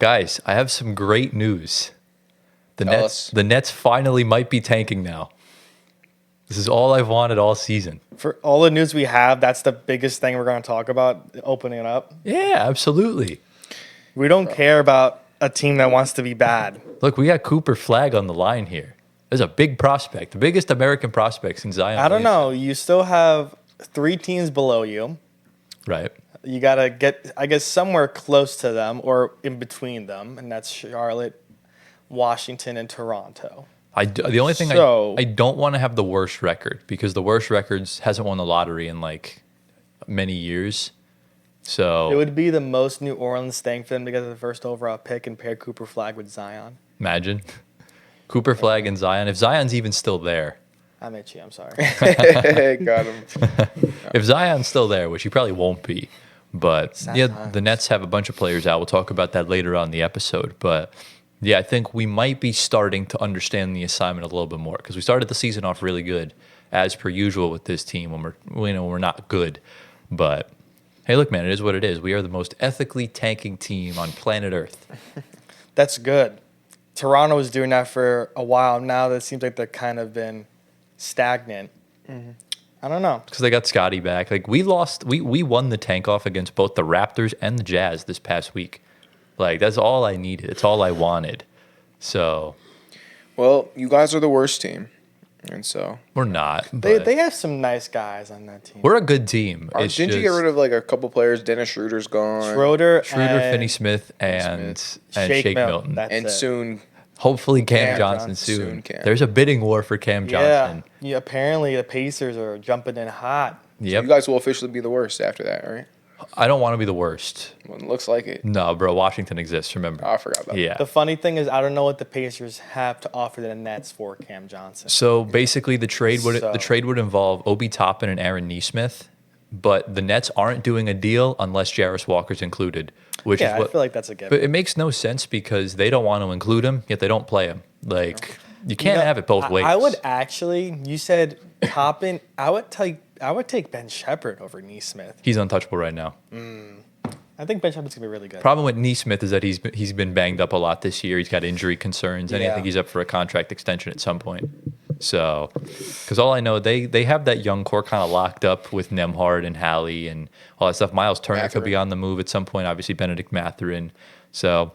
Guys, I have some great news. The Tell Nets, us. the Nets finally might be tanking now. This is all I've wanted all season. For all the news we have, that's the biggest thing we're going to talk about, opening it up. Yeah, absolutely. We don't care about a team that wants to be bad. Look, we got Cooper Flag on the line here. There's a big prospect, the biggest American prospect since Zion. I don't Williamson. know. You still have 3 teams below you. Right. You got to get, I guess, somewhere close to them or in between them, and that's Charlotte, Washington, and Toronto. The only thing So- I don't want to have the worst record because the worst records hasn't won the lottery in like many years. So It would be the most New Orleans thing for them to get the first overall pick and pair Cooper Flag with Zion. imagine Cooper Flag and Zion. If Zion's even still there, I'm itchy. I'm sorry. Got him. if Zion's still there, which he probably won't be, but Sad yeah, times. the Nets have a bunch of players out. We'll talk about that later on in the episode. But yeah, I think we might be starting to understand the assignment a little bit more because we started the season off really good, as per usual with this team when we're not good. But hey, look, man, it is what it is. We are the most ethically tanking team on planet Earth. That's good. Toronto was doing that for a while. Now that seems like they're kind of been stagnant. I don't know. Because they got Scotty back. Like we won the tank off against both the Raptors and the Jazz this past week. Like that's all I needed. It's all I wanted. So Well, you guys are the worst team, and so we're not. But They have some nice guys on that team. we're a good team. It's didn't you get rid of like a couple players? Dennis Schroeder's gone, Schroeder, Schroeder, and Finney Smith, and Shake Milton? That's and it. soon. Hopefully Cam Cam Johnson Johnson. soon. Soon Cam. There's a bidding war for Cam Johnson. Yeah. Apparently the Pacers are jumping in hot. Yep. You guys will officially be the worst after that, right? I don't want to be the worst. Well, it looks like it. No, bro. Washington exists. Remember? Oh, I forgot about Yeah. The funny thing is, I don't know what the Pacers have to offer the Nets for Cam Johnson. So basically, the trade would involve Obi Toppin and Aaron Nesmith, but the Nets aren't doing a deal unless Jarris Walker's included, which Yeah, is what. I feel like that's a given. But it makes no sense because they don't want to include him, yet they don't play him. Like you can't know, have it both ways. I would actually. You said Toppin. I would take Ben Shepherd over Nesmith. He's untouchable right now. I think Ben Shepherd's gonna be really good. Problem with Nesmith is that he's been banged up a lot this year. He's got injury concerns, and I Yeah. think he's up for a contract extension at some point. So, because all I know, they have that young core kind of locked up with Nemhard and Hallie and all that stuff. Miles Turner could be Mathurin. on the move at some point. Obviously, Benedict Mathurin. So,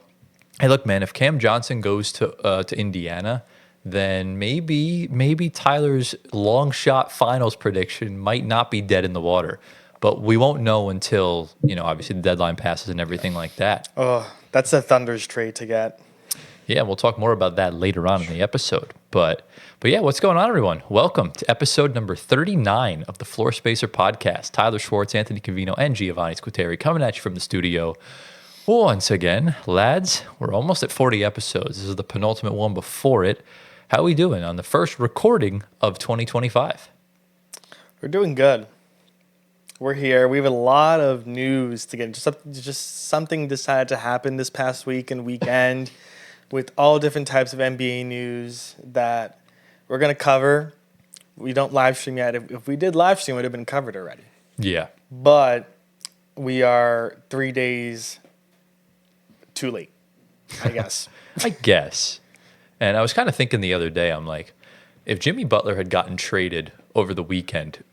hey, look, man, if Cam Johnson goes to Indiana, then maybe Tyler's long shot finals prediction might not be dead in the water. But we won't know until, obviously the deadline passes and everything like that. Oh, that's a Thunder's trade to get. Yeah, we'll talk more about that later on in the episode. But yeah, what's going on, everyone? Welcome to episode number 39 of the Floor Spacer podcast. Tyler Schwartz, Anthony Cavino, and Giovanni Squiteri coming at you from the studio. Once again, lads, we're almost at 40 episodes. This is the penultimate one before it. How are we doing on the first recording of 2025? We're doing good. We're here. We have a lot of news to get into. Just something decided to happen this past week and weekend with all different types of NBA news that we're going to cover. We don't live stream yet. If we did live stream, it would have been covered already. Yeah. But we are 3 days too late, I guess. I guess. And I was kind of thinking the other day, I'm like, if Jimmy Butler had gotten traded over the weekend,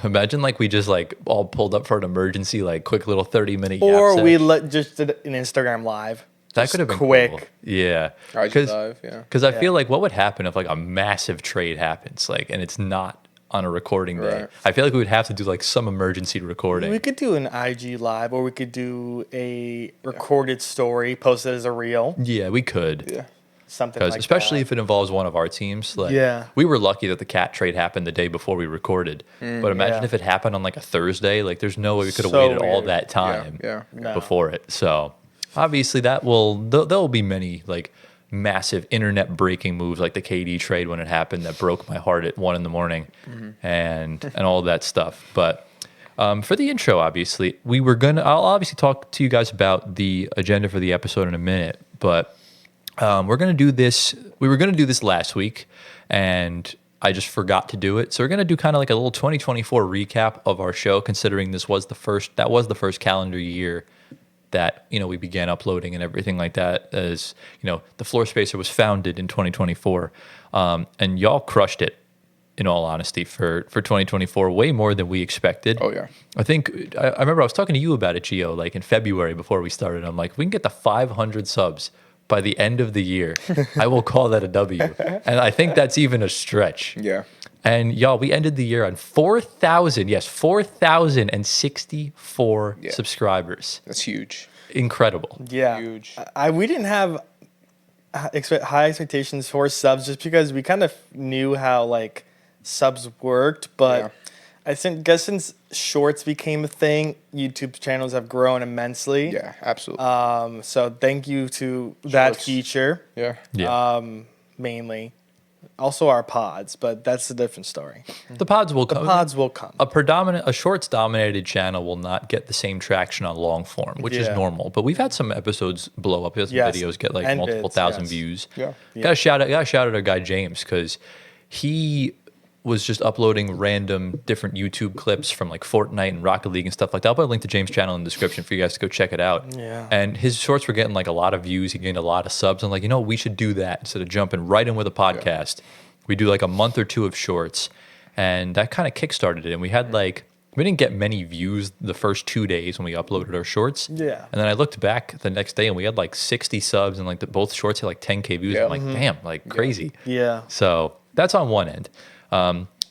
imagine we just all pulled up for an emergency, quick little 30-minute Or we just did an Instagram live. That Just could have been quick. cool. Yeah. IG Live, yeah. Because I feel like what would happen if a massive trade happens, and it's not on a recording day? Right. I feel like we would have to do some emergency recording. We could do an IG live, or we could do a recorded story, post it as a reel, Yeah, we could. Yeah. something Because like especially that. if it involves one of our teams. Yeah. We were lucky that the cat trade happened the day before we recorded. But imagine yeah. if it happened on a Thursday. There's no way we could have So waited all weird. that time Yeah. No. before it. So obviously there will be many massive internet breaking moves like the KD trade when it happened that broke my heart at 1 a.m. and all that stuff. But for the intro, obviously, I'll obviously talk to you guys about the agenda for the episode in a minute, but we're going to do this. We were going to do this last week, and I just forgot to do it. So we're going to do kind of a little 2024 recap of our show, considering that was the first calendar year that, we began uploading and everything like that, as, the Floor Spacer was founded in 2024. And y'all crushed it, in all honesty, for 2024, way more than we expected. Oh, yeah. I think, I remember I was talking to you about it, Gio, like in February before we started. I'm like, if we can get to 500 subs by the end of the year, I will call that a W. And I think that's even a stretch. Yeah. And y'all, we ended the year on 4,064 subscribers. That's huge. Incredible. Yeah. Huge. We didn't have high expectations for subs just because we kind of knew how like subs worked, but I guess since shorts became a thing, YouTube channels have grown immensely. Yeah, absolutely. So thank you to that feature. Yeah. Mainly. Also our pods, but that's a different story. The pods will come. The pods will come. A shorts dominated channel will not get the same traction on long form, which is normal. But we've had some episodes blow up. We've had some videos get like And multiple thousand views. Yeah. Gotta shout out our guy James, because he was just uploading random different YouTube clips from like Fortnite and Rocket League and stuff like that. I'll put a link to James' channel in the description for you guys to go check it out. Yeah. And his shorts were getting like a lot of views. He gained a lot of subs. I'm like, we should do that instead of jumping right in with a podcast. We do like a month or two of shorts, and that kind of kickstarted it. And we had we didn't get many views the first 2 days when we uploaded our shorts. Yeah. And then I looked back the next day and we had like 60 subs, and like both shorts had like 10K views. Yeah. I'm like, damn, like crazy. Yeah. So that's on one end.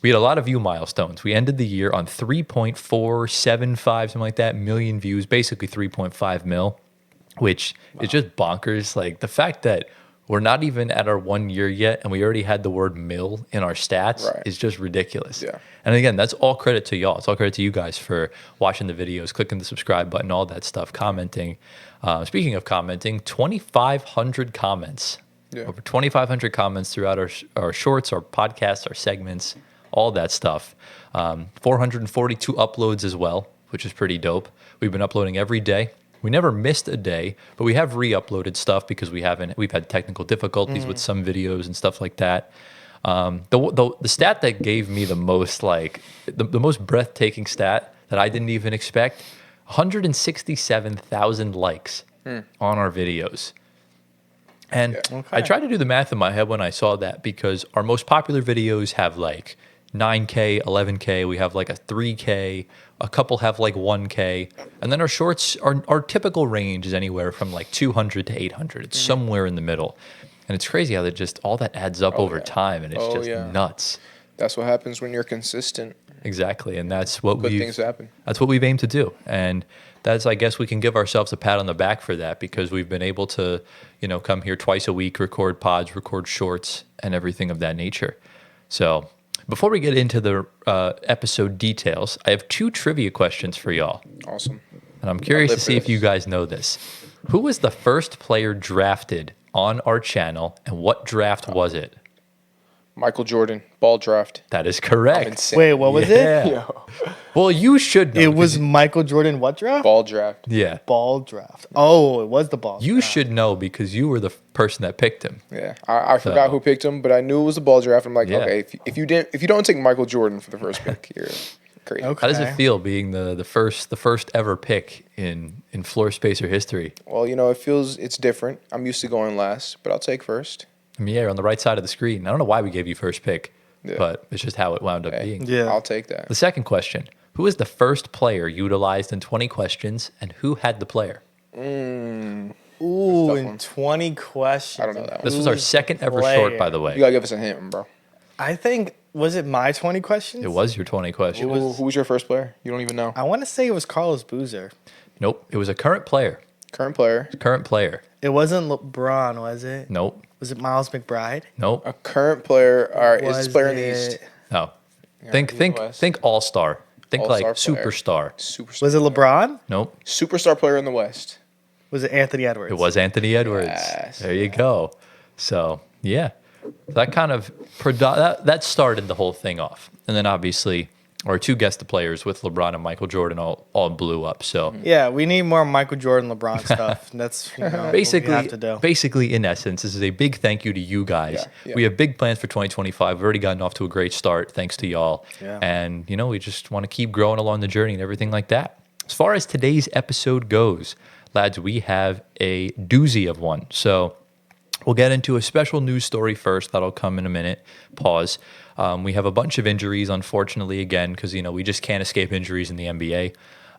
We had a lot of view milestones. We ended the year on 3.475, something like that, million views, basically 3.5 mil, which is just bonkers. Like the fact that we're not even at our 1 year yet, and we already had the word mil in our stats is just ridiculous. Yeah. And again, that's all credit to y'all. It's all credit to you guys for watching the videos, clicking the subscribe button, all that stuff, commenting. Speaking of commenting, 2,500 comments. Yeah. Over 2,500 comments throughout our shorts, our podcasts, our segments, all that stuff. 442 uploads as well, which is pretty dope. We've been uploading every day. We never missed a day, but we have re-uploaded stuff because we've had technical difficulties with some videos and stuff like that. The stat that gave me the most the most breathtaking stat that I didn't even expect, 167,000 likes on our videos. And I tried to do the math in my head when I saw that, because our most popular videos have like 9K, 11K, we have like a 3K, a couple have like 1K, and then our shorts, our typical range is anywhere from like 200 to 800. It's somewhere in the middle. And it's crazy how that just, all that adds up over time, and it's just nuts. That's what happens when you're consistent. Exactly, and that's what Good things happen. That's what we've aimed to do, and that's, I guess we can give ourselves a pat on the back for that, because we've been able to, come here twice a week, record pods, record shorts, and everything of that nature. So before we get into the episode details, I have 2 trivia questions for y'all. Awesome. And I'm curious to see if you guys know this. Who was the first player drafted on our channel, and what draft was it? Michael Jordan, ball draft. That is correct. Insane. Wait, what was it? Well, you should know. It was Michael Jordan what draft? Ball draft. Yeah. Ball draft. Oh, it was the ball You draft. should know, because you were the person that picked him. Yeah, I forgot who picked him, but I knew it was the ball draft. I'm like, okay, if you don't take Michael Jordan for the first pick, you're crazy. Okay. How does it feel being the first ever pick in Floor Spacer history? Well, it's different. I'm used to going last, but I'll take first. I mean, yeah, you're on the right side of the screen. I don't know why we gave you first pick, but it's just how it wound up being. Yeah. I'll take that. The second question: who was the first player utilized in 20 questions, and who had the player? Ooh, Tough in one. 20 questions. I don't know that one. This was our Who's second the ever player? short, by the You way. gotta give us a hint, bro. I think, was it my 20 questions? It was your 20 questions. Who was your first player? You don't even know. I want to say it was Carlos Boozer. Nope. It was a current player. Current player. Current player. It wasn't LeBron, was it? Nope. Was it Miles McBride? Nope. A current player. All right, is this Was player in the it- East? No. Yeah, Think in the West. all-star. Think like All-star player. superstar. Superstar. Was it LeBron? Nope. Superstar player in the West. Was it Anthony Edwards? It was Anthony Edwards. Yes. There you go. So, yeah. That kind of that started the whole thing off. And then obviously our 2 guest players with LeBron and Michael Jordan all blew up. So, Yeah, we need more Michael Jordan, LeBron stuff. That's what we have to do. basically, in essence, this is a big thank you to you guys. Yeah. We have big plans for 2025. We've already gotten off to a great start, thanks to y'all. Yeah. And, we just want to keep growing along the journey and everything like that. As far as today's episode goes, lads, we have a doozy of one. So we'll get into a special news story first. That'll come in a minute. Pause. We have a bunch of injuries, unfortunately, again, because, we just can't escape injuries in the NBA.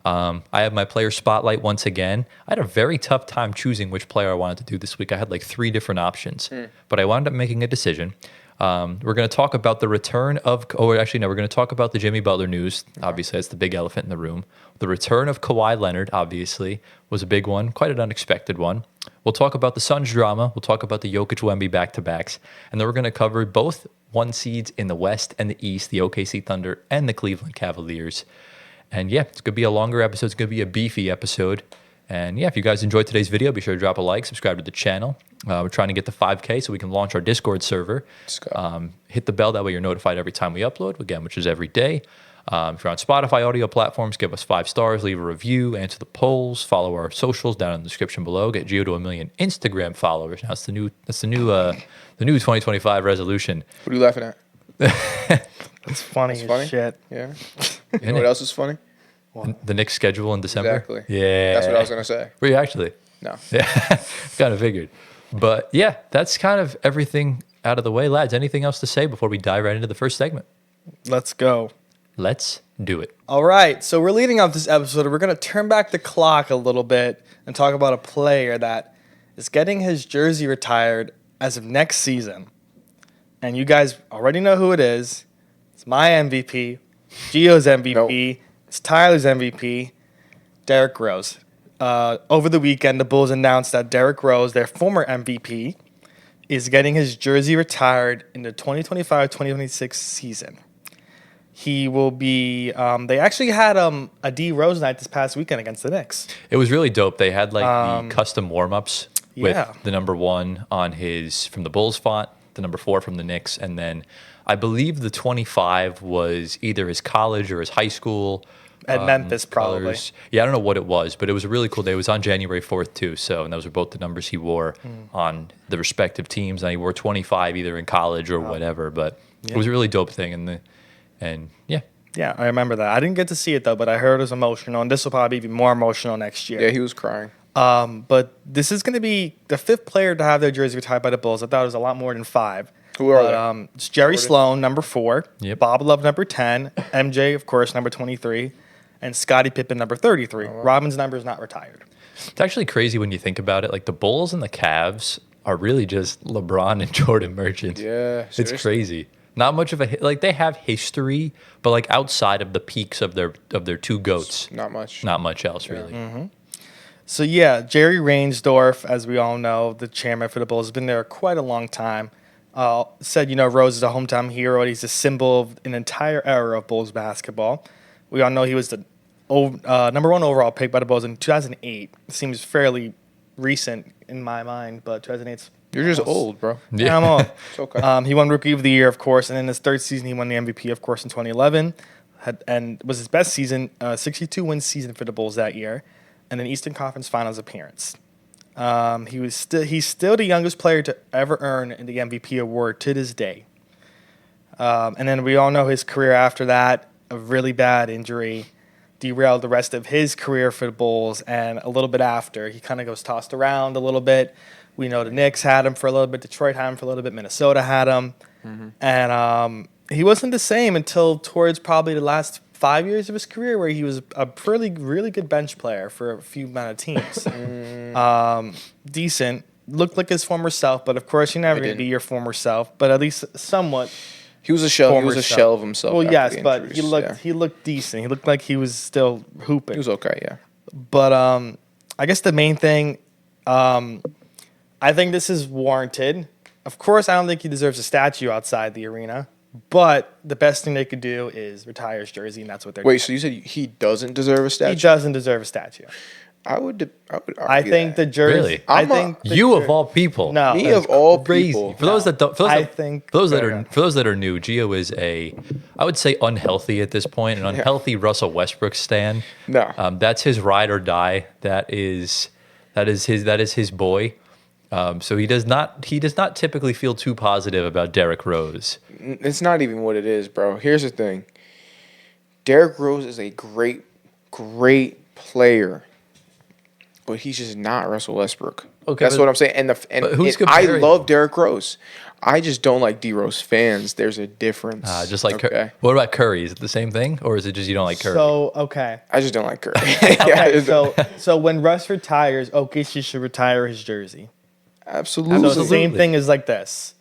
I have my player spotlight once again. I had a very tough time choosing which player I wanted to do this week. I had like 3 different options, but I wound up making a decision. We're going to talk about the return of, we're going to talk about the Jimmy Butler news. Obviously, that's the big elephant in the room. The return of Kawhi Leonard, obviously, was a big one, quite an unexpected one. We'll talk about the Suns drama. We'll talk about the Jokic Wemby back-to-backs. And then we're going to cover both 1 seeds in the West and the East, the OKC Thunder and the Cleveland Cavaliers. And yeah, it's going to be a longer episode. It's going to be a beefy episode. And yeah, if you guys enjoyed today's video, be sure to drop a like, subscribe to the channel. We're trying to get to 5K so we can launch our Discord server. Hit the bell, that way you're notified every time we upload, again, which is every day. If you're on Spotify audio platforms, give us 5 stars, leave a review, answer the polls, follow our socials down in the description below. Get Gio to 1 million Instagram followers. Now that's the new 2025 resolution. What are you laughing at? It's funny as shit. Yeah. You know what else is funny? The Knicks schedule in December. Exactly. Yeah. That's what I was gonna say. Were you actually? No. Yeah. Kind of figured. But yeah, that's kind of everything out of the way. Lads, anything else to say before we dive right into the first segment? Let's go. Let's do it. All right, so we're leading off this episode. We're going to turn back the clock a little bit and talk about a player that is getting his jersey retired as of next season. And you guys already know who it is. It's my MVP, Gio's MVP, it's Tyler's MVP, Derrick Rose. Over the weekend, the Bulls announced that Derrick Rose, their former MVP, is getting his jersey retired in the 2025-2026 season. He will be. They actually had a D Rose night this past weekend against the Knicks. It was really dope. They had like the custom warm-ups with yeah. the number 1 on his from the Bulls font, the number 4 from the Knicks, and then I believe the 25 was either his college or his high school. At Memphis, probably. Colors. Yeah, I don't know what it was, but it was a really cool day. It was on January 4th, too. So, and those were both the numbers he wore on the respective teams. And he wore 25 either in college or whatever. But it was a really dope thing. And yeah. Yeah, I remember that. I didn't get to see it, though, but I heard it was emotional. And this will probably be more emotional next year. Yeah, he was crying. But this is going to be the 5th player to have their jersey retired by the Bulls. I thought it was a lot more than 5. Who are they? It's Jerry Sloan, number 4. Yep. Bob Love, number 10. MJ, of course, number 23. And Scottie Pippen, number 33. Wow. Robin's number is not retired. It's actually crazy when you think about it. Like the Bulls and the Cavs are really just LeBron and Jordan merchants. Yeah, seriously. It's crazy. Not much of a like they have history, but like outside of the peaks of their 2 goats, not much else really. Mm-hmm. So yeah, Jerry Reinsdorf, as we all know, the chairman for the Bulls, has been there quite a long time. Said Rose is a hometown hero. And he's a symbol of an entire era of Bulls basketball. We all know he was the number 1 overall pick by the Bulls in 2008. It seems fairly recent in my mind, but 2008's You're just old, bro. Yeah, I'm old. It's okay. He won Rookie of the Year, of course, and in his 3rd season, he won the MVP, of course, in 2011, and was his best season, 62-win season for the Bulls that year, and an Eastern Conference Finals appearance. He's still the youngest player to ever earn the MVP award to this day. And then we all know his career after that, a really bad injury derailed the rest of his career for the Bulls, and a little bit after, he kind of goes tossed around a little bit. We know the Knicks had him for a little bit, Detroit had him for a little bit, Minnesota had him, and he wasn't the same until towards probably the last 5 years of his career, where he was a really good bench player for a few amount of teams. Decent, looked like his former self, but of course you're never going to be your former self, but at least somewhat. He was a shell. He was a shell of himself. Well, yes, but he looked decent. He looked like he was still hooping. He was okay, yeah. But I guess the main thing, I think this is warranted. Of course, I don't think he deserves a statue outside the arena. But the best thing they could do is retire his jersey, and that's what they're doing. Wait, so you said he doesn't deserve a statue? He doesn't deserve a statue. I would I think the jersey. Really? I think you of all people. No, me of all crazy. people. For those that don't, for those that are new, Gio is I would say unhealthy at this point, an unhealthy Russell Westbrook stan. No, that's his ride or die. That is his boy. So he does not typically feel too positive about Derrick Rose. It's not even what it is, bro. Here's the thing. Derrick Rose is a great player. but he's just not Russell Westbrook. Okay, That's but- what I'm saying. And who's I comparing? love Derrick Rose. I just don't like D Rose fans. There's a difference. Just like okay. What about Curry? Is it the same thing, or is it just you don't like Curry? So okay. I just don't like Curry. Okay, so when Russ retires, OKC should retire his jersey. Absolutely. So the same thing is like this.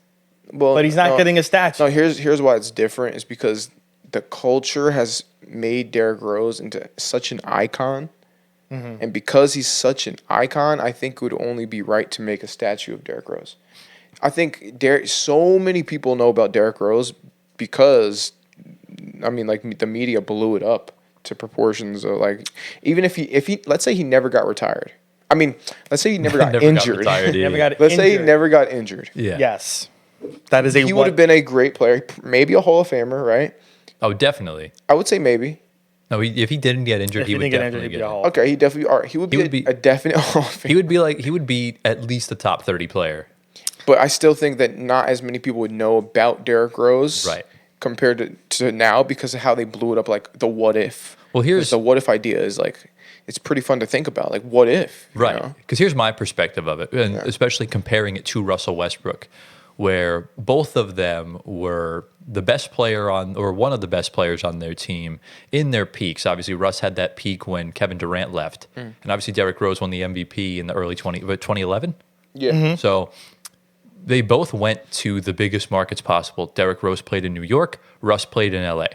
Well, But he's not getting a statue. No, here's why it's different. Is because the culture has made Derrick Rose into such an icon. And because he's such an icon, I think it would only be right to make a statue of Derrick Rose. I think so many people know about Derrick Rose because, I mean, like the media blew it up to proportions of like, even if he let's say he never got retired. I mean, let's say he never got injured. retired, Never got Let's say he injured. never got injured. Yeah. Yes. That is a He would have been a great player, maybe a Hall of Famer, right? Oh, definitely. I would say maybe. No, if he didn't get injured, If he he would didn't get definitely injured, he'd get be a injured. Hall. Okay, he definitely are. He would be a definite Hall of Famer. He would be at least a top 30 player. But I still think that not as many people would know about Derrick Rose, Right. compared to now because of how they blew it up. Like the what if. Well, here's the what if idea is like it's pretty fun to think about. Like what if, you right, know? because here's my perspective of it, and especially comparing it to Russell Westbrook, where both of them were the best player on, or one of the best players on their team in their peaks. Obviously, Russ had that peak when Kevin Durant left, and obviously Derrick Rose won the MVP in the early 2011. Yeah. So they both went to the biggest markets possible. Derrick Rose played in New York. Russ played in LA.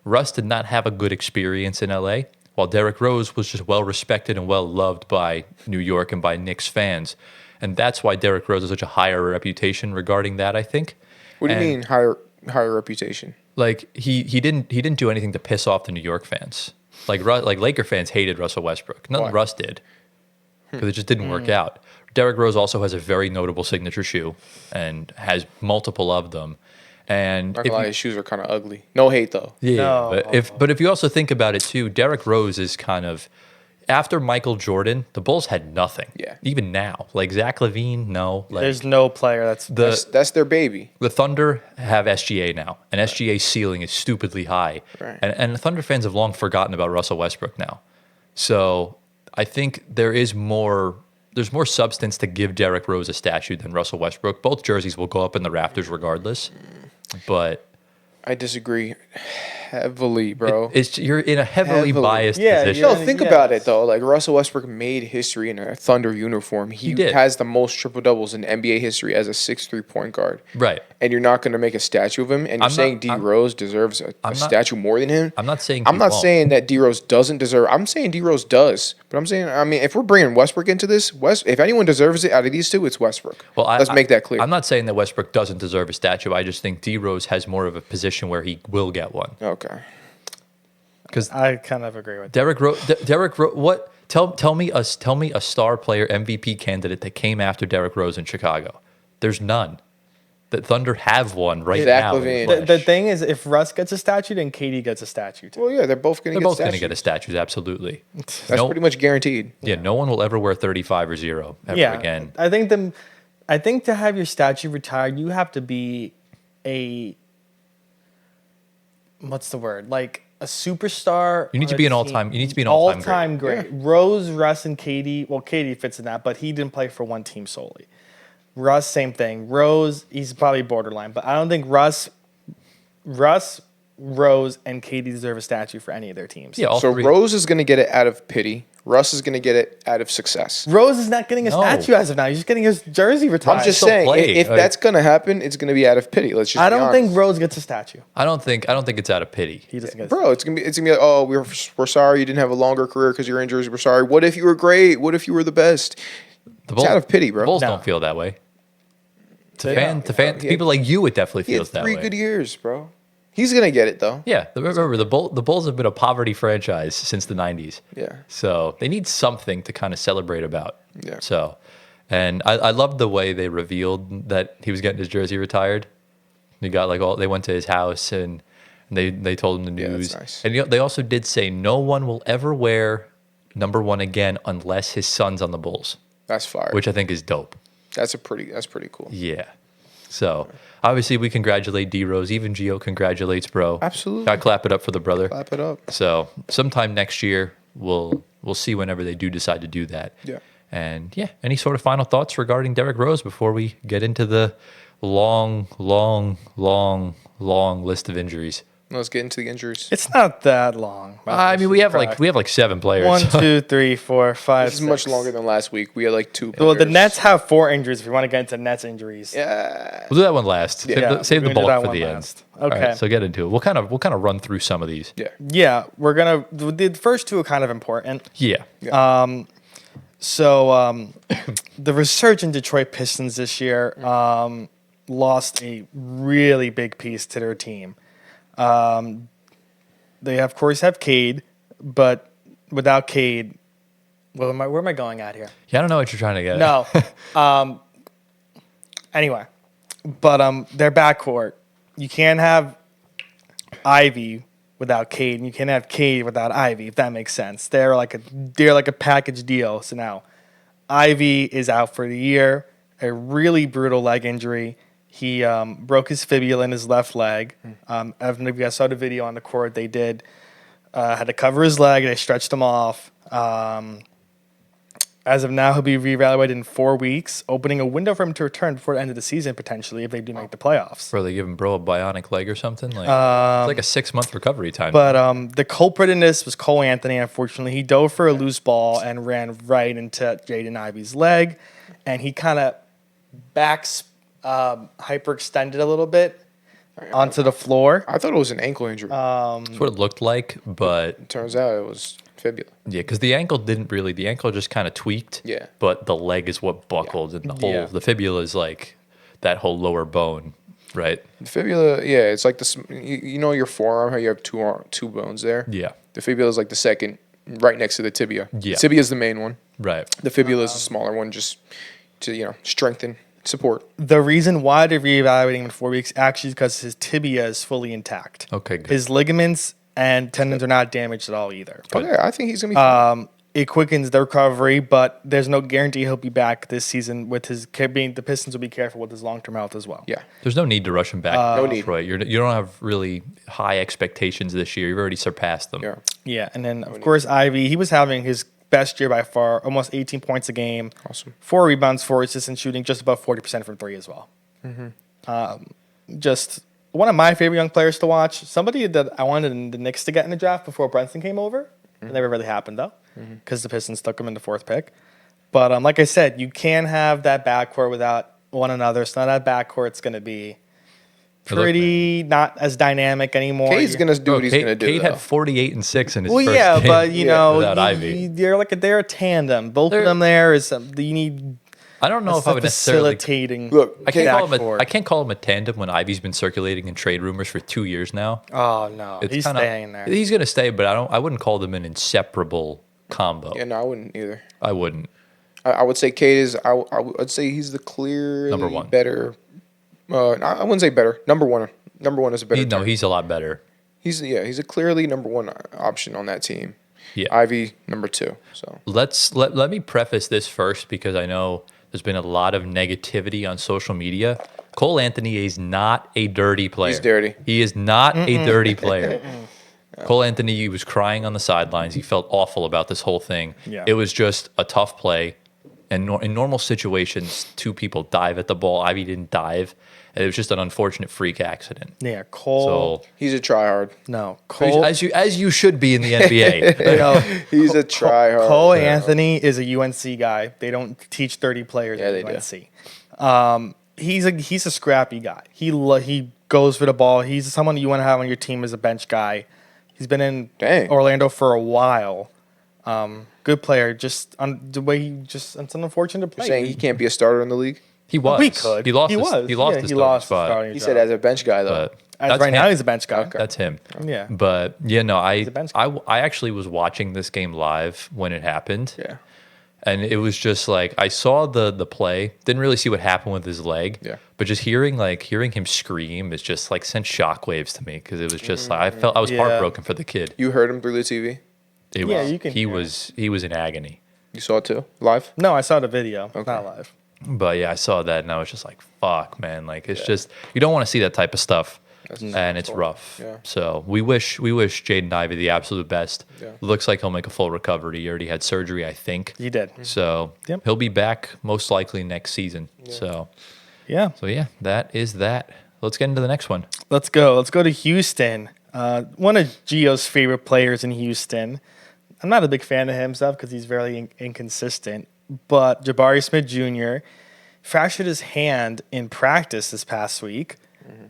Russ did not have a good experience in LA, while Derrick Rose was just well respected and well loved by New York and by Knicks fans. And that's why Derrick Rose has such a higher reputation regarding that, I think. What do you And, mean higher reputation? Like he didn't do anything to piss off the New York fans. Like Laker fans hated Russell Westbrook. Nothing Why? Russ did, because it just didn't work out. Derrick Rose also has a very notable signature shoe and has multiple of them. And Not if gonna lie, you- his shoes are kind of ugly. No hate though. yeah, No. but if you also think about it too, Derrick Rose is kind of after Michael Jordan, the Bulls had nothing. Yeah. Even now, like Zach LaVine, no. Like There's no player that's That's their baby. the Thunder have SGA now, and SGA's ceiling is stupidly high. Right. And the Thunder fans have long forgotten about Russell Westbrook now. So I think there's more substance to give Derrick Rose a statue than Russell Westbrook. Both jerseys will go up in the rafters regardless. But I disagree heavily, bro. you're in a heavily Heavily. biased Yeah, position. No, Yeah, think yes. about it though. Like Russell Westbrook made history in a Thunder uniform. He did. has the most triple doubles in NBA history as a 6'3" point guard. Right. And you're not going to make a statue of him. And you're saying D Rose deserves a statue more than him. I'm not saying I'm he not won't. saying that D Rose doesn't deserve. I'm saying D Rose does. But I'm saying, I mean, if we're bringing Westbrook into this, if anyone deserves it out of these two, it's Westbrook. Well, Let's make that clear. I'm not saying that Westbrook doesn't deserve a statue. I just think D Rose has more of a position where he will get one. Okay. Because I kind of agree with that. Derrick Rose, what? Tell me a star player MVP candidate that came after Derrick Rose in Chicago. There's none. The Thunder have one right Zach now. in LaVine. flesh. The thing is, if Russ gets a statue, then KD gets a statue too. Well, yeah, they're both going to They're get both going to statues. get a statue, absolutely. That's No- pretty much guaranteed. Yeah, no one will ever wear 35 or 0 ever Yeah, again. I think to have your statue retired, you have to be a what's the word? Like a superstar. You need to on be a an team. all-time- you need to be an all-time great. Rose, Russ, and KD. Well, KD fits in that, but he didn't play for one team solely. Russ, same thing. Rose, he's probably borderline, but I don't think Russ, Rose, and KD deserve a statue for any of their teams. Yeah, all So three. Rose is going to get it out of pity. Russ is going to get it out of success. Rose is not getting a No. statue as of now. He's just getting his jersey retired. I'm just still saying, play. if Like- that's going to happen, it's going to be out of pity. Let's just. I be don't honest. think Rose gets a statue. I don't think it's out of pity. He doesn't get a Bro, it's gonna be like, oh, we're sorry you didn't have a longer career because your injuries. We're sorry. What if you were great? What if you were the best? The It's out of pity, bro. The Bulls No. don't feel that way. To They fan, don't. to fan, He people like you, it definitely He had feels that 3 way. good years, bro. He's gonna get it though. Yeah, remember the Bulls have been a poverty franchise since the '90s. Yeah. So they need something to kind of celebrate about. Yeah. So, and I loved the way they revealed that he was getting his jersey retired. They got they went to his house and they told him the Yeah, that's news. nice. And they also did say no one will ever wear #1 again unless his son's on the Bulls, That's fire. which I think is dope. That's pretty cool. Yeah. So obviously we congratulate D Rose. Even Gio congratulates bro. Absolutely. Gotta clap it up for the brother. Clap it up. So sometime next year we'll see whenever they do decide to do that. Yeah. And yeah, any sort of final thoughts regarding Derrick Rose before we get into the long list of injuries? Let's get into the injuries. It's not that long. I mean, we have like 7 players. 1, 2, 3, 4, 5. This is much longer than last week. We had like 2 Well, the players. Nets have 4 injuries. If you want to get into Nets injuries, Yeah. We'll do that one last. Yeah, Save the we're gonna do bulk that for one the last. end. Okay. All right, so get into it. We'll kind of run through some of these. Yeah. yeah, we're gonna. The first 2 are kind of important. Yeah. So the resurgent Detroit Pistons this year lost a really big piece to their team. They of course have Cade, but without Cade, where am I going at here? Yeah, I don't know what you're trying to get at. No. Anyway, but their backcourt, you can't have Ivy without Cade, and you can't have Cade without Ivy, if that makes sense. They're like a package deal. So now Ivy is out for the year, a really brutal leg injury. He broke his fibula in his left leg. I don't know if you guys saw the video on the court. They did had to cover his leg. They stretched him off. As of now, he'll be reevaluated in 4 weeks, opening a window for him to return before the end of the season, potentially, if they do make the playoffs. Bro, they give him a bionic leg or something? Like it's like a 6-month recovery time. But the culprit in this was Cole Anthony, unfortunately. He dove for a loose ball and ran right into Jaden Ivey's leg, and he kind of hyperextended a little bit onto the floor. I thought it was an ankle injury. That's what it looked like, but It turns out it was fibula. yeah, because the ankle the ankle just kind of tweaked. Yeah. But the leg is what buckled, and the fibula is like that whole lower bone, right? The fibula, yeah, it's like this. You know your forearm, how you have two bones there. Yeah. The fibula is like the second, right next to the tibia. Yeah. Tibia is the main one. Right. The fibula is the smaller one, just to strengthen, support. The reason why they're reevaluating him in 4 weeks actually is because his tibia is fully intact. Okay, good. His ligaments and tendons are not damaged at all either. Okay, I think he's gonna be. Fine. It quickens the recovery, but there's no guarantee he'll be back this season. With his being, the Pistons will be careful with his long-term health as well. Yeah. There's no need to rush him back. No need. Right. You don't have really high expectations this year. You've already surpassed them. Yeah. Yeah, and then of course Ivy, he was having his best year by far, almost 18 points a game, Awesome. 4 rebounds, 4 assists, and shooting just above 40% from 3 as well. Just one of my favorite young players to watch. Somebody that I wanted the Knicks to get in the draft before Brunson came over. It never really happened though, because the Pistons took him in the 4th pick. But like I said, you can't have that backcourt without one another. So now that backcourt's going to be pretty not as dynamic anymore. Cade's gonna do what he's gonna do. Cade though. had 48 and 6 in his Well, first yeah, game but you know, without Ivy. they're a tandem. Both of them there is you need. I don't know if I would necessarily. facilitating. Look, I backcourt. can't call him a tandem when Ivy's been circulating in trade rumors for 2 years now. Oh no, he's staying there. He's gonna stay, but I wouldn't call them an inseparable combo. Yeah, no, I wouldn't either. I wouldn't. I would say Cade is. I would say he's the clear Number one. better. I wouldn't say better. Number one. Number one is a better. term. He's a lot better. He's a clearly number one option on that team. Yeah. Ivy number 2. So Let me preface this first because I know there's been a lot of negativity on social media. Cole Anthony is not a dirty player. He's dirty. He is not a dirty player. Cole Anthony, he was crying on the sidelines. He felt awful about this whole thing. Yeah. It was just a tough play. And in normal situations, 2 people dive at the ball. Ivy didn't dive. It was just an unfortunate freak accident. Yeah, Cole. So he's a tryhard. No, Cole. as you should be in the NBA. no, He's a tryhard. Cole Anthony is a UNC guy. They don't teach 30 players Yeah, at they UNC. He's a scrappy guy. He goes for the ball. He's someone you want to have on your team as a bench guy. He's been in Orlando for a while. Good player. Just on the way it's an unfortunate play. You're saying he can't be a starter in the league? He was. We could. He lost. He his, was. He lost Yeah, his he starting lost his spot. starting He job. said as a bench guy though. But As that's right now, him. he's a bench guy. That's him. Yeah. But yeah, no, a bench guy. I actually was watching this game live when it happened. Yeah. And it was just like I saw the play, didn't really see what happened with his leg. Yeah. But just hearing him scream is just like sent shockwaves to me because it was just like I was Yeah. heartbroken for the kid. You heard him through the TV? It Yeah, was, you can he hear was he was in agony. You saw it too? Live? No, I saw the video. Not live. But yeah, I saw that and I was just like, fuck, man. Like it's just you don't want to see that type of stuff. and it's rough. Yeah. So we wish Jaden Ivey the absolute best. Yeah. Looks like he'll make a full recovery. He already had surgery, I think. He did. So Yep. he'll be back most likely next season. So Yeah. yeah, that is that. Let's get into the next one. Let's go. Let's go to Houston. One of Gio's favorite players in Houston. I'm not a big fan of himself because he's very inconsistent. But Jabari Smith Jr. fractured his hand in practice this past week.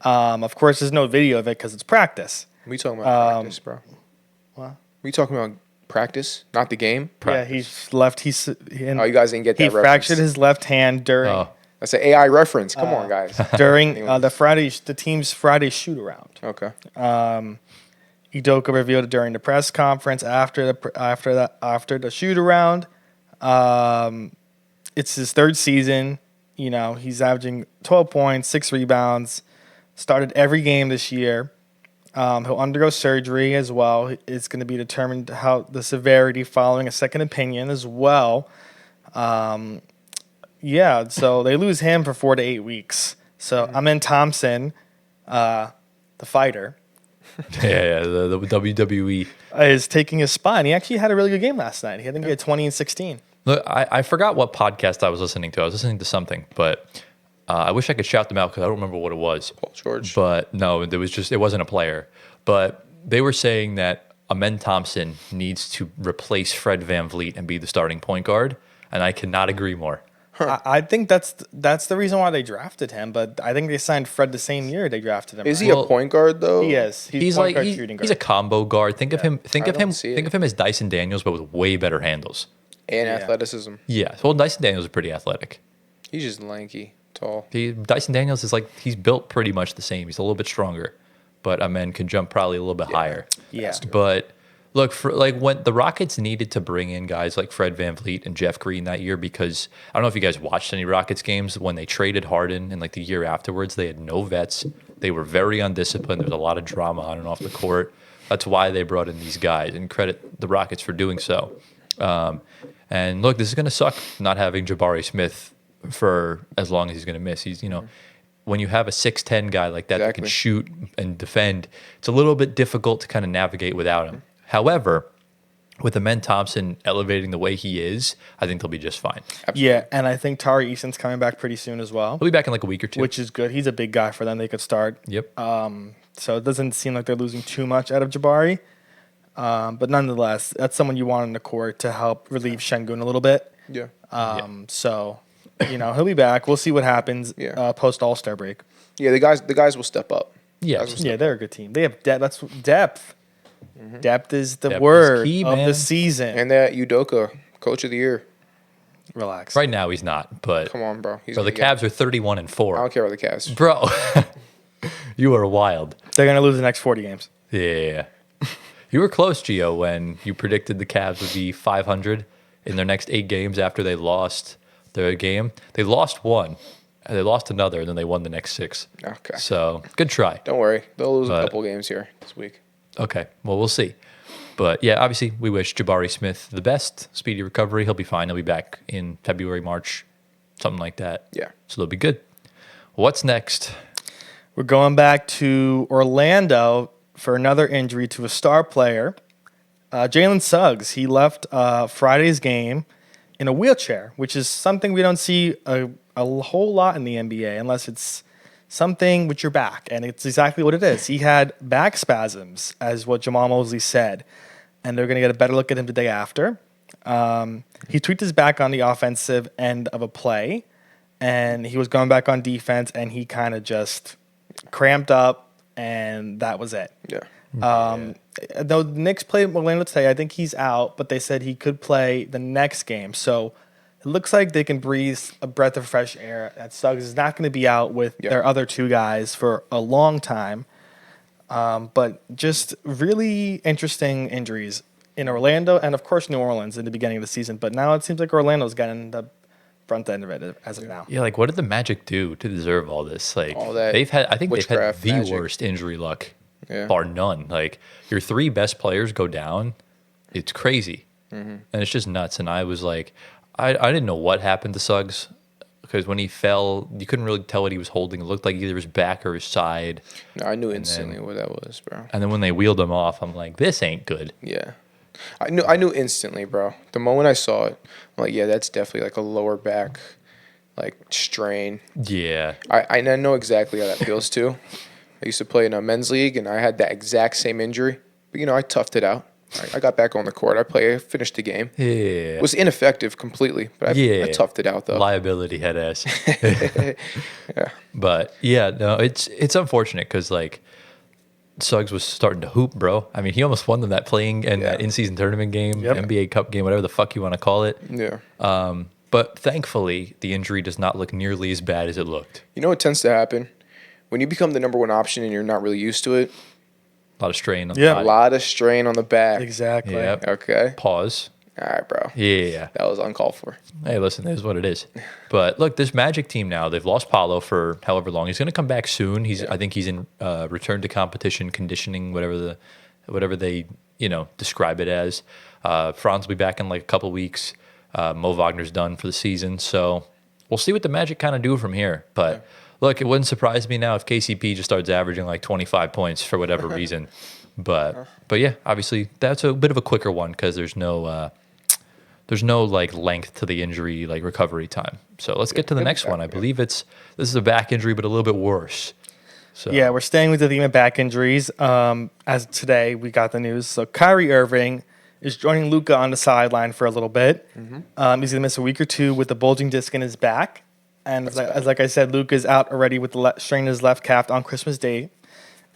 Of course, there's no video of it because it's practice. We talking about practice, bro. What? We talking about practice, not the game. Yeah, he's left. Oh, you guys didn't get that He reference. fractured his left hand during Oh, That's an AI reference. Come on, guys. during the team's Friday shoot around. Okay. Udoka revealed it during the press conference after the shoot around. It's his third season. You know, he's averaging 12 points, 6 rebounds. Started every game this year. He'll undergo surgery as well. It's going to be determined how the severity following a second opinion as well. Yeah, so they lose him for 4 to 8 weeks. So Amen Thompson, the fighter, the WWE. is taking his spot. And he actually had a really good game last night. I think he had 20 and 16. Look, I forgot what podcast I was listening to. I was listening to something, but I wish I could shout them out because I don't remember what it was. Paul George. But no, it wasn't a player. But they were saying that Amen Thompson needs to replace Fred VanVleet and be the starting point guard, and I cannot agree more. I think that's the reason why they drafted him. But I think they signed Fred the same year they drafted him. Is right? he a point guard though? He is. He's point like guard, shooting guard. he's a combo guard. Think of him. Think I of him. don't see Think it. of him as Dyson Daniels, but with way better handles. And Yeah. athleticism. Yeah. Well, Dyson Daniels is pretty athletic. He's just lanky, tall. Dyson Daniels is he's built pretty much the same. He's a little bit stronger, but Amen can jump probably a little bit higher. Yeah. But look, for when the Rockets needed to bring in guys like Fred VanVleet and Jeff Green that year, because I don't know if you guys watched any Rockets games when they traded Harden and the year afterwards, they had no vets. They were very undisciplined. There was a lot of drama on and off the court. That's why they brought in these guys, and credit the Rockets for doing so. And look, this is going to suck not having Jabari Smith for as long as he's going to miss. He's, when you have a 6'10" guy like that that can Exactly. shoot and defend, it's a little bit difficult to kind of navigate without him. However, with Amen Thompson elevating the way he is, I think they'll be just fine. Yeah, and I think Tari Eason's coming back pretty soon as well, He'll be back in a week or two. which is good. He's a big guy for them. They could start. Yep. So it doesn't seem like they're losing too much out of Jabari. But nonetheless, that's someone you want on the court to help relieve Şengün a little bit. Yeah. So, he'll be back. We'll see what happens Yeah. post All-Star break. Yeah, the guys will step up. Yeah. Guys will step Yeah, they're a good team. They have depth. That's depth. Depth is the Depth is word key, of man. the season. And that Udoka, coach of the year. Relax. Right now he's not, but Come on, bro. so the Cavs are 31 and I 4. don't care about the Cavs. Bro, you are wild. They're going to lose the next 40 games. Yeah. You were close, Gio, when you predicted the Cavs would be 500 in their next 8 games after they lost their game. They lost one, and they lost another, and then they won the next 6. Okay. So, good try. Don't worry. They'll lose a But- couple games here this week. Okay, well, we'll see. But, yeah, obviously, we wish Jabari Smith the best, speedy recovery. He'll be fine. He'll be back in February, March, something like that. Yeah. So, they'll be good. What's next? We're going back to Orlando for another injury to a star player. Jalen Suggs, he left Friday's game in a wheelchair, which is something we don't see a whole lot in the NBA unless it's something with your back. And it's exactly what it is. He had back spasms, as what Jamal Mosley said. And they're going to get a better look at him the day after. He tweaked his back on the offensive end of a play. And he was going back on defense, and he kind of just cramped up, and that was it. Yeah. Though the Knicks played Orlando today, I think he's out, but they said he could play the next game. So it looks like they can breathe a breath of fresh air. That Suggs is not going to be out with their other 2 guys for a long time. But just really interesting injuries in Orlando and, of course, New Orleans in the beginning of the season. But now it seems like Orlando's getting the front end of it as of now. Yeah, what did the Magic do to deserve all this? All that they've had witchcraft the magic. worst injury luck, Yeah. bar none. Your 3 best players go down, it's crazy, and it's just nuts. And I was like, I didn't know what happened to Suggs. because when he fell, you couldn't really tell what he was holding. It looked like either his back or his side. No, I knew instantly what that was, bro. And then when they wheeled him off, I'm like, this ain't good. Yeah. I knew instantly, bro. The moment I saw it, I'm like, yeah, that's definitely like a lower back, like, strain. Yeah. I know exactly how that feels, too. I used to play in a men's league, and I had that exact same injury. But, I toughed it out. I got back on the court. I finished the game. Yeah. It was ineffective completely, but I toughed it out, though. Liability head ass. Yeah. But, yeah, no, it's unfortunate because, like, Suggs was starting to hoop, bro. I mean, he almost won them that playing and that in-season tournament game, NBA Cup game, whatever the fuck you want to call it. Yeah. But thankfully, the injury does not look nearly as bad as it looked. You know what tends to happen? When you become the number one option and you're not really used to it, A lot of strain on the a body. lot of strain on the back. Exactly. Yep. Okay. Pause. All right, bro. Yeah. That was uncalled for. Hey, listen, it is what it is. But look, this Magic team now, they've lost Paolo for however long. He's going to come back soon. I think he's in return to competition conditioning, whatever they describe it as. Franz will be back in like a couple weeks. Mo Wagner's done for the season, so we'll see what the Magic kind of do from here. But look, it wouldn't surprise me now if KCP just starts averaging like 25 points for whatever reason. But yeah, obviously that's a bit of a quicker one because there's no like length to the injury, like recovery time. So let's get to the next one. I believe this is a back injury, but a little bit worse. So Yeah, we're staying with the theme of back injuries. As today we got the news. So Kyrie Irving is joining Luka on the sideline for a little bit. He's going to miss a week or two with the bulging disc in his back. And as like I said, Luka is out already with the strain in his left calf on Christmas Day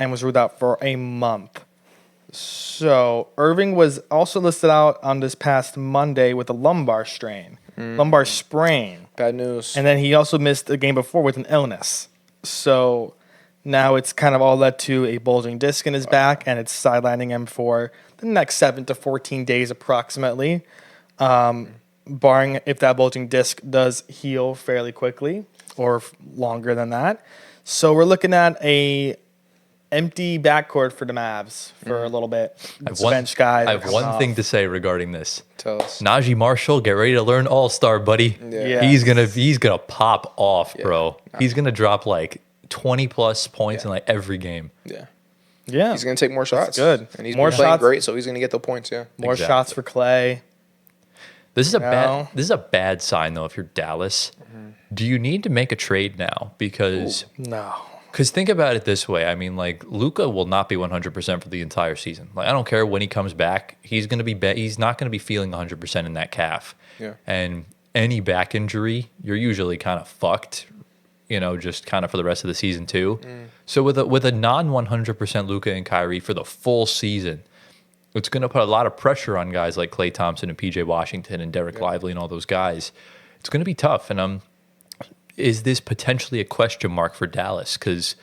and was ruled out for a month. So Irving was also listed out on this past Monday with a lumbar sprain. Bad news. And then he also missed the game before with an illness. So now it's kind of all led to a bulging disc in his back, and it's sidelining him for the next 7 to 14 days approximately, barring if that bulging disc does heal fairly quickly or longer than that. So we're looking at a empty backcourt for the Mavs for a little bit. Bench guys. I have one thing to say regarding this. Tell us. Najee Marshall, get ready to learn All-Star, buddy. Yeah. He's gonna pop off, bro. He's gonna drop like 20 plus points in like every game. Yeah. Yeah. He's going to take more shots. good. And he's More been playing shots. great, so he's going to get the points, yeah. More Exactly. shots for Clay. This is a bad sign though if you're Dallas. Do you need to make a trade now? Because No. think about it this way. I mean, like Luka will not be 100% for the entire season. Like I don't care when he comes back, he's not going to be feeling 100% in that calf. Yeah. And any back injury, you're usually kind of fucked, just kind of for the rest of the season too. So with a non 100% Luka and Kyrie for the full season, it's going to put a lot of pressure on guys like Klay Thompson and PJ Washington and Derrick Lively and all those guys. It's going to be tough. And is this potentially a question mark for Dallas? Because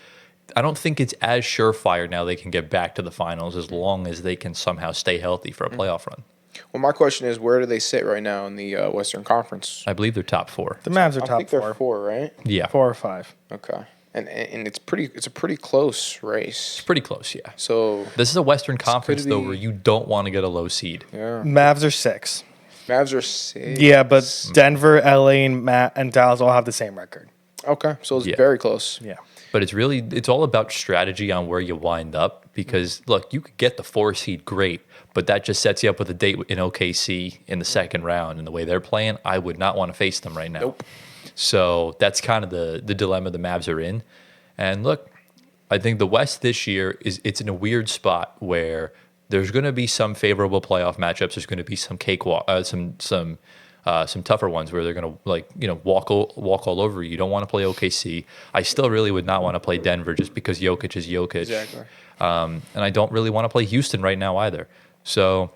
I don't think it's as surefire now they can get back to the finals as long as they can somehow stay healthy for a playoff run. Well, my question is, where do they sit right now in the Western Conference? I believe they're top 4. The Mavs are I top think they're 4. 4, right? Yeah. 4 or 5. Okay. And it's a pretty close race. Pretty close, yeah. So This is a Western Conference, though, be- where you don't want to get a low seed. yeah, Mavs are 6. Mavs are 6. Yeah, but Denver, LA, and Dallas all have the same record. Okay, so it's Yeah. very close. Yeah. But it's all about strategy on where you wind up because, look, you could get the 4 seed great, but that just sets you up with a date in OKC in the second round. And the way they're playing, I would not want to face them right now. Nope. So that's kind of the dilemma the Mavs are in. And look, I think the West this year it's in a weird spot where there's going to be some favorable playoff matchups. There's going to be some cakewalk, some tougher ones where they're going to walk all over you. You don't want to play OKC. I still really would not want to play Denver just because Jokic is Jokic. Exactly. And I don't really want to play Houston right now either. So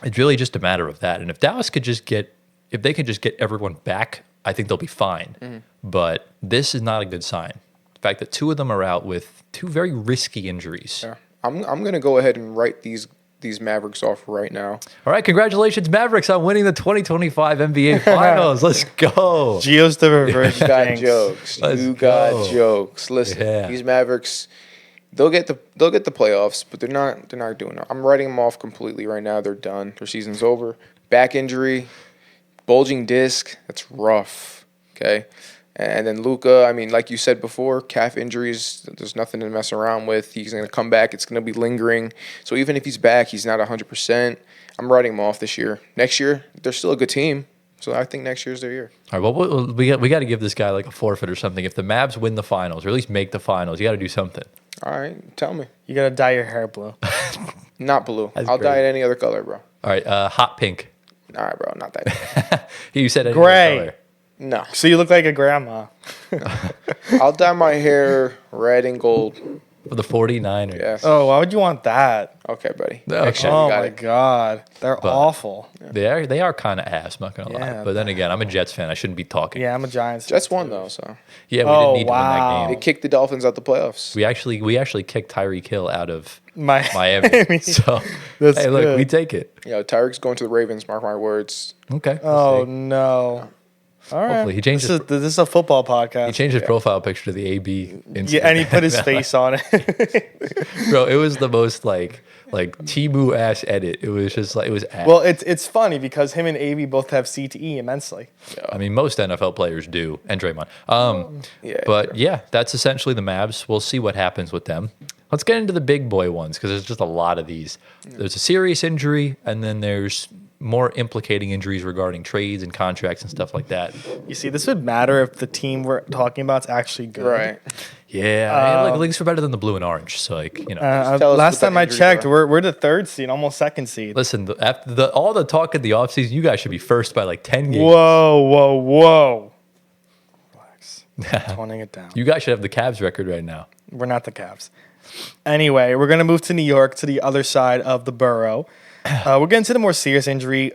it's really just a matter of that. And if Dallas could if they can just get everyone back, I think they'll be fine. But this is not a good sign. The fact that 2 of them are out with 2 very risky injuries. Yeah. I'm gonna go ahead and write these Mavericks off right now. All right, congratulations, Mavericks, on winning the 2025 NBA Finals. Let's go. Geo's the reverse You got jinx. jokes. Let's You got go. jokes. Listen, Yeah. these Mavericks, they'll get the playoffs, but they're not doing it. I'm writing them off completely right now. They're done. Their season's over. Back injury, bulging disc. That's rough. Okay. And then Luka, I mean, like you said before, calf injuries, there's nothing to mess around with. He's going to come back. It's going to be lingering. So even if he's back, he's not 100%. I'm writing him off this year. Next year, they're still a good team. So I think next year's their year. All right, well, we got to give this guy like a forfeit or something. If the Mavs win the finals, or at least make the finals, you got to do something. All right, tell me. You got to dye your hair blue. Not blue. That's I'll great. dye it any other color, bro. All right, hot pink. All right, bro, not that. You said any Gray. other color. No. So you look like a grandma. I'll dye my hair red and gold. For the 49ers. Yes. Oh, why would you want that? Okay, buddy. No, Next year, okay. you Oh got my it. God, they're But- awful. They are kind of ass, not going to lie. Yeah, But then again, I'm a Jets fan. I shouldn't be talking. Yeah, I'm a Giants. Jets won, though, so. Yeah, we Oh, didn't need to wow. win They that game. kicked the Dolphins out the playoffs. We actually kicked Tyreek Hill out of Miami. Miami. So, That's hey, look, good. we take it. Tyreek's going to the Ravens, mark my words. Okay. Oh we'll see. no! All right. Hopefully he changes- This is a football He podcast. changed his profile picture to the AB. Yeah, and he put his face on it. Bro, it was the most like Timu ass edit. It was just like it was ass. Well, it's funny because him and Avy both have CTE immensely. I mean, most NFL players do, and Draymond. Yeah, But sure. yeah, that's essentially the Mavs. We'll see what happens with them. Let's get into the big boy ones because there's just a lot of these. There's a serious injury, and then there's more implicating injuries regarding trades and contracts and stuff like that. You see, this would matter if the team we're talking about is actually good. Right. Yeah, like, leagues are better than the blue and orange. So like you know, Tell us Last what the time I injuries checked, are. we're the third seed, almost second seed. listen, after all the talk in the offseason, you guys should be first by like 10 games. Whoa! Relax. Toning it down. You guys should have the Cavs record right now. We're not the Cavs. Anyway, we're going to move to New York, to the other side of the borough. We're getting to the more serious injury.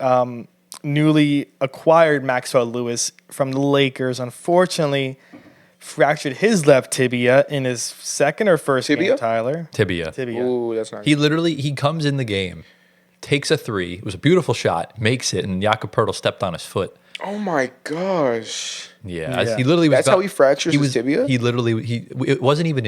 Newly acquired Maxwell Lewis from the Lakers, unfortunately, fractured his left tibia in his second or first game, Tibia? Tyler. Tibia. Tibia. Ooh, that's nice. He comes in the game, takes a three. It was a beautiful shot, makes it, and Jakob Poeltl stepped on his foot. Oh, my gosh. Yeah, Yeah. he literally was. That's how he fractures his tibia? He literally it wasn't even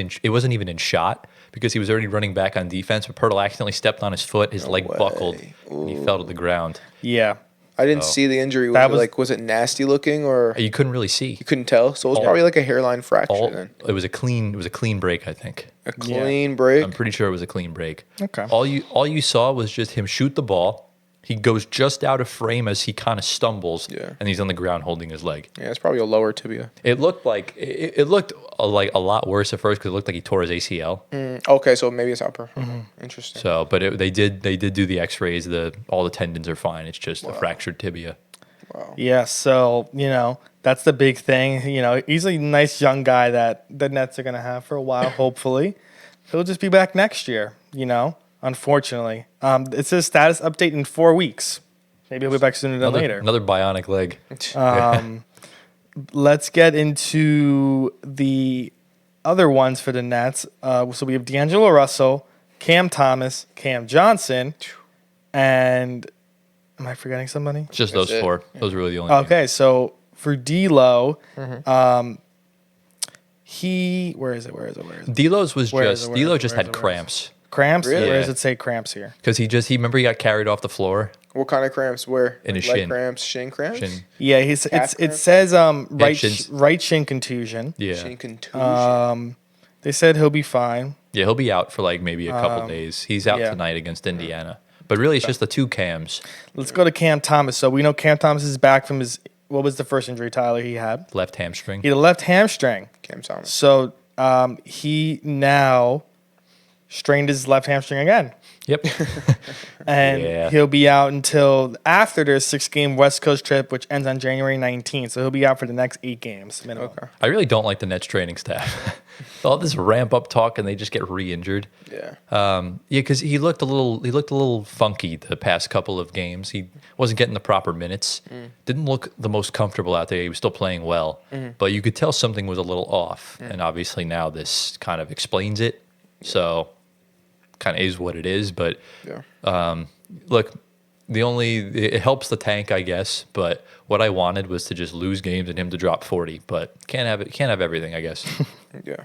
in shot because he was already running back on defense. But Poeltl accidentally stepped on his foot. His leg way. buckled, and he fell to the ground. Yeah. I didn't see the injury. Was it nasty looking or You couldn't really see. you couldn't tell? So it was probably like a hairline fracture then. It was a clean break, I think. A clean break. I'm pretty sure it was a clean break. Okay. All you saw was just him shoot the ball. He goes just out of frame as he kind of stumbles, Yeah. and he's on the ground holding his leg. Yeah, it's probably a lower tibia. It looked like like a lot worse at first because it looked like he tore his ACL. Okay, so maybe it's upper. Interesting. So, but they did do the X-rays. All the tendons are fine. It's just a fractured tibia. Yeah, so, that's the big thing. He's a nice young guy that the Nets are going to have for a while, hopefully. He'll just be back next year, unfortunately. It says status update in 4 weeks. Maybe he'll be back sooner than later. Another bionic leg. Let's get into the other ones for the Nets. So we have D'Angelo Russell, Cam Thomas, Cam Johnson, and am I forgetting somebody? Just That's those it. four. Those are really the only. Okay, so for D'Lo, where is it? D'Lo's was Where is just it? Where is D'Lo it? just Where is had it? Where is it? cramps Cramps? Really? Where does it say cramps here? because he remember he got carried off the floor What kind of cramps? Where? In his leg shin. cramps, shin cramps? shin. Yeah, Calf it cramps? says shins. right shin contusion. Yeah, Shin contusion. They said he'll be fine. yeah, he'll be out for like maybe a couple days. He's out yeah. tonight against Indiana. But really, it's just the two Cams. Let's go to Cam Thomas. So we know Cam Thomas is back from what was the first injury, Tyler, he had? Left hamstring. He had a left hamstring. Cam Thomas. So he now strained his left hamstring again. Yep. And Yeah. he'll be out until after their 6-game West Coast trip, which ends on January 19th. So he'll be out for the next 8 games minimum. Okay. I really don't like the Nets training staff. All this ramp up talk and they just get re-injured. Yeah. Yeah, because he looked a little funky the past couple of games. He wasn't getting the proper minutes. Didn't look the most comfortable out there. He was still playing well, but you could tell something was a little off. And obviously now this kind of explains it. So, kind of is what it is. But Yeah. look, it helps the tank, I guess. But what I wanted was to just lose games and him to drop 40. But can't have everything, I guess. Yeah.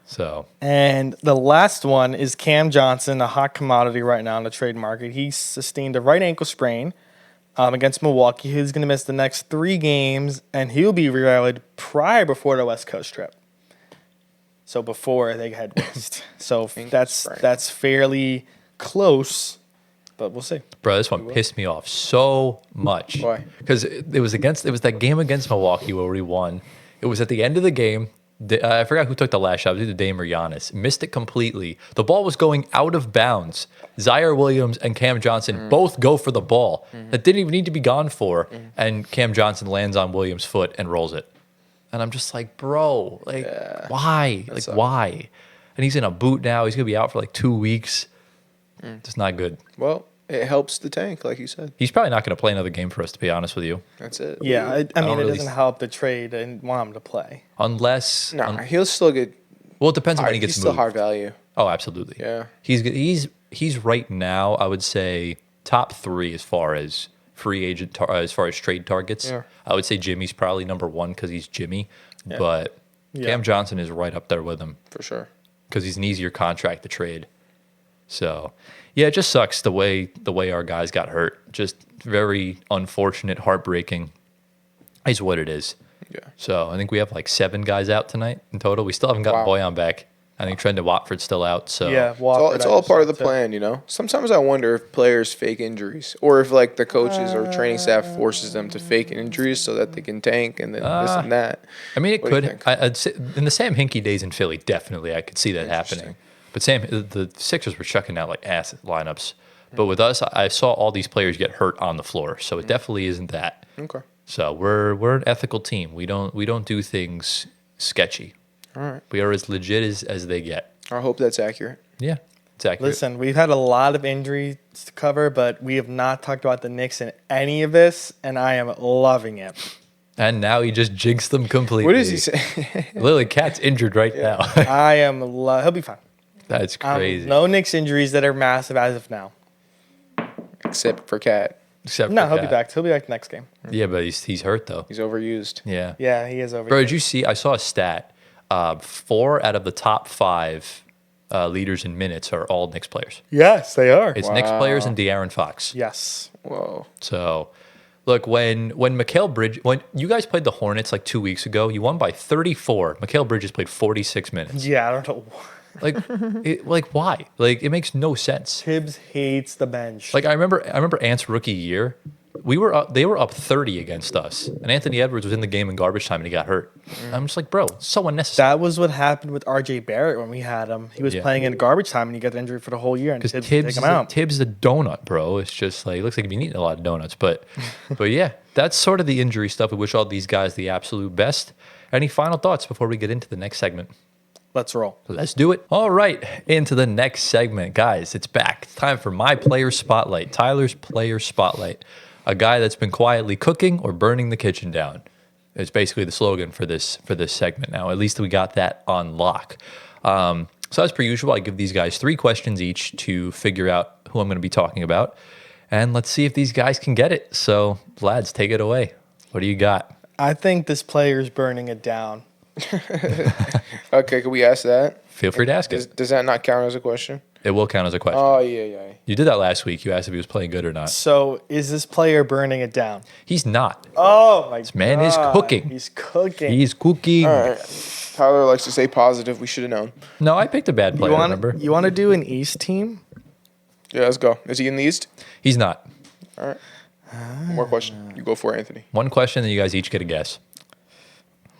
So And the last one is Cam Johnson, a hot commodity right now in the trade market. He sustained a right ankle sprain against Milwaukee. He's going to miss the next 3 games, and he'll be rallied before the West Coast trip. So before they head west. So that's fairly close, but we'll see. Bro, this one pissed me off so much. Why? Because it was that game against Milwaukee where we won. It was at the end of the game. I forgot who took the last shot. It was either Dame or Giannis. Missed it completely. The ball was going out of bounds. Zaire Williams and Cam Johnson both go for the ball. That didn't even need to be gone for. And Cam Johnson lands on Williams' foot and rolls it. And I'm just like, bro, like, why? Like, why? And he's in a boot now. He's going to be out for like 2 weeks. It's not good. Well, it helps the tank, like you said. He's probably not going to play another game for us, to be honest with you. That's it. Yeah, I mean, it really doesn't help the trade and want him to play. Unless... He'll still get... well, it depends on when he gets He's moved. still high value. Oh, absolutely. Yeah. He's right now, I would say, top 3 as far as free agent, as far as trade targets. Yeah. I would say Jimmy's probably number 1 because he's Jimmy. Yeah. But Yeah. Cam Johnson is right up there with him For sure. because he's an easier contract to trade. So, yeah, it just sucks the way our guys got hurt. Just very unfortunate, heartbreaking is what it is. Yeah. So I think we have like 7 guys out tonight in total. We still haven't got Wow. Boyan back. I think Trendon Watford's still out. So Yeah, It's all part of the plan, you know? Sometimes I wonder if players fake injuries or if, like, the coaches or training staff forces them to fake injuries so that they can tank and then this and that. I mean, it What do you could. think? I'd say, in the Sam Hinkie days in Philly, definitely I could see that happening. But the Sixers were chucking out like ass lineups. But with us, I saw all these players get hurt on the floor, so it definitely isn't that. Okay. So we're an ethical team. We don't do things sketchy. All right. We are as legit as they get. I hope that's accurate. Yeah, it's accurate. Listen, we've had a lot of injuries to cover, but we have not talked about the Knicks in any of this, and I am loving it. And now he just jinxed them completely. What does he say? Lily Cat's injured right now. I am. He'll be fine. That's crazy. No Knicks injuries that are massive as of now. Except for Cat. Except No, for he'll be Cat. back. He'll be back next game. Yeah, but he's hurt though. He's overused. Yeah. Yeah, he is over. Bro, did you see? I saw a stat. 4 out of the top 5 leaders in minutes are all Knicks players. Yes, they are. It's Knicks players and De'Aaron Fox. Yes. Whoa. So, look, when you guys played the Hornets like 2 weeks ago, you won by 34. Mikal Bridges played 46 minutes. Yeah, I don't know. Like why? Like it makes no sense. Tibbs hates the bench. Like I remember Ant's rookie year. They were up 30 against us, and Anthony Edwards was in the game in garbage time and he got hurt. I'm just like, bro, so unnecessary. That was what happened with R.J. Barrett when we had him. He was playing in garbage time and he got injured for the whole year. And Because Tibbs took him out. Tibbs the donut, bro. It's just like it looks like he's been eating a lot of donuts. But yeah, that's sort of the injury stuff. We wish all these guys the absolute best. Any final thoughts before we get into the next segment? Let's roll. Let's do it. All right, into the next segment. Guys, it's back. It's time for my player spotlight. Tyler's player spotlight. A guy that's been quietly cooking or burning the kitchen down. It's basically the slogan for this segment now. At least we got that on lock. So as per usual, I give these guys 3 questions each to figure out who I'm going to be talking about. And let's see if these guys can get it. So, lads, take it away. What do you got? I think this player's burning it down. Okay, can we ask that? Feel free to ask it. Does that not count as a question? It will count as a question. Oh, yeah. You did that last week. You asked if he was playing good or not. So is this player burning it down? He's not. Oh my god. man is cooking. He's cooking. He's cooking. All right. Tyler likes to say positive. We should have known. No, I picked a bad player, remember? You want to do an East team? Yeah, let's go. Is he in the East? He's not. All right. One more question. You go for it, Anthony. One question, then you guys each get a guess.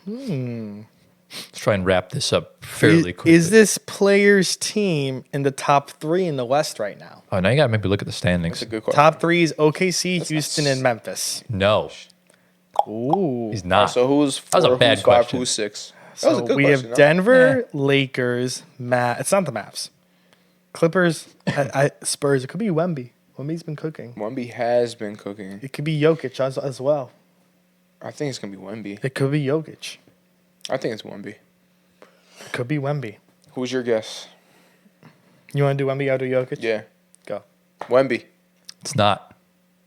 Let's try and wrap this up fairly quickly. Is this player's team in the top 3 in the West right now? Oh, now you got to maybe look at the standings. That's a good question. Top 3 is OKC, Houston, and Memphis. No, Ooh. he's not. So who's 4, That was a bad who's 5, question. who's 6? That was a So good we question. have Denver, Lakers, It's not the Mavs. Clippers, Spurs. It could be Wemby. Wemby's been cooking. Wemby has been cooking. It could be Jokic as well. I think it's going to be Wemby. It could be Jokic. I think it's Wemby. It could be Wemby. Who's your guess? You want to do Wemby out of Jokic? Yeah. Go. Wemby. It's not.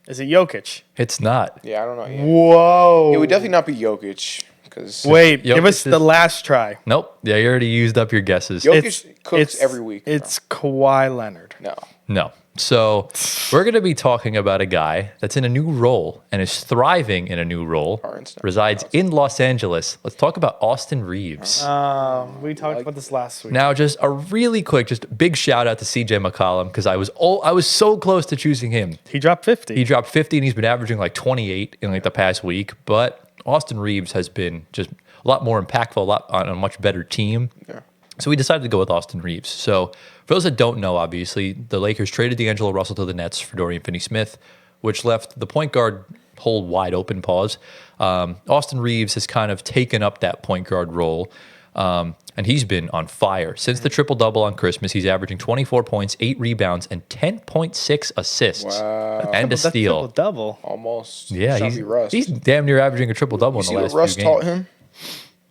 Is it Jokic? It's not. Yeah, I don't know. Yeah. Whoa. It would definitely not be Jokic. Because Wait, give Jokic us the is- last try. Nope. Yeah, you already used up your guesses. Jokic cooks every week. It's Kawhi Leonard. No. No, So we're going to be talking about a guy that's in a new role and is thriving in a new role, resides in Los Angeles. Let's talk about Austin Reaves. We talked about this last week. Now, just a really quick, just big shout out to CJ McCollum because I was so close to choosing him. He dropped 50. He dropped 50 and he's been averaging like 28 in like the past week. But Austin Reaves has been just a lot more impactful, a lot on a much better team. Yeah. So we decided to go with Austin Reaves. So for those that don't know, obviously, the Lakers traded D'Angelo Russell to the Nets for Dorian Finney-Smith, which left the point guard hole wide open, pause. Austin Reaves has kind of taken up that point guard role, and he's been on fire. Since the triple-double on Christmas, he's averaging 24 points, 8 rebounds, and 10.6 assists. Wow. And a steal. Triple-double. Almost. Yeah, Russ. he's damn near averaging a triple-double in the last few games. See what Russ taught him?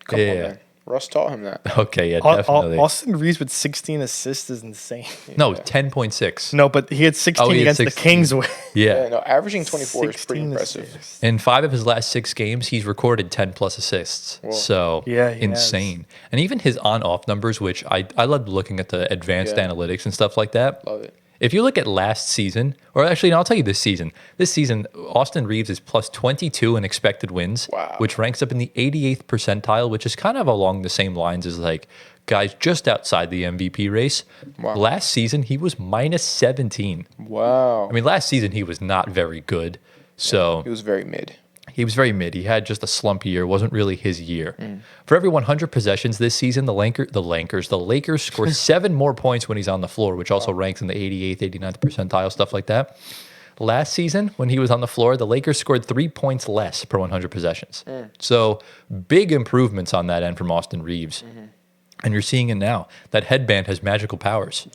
Come on, Yeah. man. Russ taught him that. Okay, yeah, definitely. Austin Reaves with 16 assists is insane. No, 10.6. No, but he had 16 he had against 16. the Kings. Yeah, no, averaging 24 is pretty 16 impressive. assists. In 5 of his last 6 games, he's recorded 10-plus assists. Whoa. So, Yeah, he insane. And even his on-off numbers, which I love looking at the advanced Yeah. analytics and stuff like that. Love it. If you look at last season, or actually, no, I'll tell you this season. This season, Austin Reaves is plus 22 in expected wins, Wow. which ranks up in the 88th percentile, which is kind of along the same lines as like guys just outside the MVP race. Wow. Last season, he was minus 17. Wow. I mean, last season, he was not very good. So He was very mid. he was very mid. He had just a slump year. It wasn't really his year. For every 100 possessions this season, the Lakers score 7 more points when he's on the floor, which also ranks in the 88th, 89th percentile, stuff like that. Last season, when he was on the floor, the Lakers scored 3 points less per 100 possessions. So big improvements on that end from Austin Reaves. And you're seeing it now. That headband has magical powers.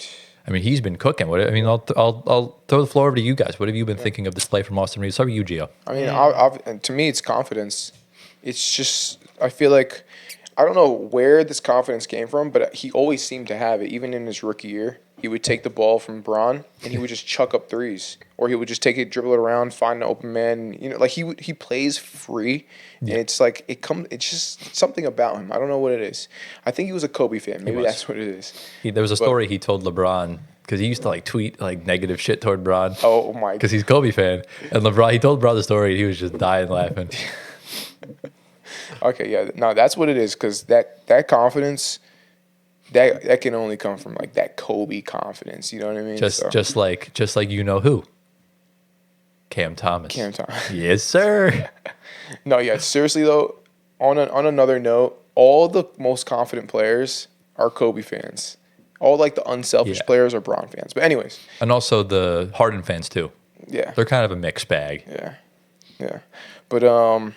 I mean, he's been cooking. I'll throw the floor over to you guys. What have you been thinking of this play from Austin Reaves? How about you, Gio? I mean, and to me, it's confidence. It's just, I feel like, I don't know where this confidence came from, but he always seemed to have it. Even in his rookie year, he would take the ball from Bron and he would just chuck up threes, or he would just take it, dribble it around, find an open man. You know, like he plays free, and it's like it's just something about him. I don't know what it is. I think he was a Kobe fan. Maybe that's what it is. There was a story he told LeBron because he used to like tweet like negative shit toward Bron. Oh my! Because he's a Kobe fan, and he told LeBron the story, and he was just dying laughing. Okay, yeah, no, that's what it is. Because that confidence, that can only come from like that Kobe confidence. You know what I mean? Just like you know who. Cam Thomas. Cam Thomas. Yes, sir. No, yeah, seriously though. On another note, all the most confident players are Kobe fans. All like the unselfish players are Bron fans. But anyways, And also the Harden fans too. yeah, They're kind of a mixed bag. yeah. But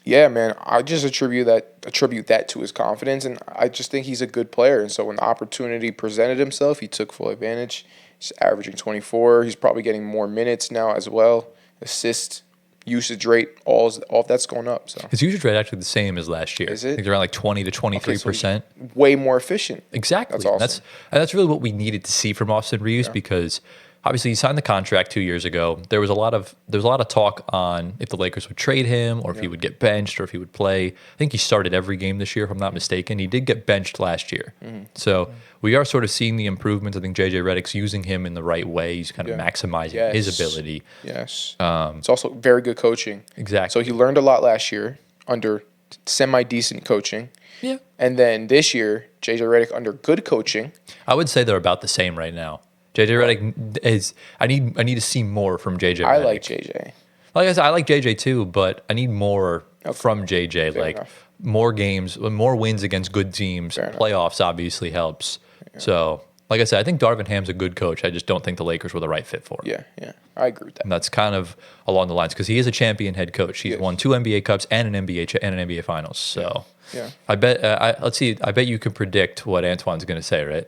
yeah, man, I just attribute that to his confidence, and I just think he's a good player. And so when the opportunity presented himself, he took full advantage. He's averaging 24. He's probably getting more minutes now as well. Assist, usage rate, all of that's going up. So His usage rate actually the same as last year. Is it? I think they're around like 20 to 23%. way more efficient. Exactly. That's awesome. That's really what we needed to see from Austin Reaves because obviously he signed the contract 2 years ago. There was a lot of talk on if the Lakers would trade him or if he would get benched or if he would play. I think he started every game this year, if I'm not mistaken. He did get benched last year. So we are sort of seeing the improvements. I think JJ Redick's using him in the right way. He's kind of maximizing his ability. Yes. It's also very good coaching. Exactly. So he learned a lot last year under semi-decent coaching. Yeah. And then this year, JJ Redick under good coaching. I would say they're about the same right now. JJ Redick is. I need to see more from JJ. I Redick. like JJ. Like I said, I like JJ too, but I need more from JJ. Fair like enough. more games, more wins against good teams. Fair enough. Playoffs obviously helps. So, like I said, I think Darvin Ham's a good coach. I just don't think the Lakers were the right fit for him. Yeah. I agree with that. And that's kind of along the lines because he is a champion head coach. He's won 2 NBA Cups and an NBA Finals. So, Yeah. I bet. Let's see. I bet you can predict what Antoine's going to say, right?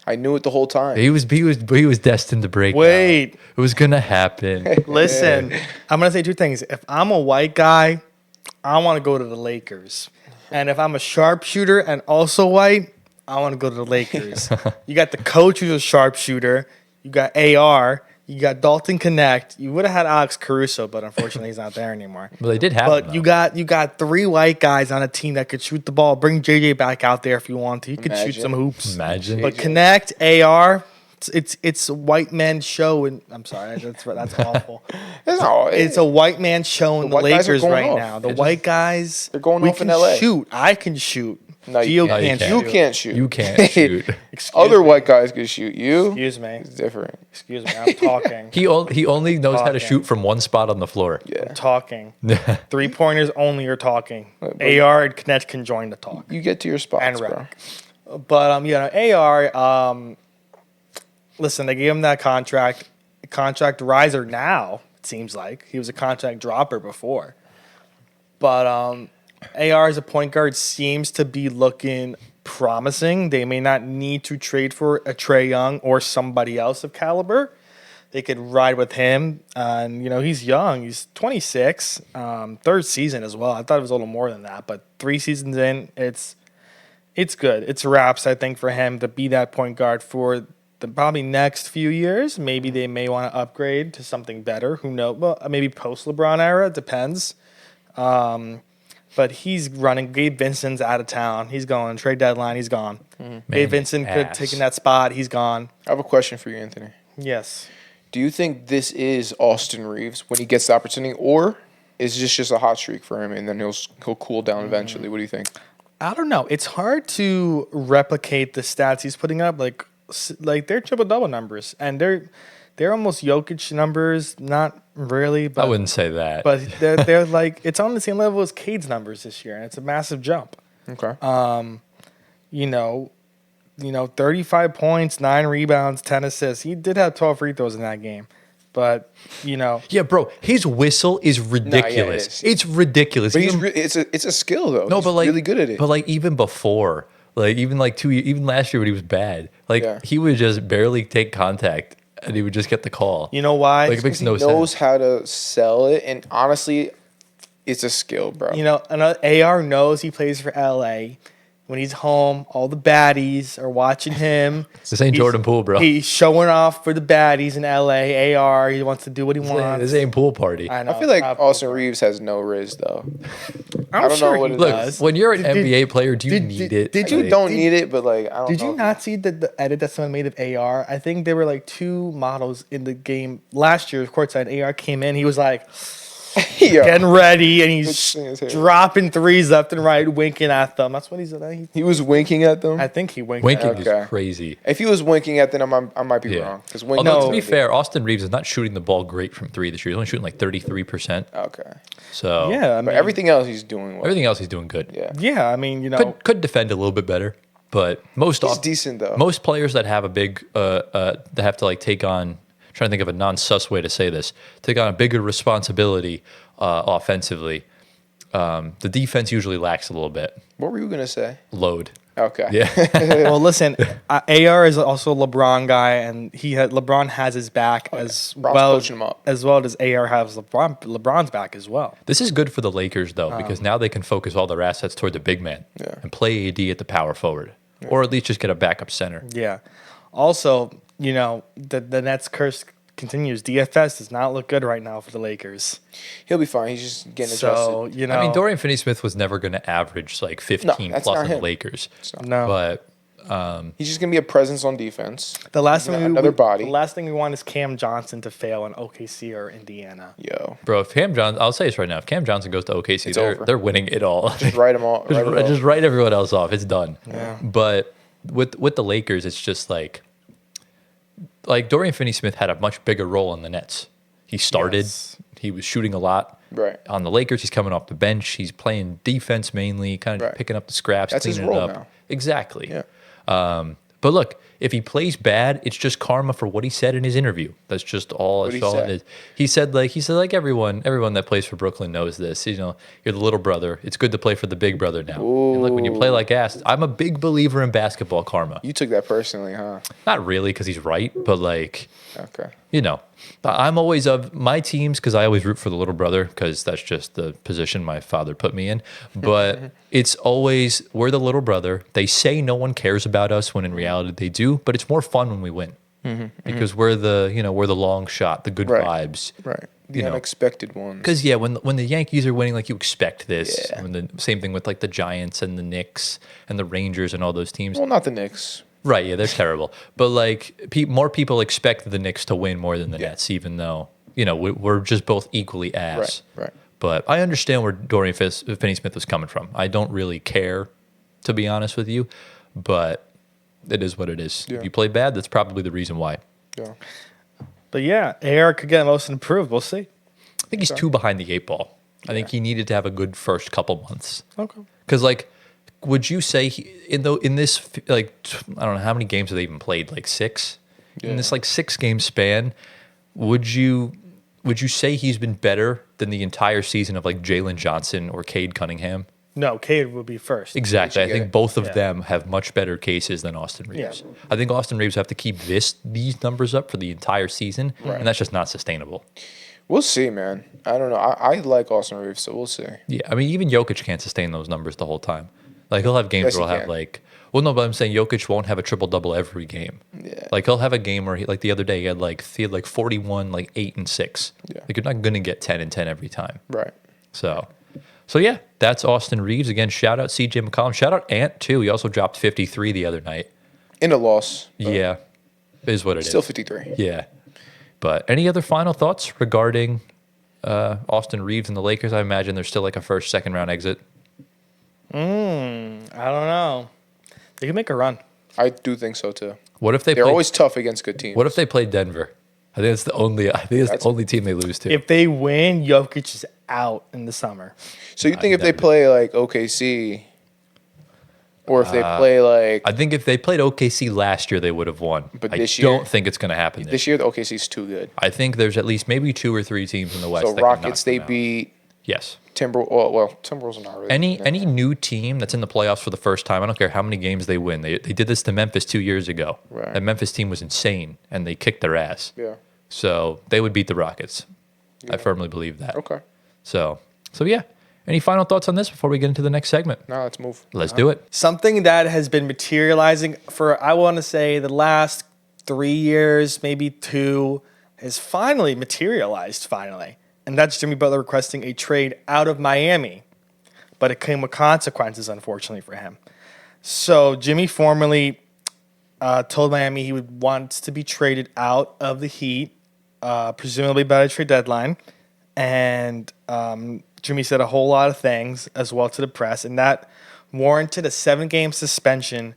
I knew it the whole time. He was destined to break. Wait. Down. It was gonna happen. Listen, I'm going to say two things. If I'm a white guy, I want to go to the Lakers. And if I'm a sharpshooter and also white, I want to go to the Lakers. You got the coach who's a sharpshooter. You got AR. You got Dalton Connect. You would have had Alex Caruso, but unfortunately he's not there anymore. Well, they did have But him, you got 3 white guys on a team that could shoot the ball. Bring JJ back out there if you want to. He could shoot Imagine. some hoops. Imagine. But Connect, AR, It's a white man show, and I'm sorry, that's awful. It's a white man show in the white guys are Lakers going right off. now. The white guys, they're going we off in can LA. Shoot, I can shoot. No, Gio you can't. can't You shoot. can't shoot. You can't shoot. Other white guys can shoot. You, Excuse me. it's different. Excuse me. I'm talking. He only knows how to Talking. shoot from one spot on the floor. Yeah, I'm talking. 3-pointers only are talking. AR and Connect can join the talk. you get to your spots, And bro. Rec. But AR. Listen, they gave him that contract riser now. It seems like he was a contract dropper before. But AR as a point guard seems to be looking promising. They may not need to trade for a Trae Young or somebody else of caliber. They could ride with him, and he's young. He's 26, third season as well. I thought it was a little more than that, but 3 seasons in, it's good. It's wraps, I think, for him to be that point guard for the probably next few years. Maybe they may want to upgrade to something better. Who knows? Well, maybe post LeBron era. Depends. But he's running. Gabe Vincent's out of town. He's going. Trade deadline. He's gone. Gabe Vincent could have taken that spot. He's gone. I have a question for you, Anthony. Yes. Do you think this is Austin Reaves when he gets the opportunity, or is this just a hot streak for him and then he'll cool down eventually? What do you think? I don't know. It's hard to replicate the stats he's putting up. Like they're triple double numbers, and they're almost Jokic numbers. Not really, but I wouldn't say that. But they're like it's on the same level as Cade's numbers this year, and it's a massive jump. Okay. 35 points, 9 rebounds, 10 assists. He did have 12 free throws in that game. But, yeah, bro, his whistle is ridiculous. It's ridiculous. But it's a skill though. No, He's but like really good at it. But like even before, like even like 2 years, even last year when he was bad, like he would just barely take contact and he would just get the call. You know why? Like it makes no he knows sense. how to sell it, and honestly, it's a skill, bro. Another AR knows he plays for LA. When he's home, all the baddies are watching him. This ain't Jordan Poole, bro. He's showing off for the baddies in LA. AR, he wants to do what he wants. This ain't pool party. I know. I feel like Austin Reaves has no riz though. I don't know what it Look, is. when you're an NBA player, do you need it? Did You don't need it, but like I don't know. Did you not see the edit that someone made of AR? I think there were like 2 models in the game last year. Of course, AR came in. He was like getting ready, and he's dropping threes left and right, winking at them. That's what he's like. He was winking at them. I think he winked. Winking at them. is crazy. If he was winking at them, I might be wrong. Because Although to be fair, Austin Reaves is not shooting the ball great from 3 this year. He's only shooting like 33%. Okay. So Yeah, I mean, But everything else he's doing well. everything else he's doing good. Yeah. Yeah, I mean, Could defend a little bit better, but He's decent though. Most players that have a big that have to like take on, trying to think of a non-sus way to say this, take on a bigger responsibility offensively. The defense usually lacks a little bit. What were you gonna say? Load. Okay. Yeah. well, listen, AR is also a LeBron guy, and LeBron has his back as Bron's well coaching him up. as well as AR has LeBron's back as well. This is good for the Lakers though, because now they can focus all their assets toward the big man and play AD at the power forward, or at least just get a backup center. Yeah. Also, the Nets curse continues. DFS does not look good right now for the Lakers. He'll be fine. He's just getting So, adjusted. I mean, Dorian Finney-Smith was never going to average like 15 that's plus not on the him. Lakers, No. but He's just gonna be a presence on defense. The last thing another body. The last thing we want is Cam Johnson to fail in OKC or Indiana. Yo, bro, if Cam Johnson, I'll say this right now, if Cam Johnson goes to OKC, It's over. they're winning it all. just write him all. Just write everyone else off. It's done. Yeah. But with the Lakers, it's just like Dorian Finney-Smith had a much bigger role in the Nets. He started. Yes. He was shooting a lot. Right. On the Lakers, he's coming off the bench. He's playing defense mainly, kind of Right. picking up the scraps, That's his cleaning it role up. now. Exactly. Yeah. But look, if he plays bad, it's just karma for what he said in his interview. That's just all. What'd That's all he it say? is. He said like everyone that plays for Brooklyn knows this. You're the little brother. It's good to play for the big brother now. And look, when you play like ass, I'm a big believer in basketball karma. You took that personally, huh? Not really, because he's right, but like, Okay. I'm always of my teams because I always root for the little brother because that's just the position my father put me in. But it's always we're the little brother. They say no one cares about us when in reality they do, but it's more fun when we win because we're the long shot, the good vibes. Right. The unexpected ones. Because when the Yankees are winning, like you expect this. Yeah. When the same thing with like the Giants and the Knicks and the Rangers and all those teams. Well, not the Knicks. Right, yeah, they're terrible. But like more people expect the Knicks to win more than the Nets, even though we're just both equally ass. Right. But I understand where Dorian Finney-Smith was coming from. I don't really care, to be honest with you, but it is what it is. Yeah. If you play bad, that's probably the reason why. Yeah. But yeah, AR could get most improved. We'll see. I think he's too behind the 8 ball. I think he needed to have a good first couple months. Okay. Because would you say in this I don't know how many games have they even played? Like 6? Yeah. In this 6-game span, would you say he's been better than the entire season of Jalen Johnson or Cade Cunningham? No, Cade will be first. Exactly. I think both of Yeah. them have much better cases than Austin Reaves. Yeah. I think Austin Reaves have to keep these numbers up for the entire season, and that's just not sustainable. We'll see, man. I don't know. I like Austin Reaves, so we'll see. Yeah, I mean, even Jokic can't sustain those numbers the whole time. He'll have games Yes, where he he'll have well, no, but I'm saying Jokic won't have a triple-double every game. Yeah. He'll have a game where the other day he had 41, 8 and 6. Yeah. You're not going to get 10 and 10 every time. Right. So yeah, that's Austin Reaves. Again, shout out CJ McCollum. Shout out Ant, too. He also dropped 53 the other night. In a loss. Yeah, is what it is. Still 53. Yeah. But any other final thoughts regarding Austin Reaves and the Lakers? I imagine there's still a first, second round exit. I don't know. They can make a run. I do think so, too. What if They're always tough against good teams. What if they play Denver? I think it's the only team they lose to. If they win, Jokic is out in the summer. So you think if they play OKC, or if they play I think if they played OKC last year, they would have won. But I this year- don't think it's going to happen this year, the OKC's too good. I think there's at least maybe 2 or 3 teams in the West. So that can knock Rockets, them they out. beat Yes. Timberwolves are not really. Any new team that's in the playoffs for the first time, I don't care how many games they win. They did this to Memphis 2 years ago. Right. That Memphis team was insane, and they kicked their ass. Yeah. So they would beat the Rockets. I firmly believe that. Okay. So yeah. Any final thoughts on this before we get into the next segment? Now let's move. Let's do it. Something that has been materializing for, I want to say, the last 3 years, maybe 2, has finally materialized, And that's Jimmy Butler requesting a trade out of Miami. But it came with consequences, unfortunately, for him. So Jimmy formally told Miami he would want to be traded out of the Heat, presumably by the trade deadline. And Jimmy said a whole lot of things as well to the press, and that warranted a 7-game suspension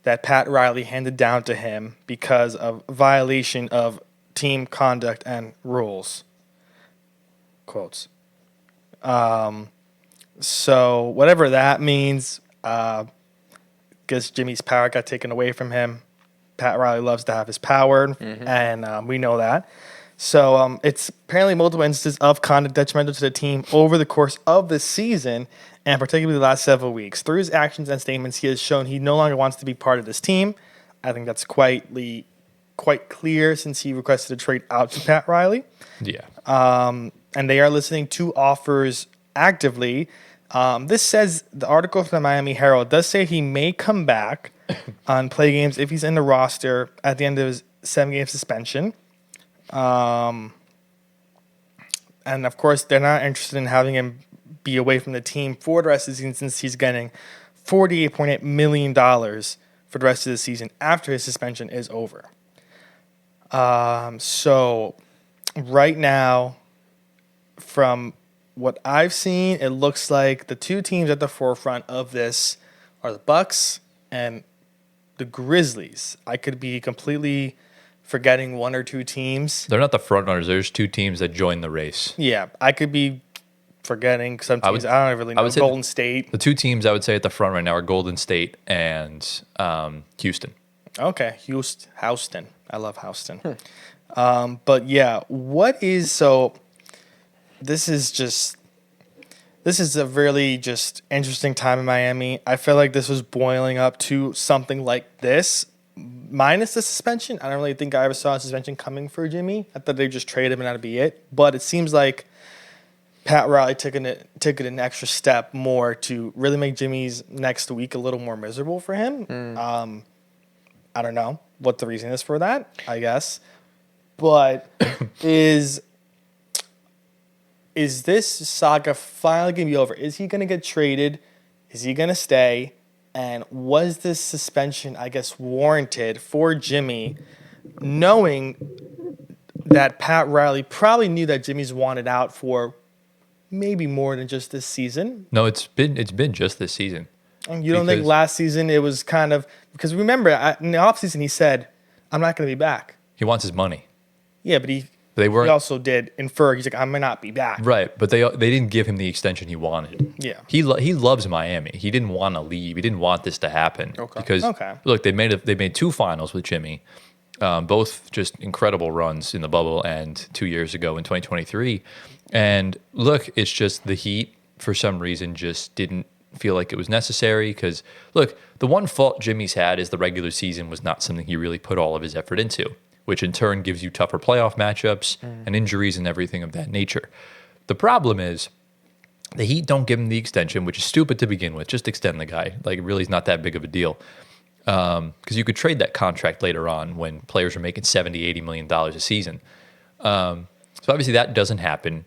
that Pat Riley handed down to him because of violation of team conduct and rules. Quotes. So whatever that means, because Jimmy's power got taken away from him. Pat Riley loves to have his power, and we know that. So it's apparently multiple instances of conduct detrimental to the team over the course of the season, and particularly the last several weeks. Through his actions and statements, he has shown he no longer wants to be part of this team. I think that's quite clear since he requested a trade out to Pat Riley. Yeah. And they are listening to offers actively. This says, the article from the Miami Herald does say he may come back on play games if he's in the roster at the end of his 7-game suspension. And of course, they're not interested in having him be away from the team for the rest of the season since he's getting $48.8 million for the rest of the season after his suspension is over. So right now, from what I've seen, it looks like the 2 teams at the forefront of this are the Bucks and the Grizzlies. I could be completely forgetting 1 or 2 teams. They're not the front runners. There's 2 teams that joined the race. Yeah, I could be forgetting some teams. I don't really know. Golden State. The 2 teams I would say at the front right now are Golden State and Houston. Okay, Houston. I love Houston. But yeah, this is a really just interesting time in Miami. I feel like this was boiling up to something like this, minus the suspension. I don't really think I ever saw a suspension coming for Jimmy. I thought they just traded him and that'd be it. But it seems like Pat Riley took it an extra step more to really make Jimmy's next week a little more miserable for him. I don't know what the reason is for that, I guess. But is this saga finally going to be over? Is he going to get traded? Is he going to stay? And was this suspension, I guess, warranted for Jimmy, knowing that Pat Riley probably knew that Jimmy's wanted out for maybe more than just this season? No, it's been just this season. And you don't think last season it was kind of, because remember in the offseason he said, I'm not going to be back. He wants his money. Yeah, but he also did infer, he's like, I may not be back. Right, but they didn't give him the extension he wanted. Yeah. He loves Miami. He didn't want to leave. He didn't want this to happen. Okay. Because look, they made 2 finals with Jimmy. Both just incredible runs in the bubble and 2 years ago in 2023. And look, it's just the Heat for some reason just didn't feel like it was necessary because look, the one fault Jimmy's had is the regular season was not something he really put all of his effort into, which in turn gives you tougher playoff matchups and injuries and everything of that nature. The problem is the Heat don't give him the extension, which is stupid to begin with. Just extend the guy. Like, it really is not that big of a deal. Because you could trade that contract later on when players are making $70, $80 million a season. So obviously that doesn't happen.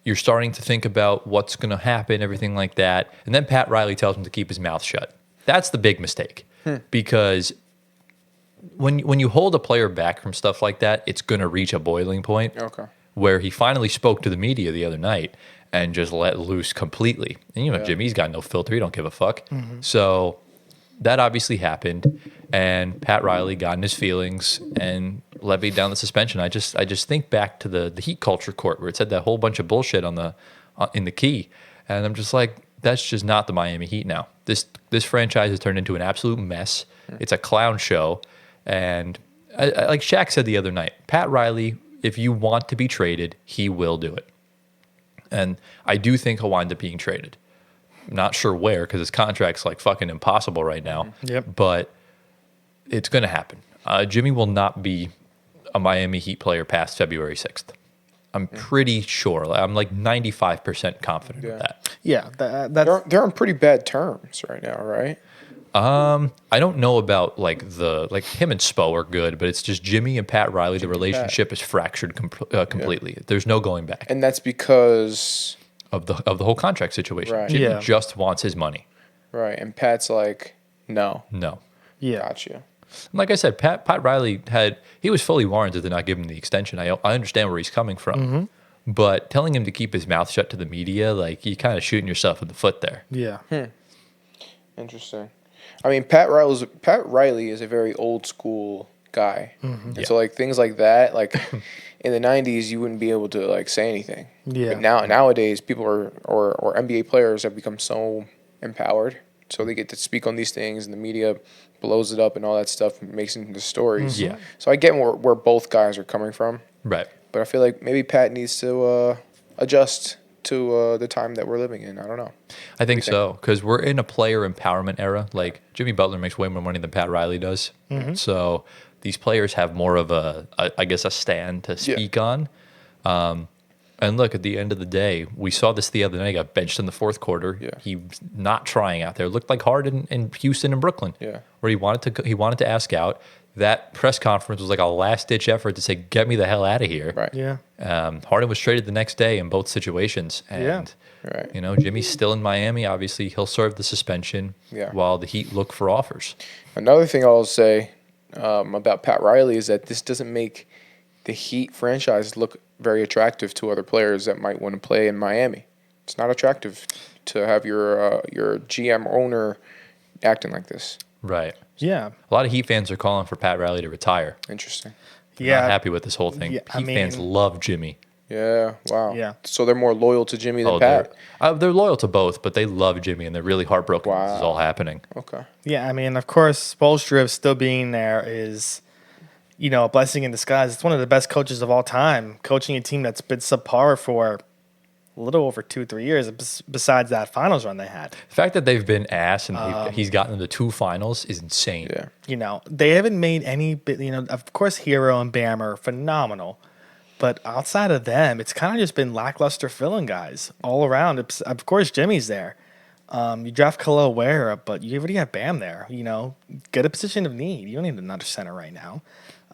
You're starting to think about what's going to happen, everything like that. And then Pat Riley tells him to keep his mouth shut. That's the big mistake. Because when you hold a player back from stuff like that, it's going to reach a boiling point. Okay. Where he finally spoke to the media the other night and just let loose completely. And Jimmy's got no filter. He don't give a fuck. So that obviously happened, and Pat Riley got in his feelings and levied down the suspension. I just think back to the Heat culture court where it said that whole bunch of bullshit in the key, and I'm just like, that's just not the Miami Heat now. This franchise has turned into an absolute mess. It's a clown show, and like Shaq said the other night, Pat Riley, if you want to be traded, he will do it, and I do think he'll wind up being traded. Not sure where because his contract's like fucking impossible right now. Yep. But it's going to happen. Jimmy will not be a Miami Heat player past February 6th. I'm pretty sure. I'm like 95% confident of that. Yeah. They're on pretty bad terms right now, right? I don't know about like him and Spo are good, but it's just Jimmy and Pat Riley. The relationship is fractured completely. Yeah. There's no going back. And that's because of the whole contract situation. Right. Jimmy just wants his money. Right. And Pat's like, no. Yeah. Gotcha. Like I said, Pat Riley he was fully warranted to not give him the extension. I understand where he's coming from. But telling him to keep his mouth shut to the media, like, you're kind of shooting yourself in the foot there. Yeah. Interesting. I mean, Pat Riley is a very old school guy. And so like things like that, like in the 90s you wouldn't be able to like say anything. Yeah. But nowadays people or NBA players have become so empowered, so they get to speak on these things and the media blows it up and all that stuff and makes it into stories. Yeah. So I get where both guys are coming from. Right. But I feel like maybe Pat needs to adjust to the time that we're living in. I don't know. I think so, because we're in a player empowerment era. Like, Jimmy Butler makes way more money than Pat Riley does. So these players have more of a stand to speak on. And look, at the end of the day, we saw this the other night. He got benched in the fourth quarter. Yeah. He was not trying out there. It looked like Harden in Houston and Brooklyn, where he wanted to ask out. That press conference was like a last-ditch effort to say, get me the hell out of here. Right. Yeah. Harden was traded the next day in both situations. And, Right. Jimmy's still in Miami. Obviously, he'll serve the suspension while the Heat look for offers. Another thing I'll say about Pat Riley is that this doesn't make the Heat franchise look very attractive to other players that might want to play in Miami. It's not attractive to have your GM owner acting like this. Right. Yeah. A lot of Heat fans are calling for Pat Riley to retire. Interesting. They're not happy with this whole thing. Yeah, Heat fans love Jimmy. Yeah. Wow. Yeah. So they're more loyal to Jimmy than Pat. They're loyal to both, but they love Jimmy, and they're really heartbroken this is all happening. Okay. Yeah, I mean, of course, Spoelstra still being there is, a blessing in disguise. It's one of the best coaches of all time, coaching a team that's been subpar for a little over 2-3 years, besides that finals run they had. The fact that they've been ass and he's gotten into 2 finals is insane. Yeah. They haven't made any, of course, Hero and Bam are phenomenal. But outside of them, it's kind of just been lackluster filling guys all around. Of course, Jimmy's there. You draft Khalil Ware, but you already have Bam there. Get a position of need. You don't need another center right now.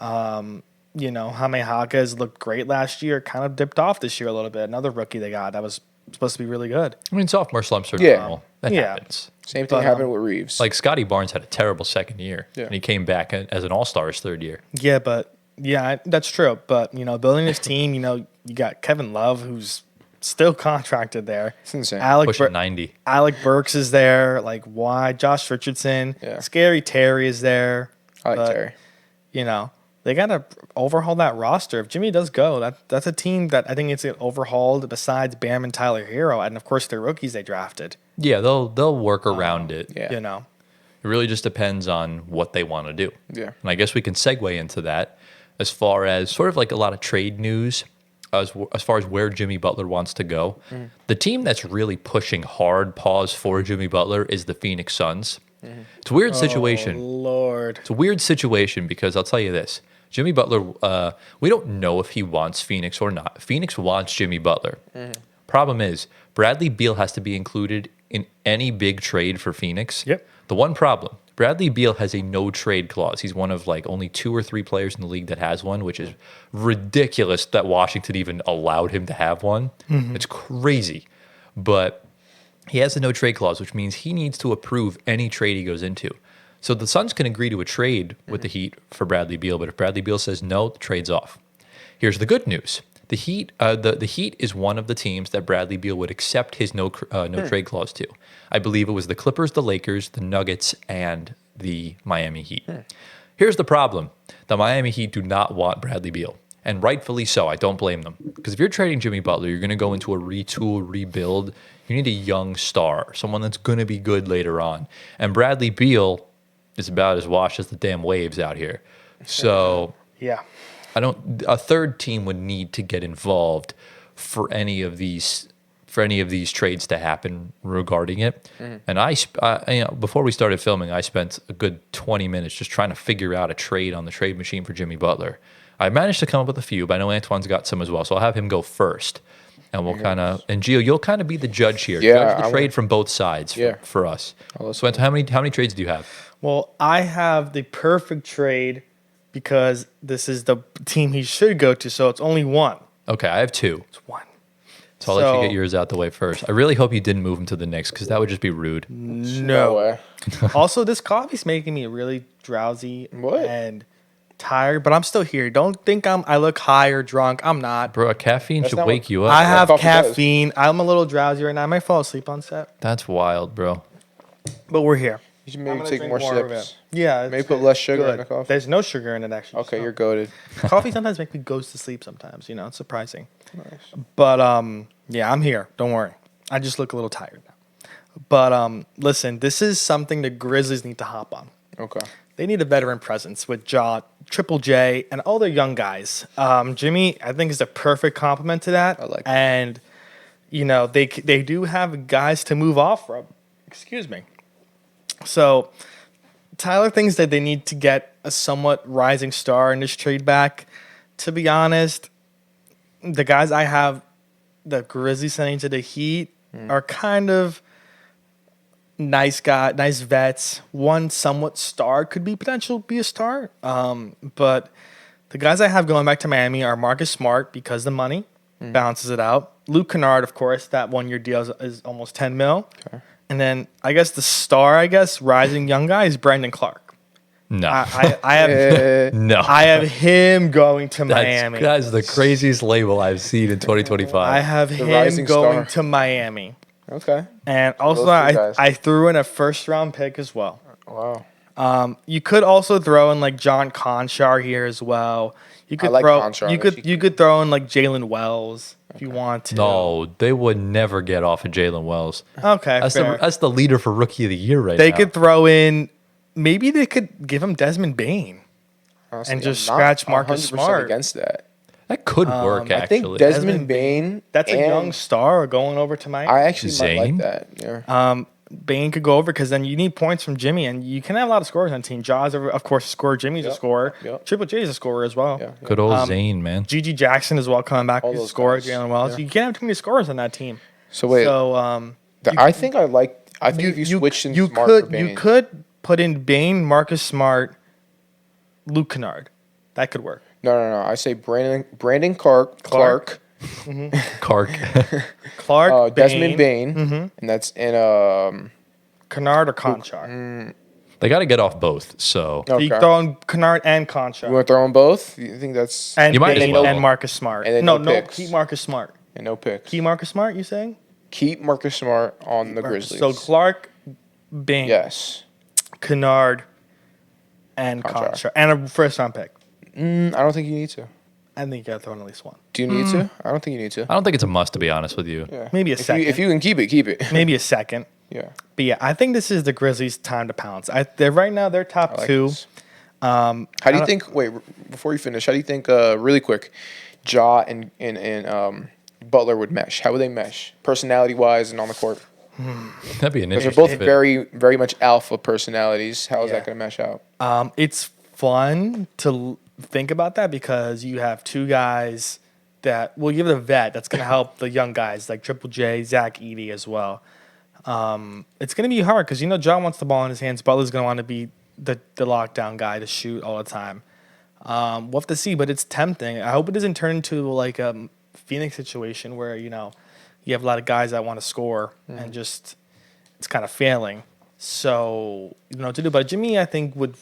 Jaime Haka has looked great last year, kind of dipped off this year a little bit. Another rookie they got that was supposed to be really good. I mean, sophomore slumps are Yeah. normal. That Yeah. happens. Same thing But, happened with Reaves. Like Scotty Barnes had a terrible second year, Yeah. and he came back as an all-star his third year. Yeah, but that's true. But building this team, you got Kevin Love, who's still contracted there. It's insane. Pushing 90. Alec Burks is there. Like, why? Josh Richardson. Yeah. Scary Terry is there. I like but, Terry. They got to overhaul that roster. If Jimmy does go, that's a team that I think it's overhauled besides Bam and Tyler Hero. And, of course, the rookies they drafted. Yeah, they'll work around it. Yeah. It really just depends on what they want to do. Yeah. And I guess we can segue into that as far as sort of like a lot of trade news as far as where Jimmy Butler wants to go. The team that's really pushing hard pause for Jimmy Butler is the Phoenix Suns. It's a weird situation. Oh, Lord. It's a weird situation because I'll tell you this. Jimmy Butler, we don't know if he wants Phoenix or not. Phoenix wants Jimmy Butler. Problem is, Bradley Beal has to be included in any big trade for Phoenix. Yep. The one problem, Bradley Beal has a no trade clause. He's one of like only 2 or 3 players in the league that has one, which is ridiculous that Washington even allowed him to have one. It's crazy. But he has a no trade clause, which means he needs to approve any trade he goes into. So the Suns can agree to a trade with the Heat for Bradley Beal, but if Bradley Beal says no, the trade's off. Here's the good news. The Heat, the Heat is one of the teams that Bradley Beal would accept his no trade clause to. I believe it was the Clippers, the Lakers, the Nuggets, and the Miami Heat. Here's the problem. The Miami Heat do not want Bradley Beal, and rightfully so. I don't blame them. Because if you're trading Jimmy Butler, you're going to go into a retool, rebuild. You need a young star, someone that's going to be good later on. And Bradley Beal is about as washed as the damn waves out here. So Yeah. a third team would need to get involved for any of these trades to happen regarding it. And before we started filming, I spent a good 20 minutes just trying to figure out a trade on the trade machine for Jimmy Butler. I managed to come up with a few, but I know Antoine's got some as well, so I'll have him go first. And we'll and Gio, you'll kind of be the judge here. Yeah, Judge the trade from both sides for us. So Antoine, how many trades do you have? Well, I have the perfect trade because this is the team he should go to, so it's only one. Okay, I have 2. It's one. So I'll let you get yours out the way first. I really hope you didn't move him to the Knicks because that would just be rude. No way. Also, this coffee's making me really drowsy What? and tired, but I'm still here. Don't think I look high or drunk. I'm not. Bro, caffeine That's should not wake what- you up. I have coffee does. caffeine. I'm a little drowsy right now. I might fall asleep on set, That's wild, bro. but we're here. You should I'm maybe gonna take drink more of sips. it. Yeah. Maybe it's put less sugar in good. the coffee. There's no sugar in it, actually. Okay, so. you're goated. Coffee sometimes makes me goes to sleep sometimes. It's surprising. But yeah, I'm here. Don't worry. I just look a little tired now. But listen, this is something the Grizzlies need to hop on. Okay. They need a veteran presence with Triple J, and all their young guys. Jimmy, I think, is the perfect complement to that. I like that. And they do have guys to move off from. Excuse me. So Tyler thinks that they need to get a somewhat rising star in this trade back. To be honest, the guys I have the Grizzlies sending to the Heat are kind of nice vets. One somewhat star could be a star. But the guys I have going back to Miami are Marcus Smart because the money balances it out. Luke Kennard, of course, that 1-year deal is almost $10 million. Okay. And then I guess the star, rising young guy is Brandon Clark. No. I have no. I have him going to Miami. That's the craziest label I've seen in 2025. I have him rising going star. to Miami. Okay. And also, Those two guys. I threw in a first-round pick as well. Wow. You could also throw in like John Conchar here as well. You could like throw Conchar. you could throw in like Jalen Wells if you want to. No, they would never get off of Jalen Wells. Okay, That's fair. that's the leader for Rookie of the Year right They now. could throw in. Maybe they could give him Desmond Bain. Honestly, And just I'm not scratch Marcus 100% Smart. against that. That could work, I think actually. Desmond Bain. That's a and young star going over to Miami. I actually might Zane? like that. Yeah. Bain could go over because then you need points from Jimmy, and you can have a lot of scorers on the team. Jaws, of course, a scorer. Jimmy's a Yep, scorer. yep. Triple J is a scorer as well. Yeah. Good old Zane, man. GG Jackson as well coming back. All He's a those scorer. guys. Jalen Wells. Yeah. You can't have too many scorers on that team. So wait. So I think if you switched in Smart for Bain. you could put in Bain, Marcus Smart, Luke Kennard. That could work. No. I say Brandon Clark, Clark. Clark, Desmond Bain, Mm-hmm. and that's in Kennard or Conchar. They got to get off both. So So you Okay. throw in Kennard and You Conchar. want to throw them both? You think that's And You might as Bain well. and Marcus Smart. And then no, no no, picks. keep Marcus Smart. and no picks? Keep Marcus Smart, you saying? Keep Marcus Smart on the Grizzlies. So Clark, Bain, yes. Kennard, and Conchar. Conchar. And a first round pick. I don't think you need to. I think you got to throw in at least one. Do you need to? I don't think you need to. I don't think it's a must, to be honest with you. Yeah. Maybe a if second. if you can keep it, keep it. Maybe a second. Yeah. But yeah, I think this is the Grizzlies' time to pounce. They're right now, they're top I like two. this. How do you think? Wait, before you finish, how do you think? Really quick, Ja and Butler would mesh. How would they mesh, personality wise and on the court? That'd be an Because they're interesting both fit. very, very much alpha personalities. How is Yeah. that going to mesh out? It's fun to think about that because you have two guys that will give it a vet that's going to help the young guys like Triple J, Zach Edey as well. It's going to be hard because John wants the ball in his hands. Butler's going to want to be the lockdown guy to shoot all the time. We'll have to see, but it's tempting. I hope it doesn't turn into like a Phoenix situation where you have a lot of guys that want to score and just it's kind of failing. So you don't know what to do. But Jimmy, I think would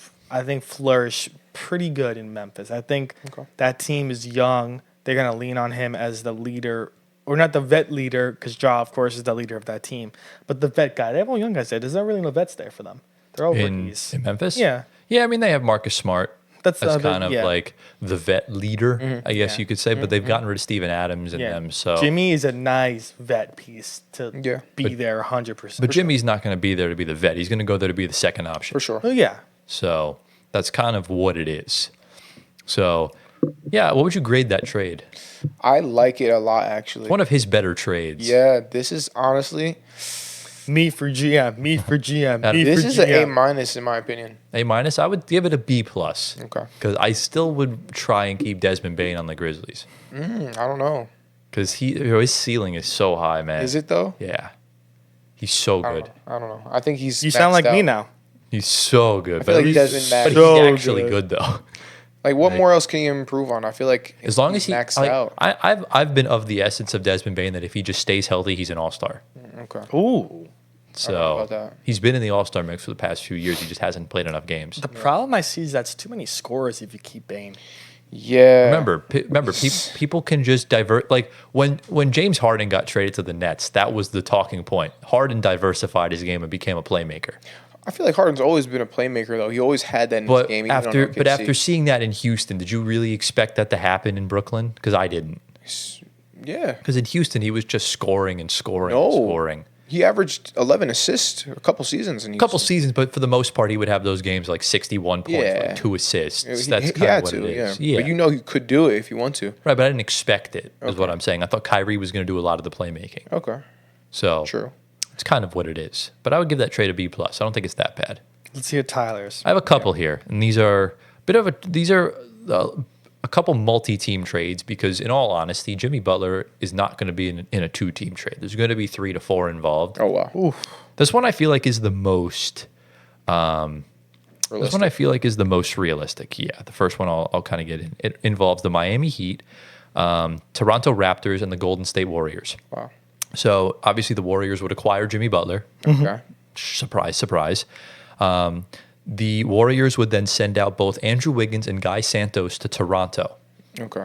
flourish pretty good in Memphis. I think that team is young. They're gonna lean on him as the leader, or not the vet leader, because Ja, of course, is the leader of that team. But the vet guy, they have all young guys there. There's not really no vets there for them. They're all rookies. In Memphis? Yeah. Yeah, I mean, they have Marcus Smart. That's kind of yeah. like the vet leader, I guess Yeah. you could say. But they've gotten rid of Steven Adams and them. So Jimmy is a nice vet piece to Yeah. be there 100%. But Jimmy's not going to be there to be the vet. He's going to go there to be the second option. For sure. Oh, yeah. So that's kind of what it is. So, yeah, what would you grade that trade? I like it a lot, actually. One of his better trades. Yeah, this is honestly, Me for GM. Me for GM. This Me this for is GM. an A minus in my opinion. A minus? I would give it a B plus. Okay. Because I still would try and keep Desmond Bain on the Grizzlies. I don't know. Because his ceiling is so high, man. Is it though? Yeah. He's so I good. don't know. I think he's. You sound maxed like me out. now. He's so good. feel like he's, Desmond but Bain- he's So actually good. good, though. Like, what more else can you improve on? I feel like As long as he's he maxed like, out. I've been of the essence of Desmond Bain that if he just stays healthy, he's an all-star. Okay. Ooh. So about that. he's been in the all-star mix for the past few years. He just hasn't played enough games. The problem I see is that's too many scores if you keep Bain. Yeah. Remember, people can just divert. Like when James Harden got traded to the Nets, that was the talking point. Harden diversified his game and became a playmaker. I feel like Harden's always been a playmaker, though. He always had that in his But game. even on after OKC. seeing that in Houston, did you really expect that to happen in Brooklyn? Because I didn't. Yeah. Because in Houston, he was just scoring and scoring No. and scoring. He averaged 11 assists a couple seasons. In A couple Houston. seasons, but for the most part, he would have those games like 61 points, Yeah. like 2 assists. He That's kind had of what to, it is. yeah. But you know he could do it if you want to. Right, but I didn't expect it, is what Okay. I'm saying. I thought Kyrie was going to do a lot of the playmaking. Okay. So True. it's kind of what it is. But I would give that trade a B+. I don't think it's that bad. Let's hear Tyler's. I have a couple here, and these are a couple multi-team trades because, in all honesty, Jimmy Butler is not going to be in a 2-team trade. There's going to be 3 to 4 involved. Oh, wow. This one I feel like is the most. This one I feel like is the most realistic. Yeah, the first one I'll kind of get in. It involves the Miami Heat, Toronto Raptors, and the Golden State Warriors. Wow. So obviously the Warriors would acquire Jimmy Butler. Okay. Surprise, surprise. The Warriors would then send out both Andrew Wiggins and Guy Santos to Toronto. Okay.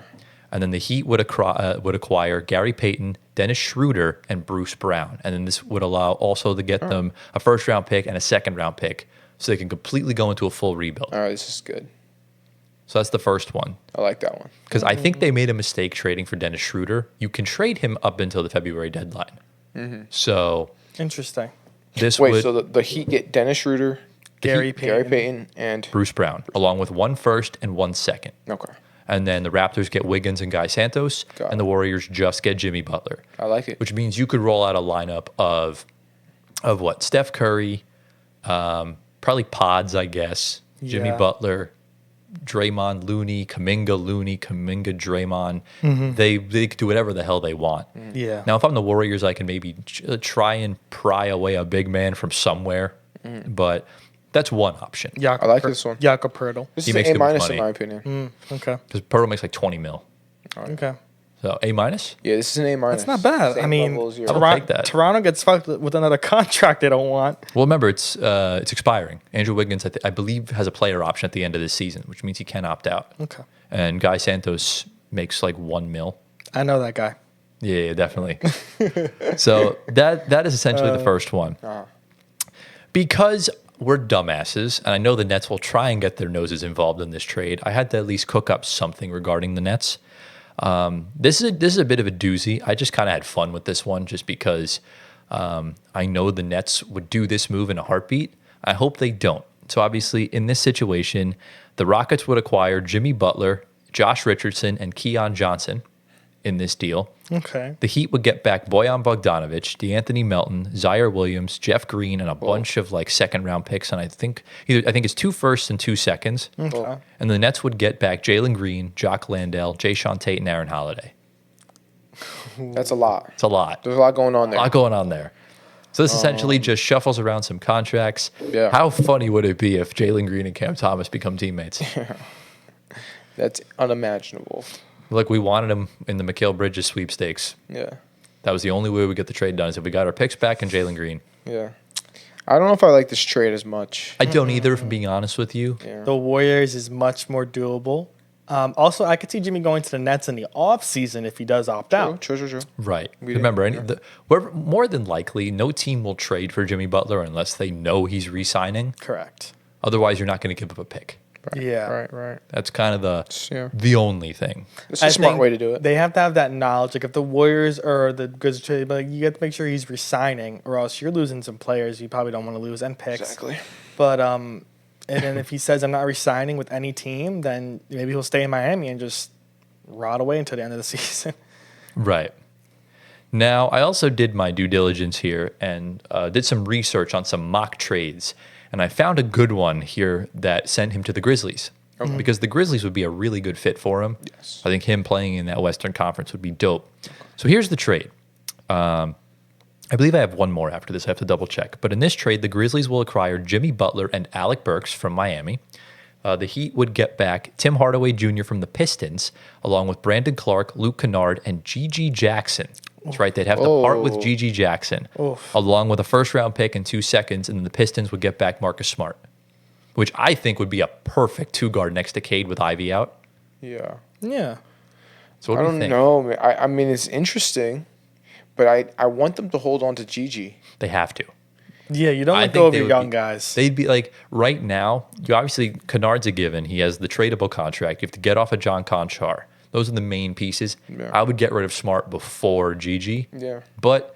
And then the Heat would acquire Gary Payton, Dennis Schroeder, and Bruce Brown. And then this would allow also to get them a first-round pick and a second-round pick so they can completely go into a full rebuild. All right. This is good. So that's the first one. I like that one. Because I think they made a mistake trading for Dennis Schroeder. You can trade him up until the February deadline. So Interesting. this Wait, would... so the Heat get Dennis Schroeder, Gary Gary Payton. Payton, and Bruce Brown, along with 1 first and 1 second. okay. And then the Raptors get Wiggins and Guy Santos, Got and the Warriors just get Jimmy Butler. I like it. Which means you could roll out a lineup of what? Steph Curry, probably Pods, I guess. Jimmy Yeah. Butler, Draymond Looney, Kuminga Draymond. They could do whatever the hell they want. Yeah. Now, if I'm the Warriors, I can maybe try and pry away a big man from somewhere, but that's one option. Jakob I like this one. Jakob Pertl. This He is an makes A too much minus in money. my opinion. Okay. Because Pearl makes like 20 mil. Okay. So A minus. Yeah, this is an A minus. That's not bad. Same I mean, level as your- I will take that. Toronto gets fucked with another contract they don't want. Well, remember it's expiring. Andrew Wiggins, I believe, has a player option at the end of this season, which means he can opt out. Okay. And Guy Santos makes like $1 million. I know that guy. Yeah, definitely. So that is essentially the first one. Because we're dumbasses, and I know the Nets will try and get their noses involved in this trade, I had to at least cook up something regarding the Nets. This is a bit of a doozy. I just kind of had fun with this one just because I know the Nets would do this move in a heartbeat. I hope they don't. So obviously, in this situation, the Rockets would acquire Jimmy Butler, Josh Richardson, and Keon Johnson in this deal. Okay. The Heat would get back Bojan Bogdanovic, DeAnthony Melton, Zaire Williams, Jeff Green, and a bunch of like second-round picks. And I think it's 2 firsts and 2 seconds. Okay. And the Nets would get back Jalen Green, Jock Landale, Jayshawn Tate, and Aaron Holiday. That's a lot. It's a lot. There's a lot going on there. A lot going on there. So this essentially just shuffles around some contracts. Yeah. How funny would it be if Jalen Green and Cam Thomas become teammates? That's unimaginable. Like we wanted him in the Mikal Bridges sweepstakes. Yeah. That was the only way we get the trade done is if we got our picks back and Jalen Green. Yeah. I don't know if I like this trade as much. I don't either, if I'm being honest with you. Yeah. The Warriors is much more doable. Also, I could see Jimmy going to the Nets in the offseason if he does opt out. True. Right. We Remember, didn't- we're more than likely, no team will trade for Jimmy Butler unless they know he's re-signing. Correct. Otherwise, you're not going to give up a pick. Yeah. Right. That's kind of Yeah. the only thing. It's a smart way to do it. They have to have that knowledge. Like if the Warriors or the Grizzlies trade, like you have to make sure he's resigning, or else you're losing some players you probably don't want to lose and picks. Exactly. But and then if he says I'm not resigning with any team, then maybe he'll stay in Miami and just rot away until the end of the season. Right. Now, I also did my due diligence here and did some research on some mock trades. And I found a good one here that sent him to the Grizzlies. Okay. Because the Grizzlies would be a really good fit for him. Yes. I think him playing in that Western Conference would be dope. So here's the trade. I believe I have one more after this. I have to double check. But in this trade, the Grizzlies will acquire Jimmy Butler and Alec Burks from Miami. The Heat would get back Tim Hardaway Jr. from the Pistons, along with Brandon Clark, Luke Kennard, and Gigi Jackson. That's right. They'd have to part with Gigi Jackson, along with a first-round pick and 2 seconds, and then the Pistons would get back Marcus Smart, which I think would be a perfect 2-guard next to Cade with Ivy out. Yeah. Yeah. So what I do you don't think? know. I mean, it's interesting, but I want them to hold on to Gigi. They have to. Yeah, you don't I let think go of they your would young be- guys. They'd be like, right now, you obviously, Kennard's a given. He has the tradable contract. You have to get off of John Conchar. Those are the main pieces. Yeah. I would get rid of Smart before Gigi. Yeah. But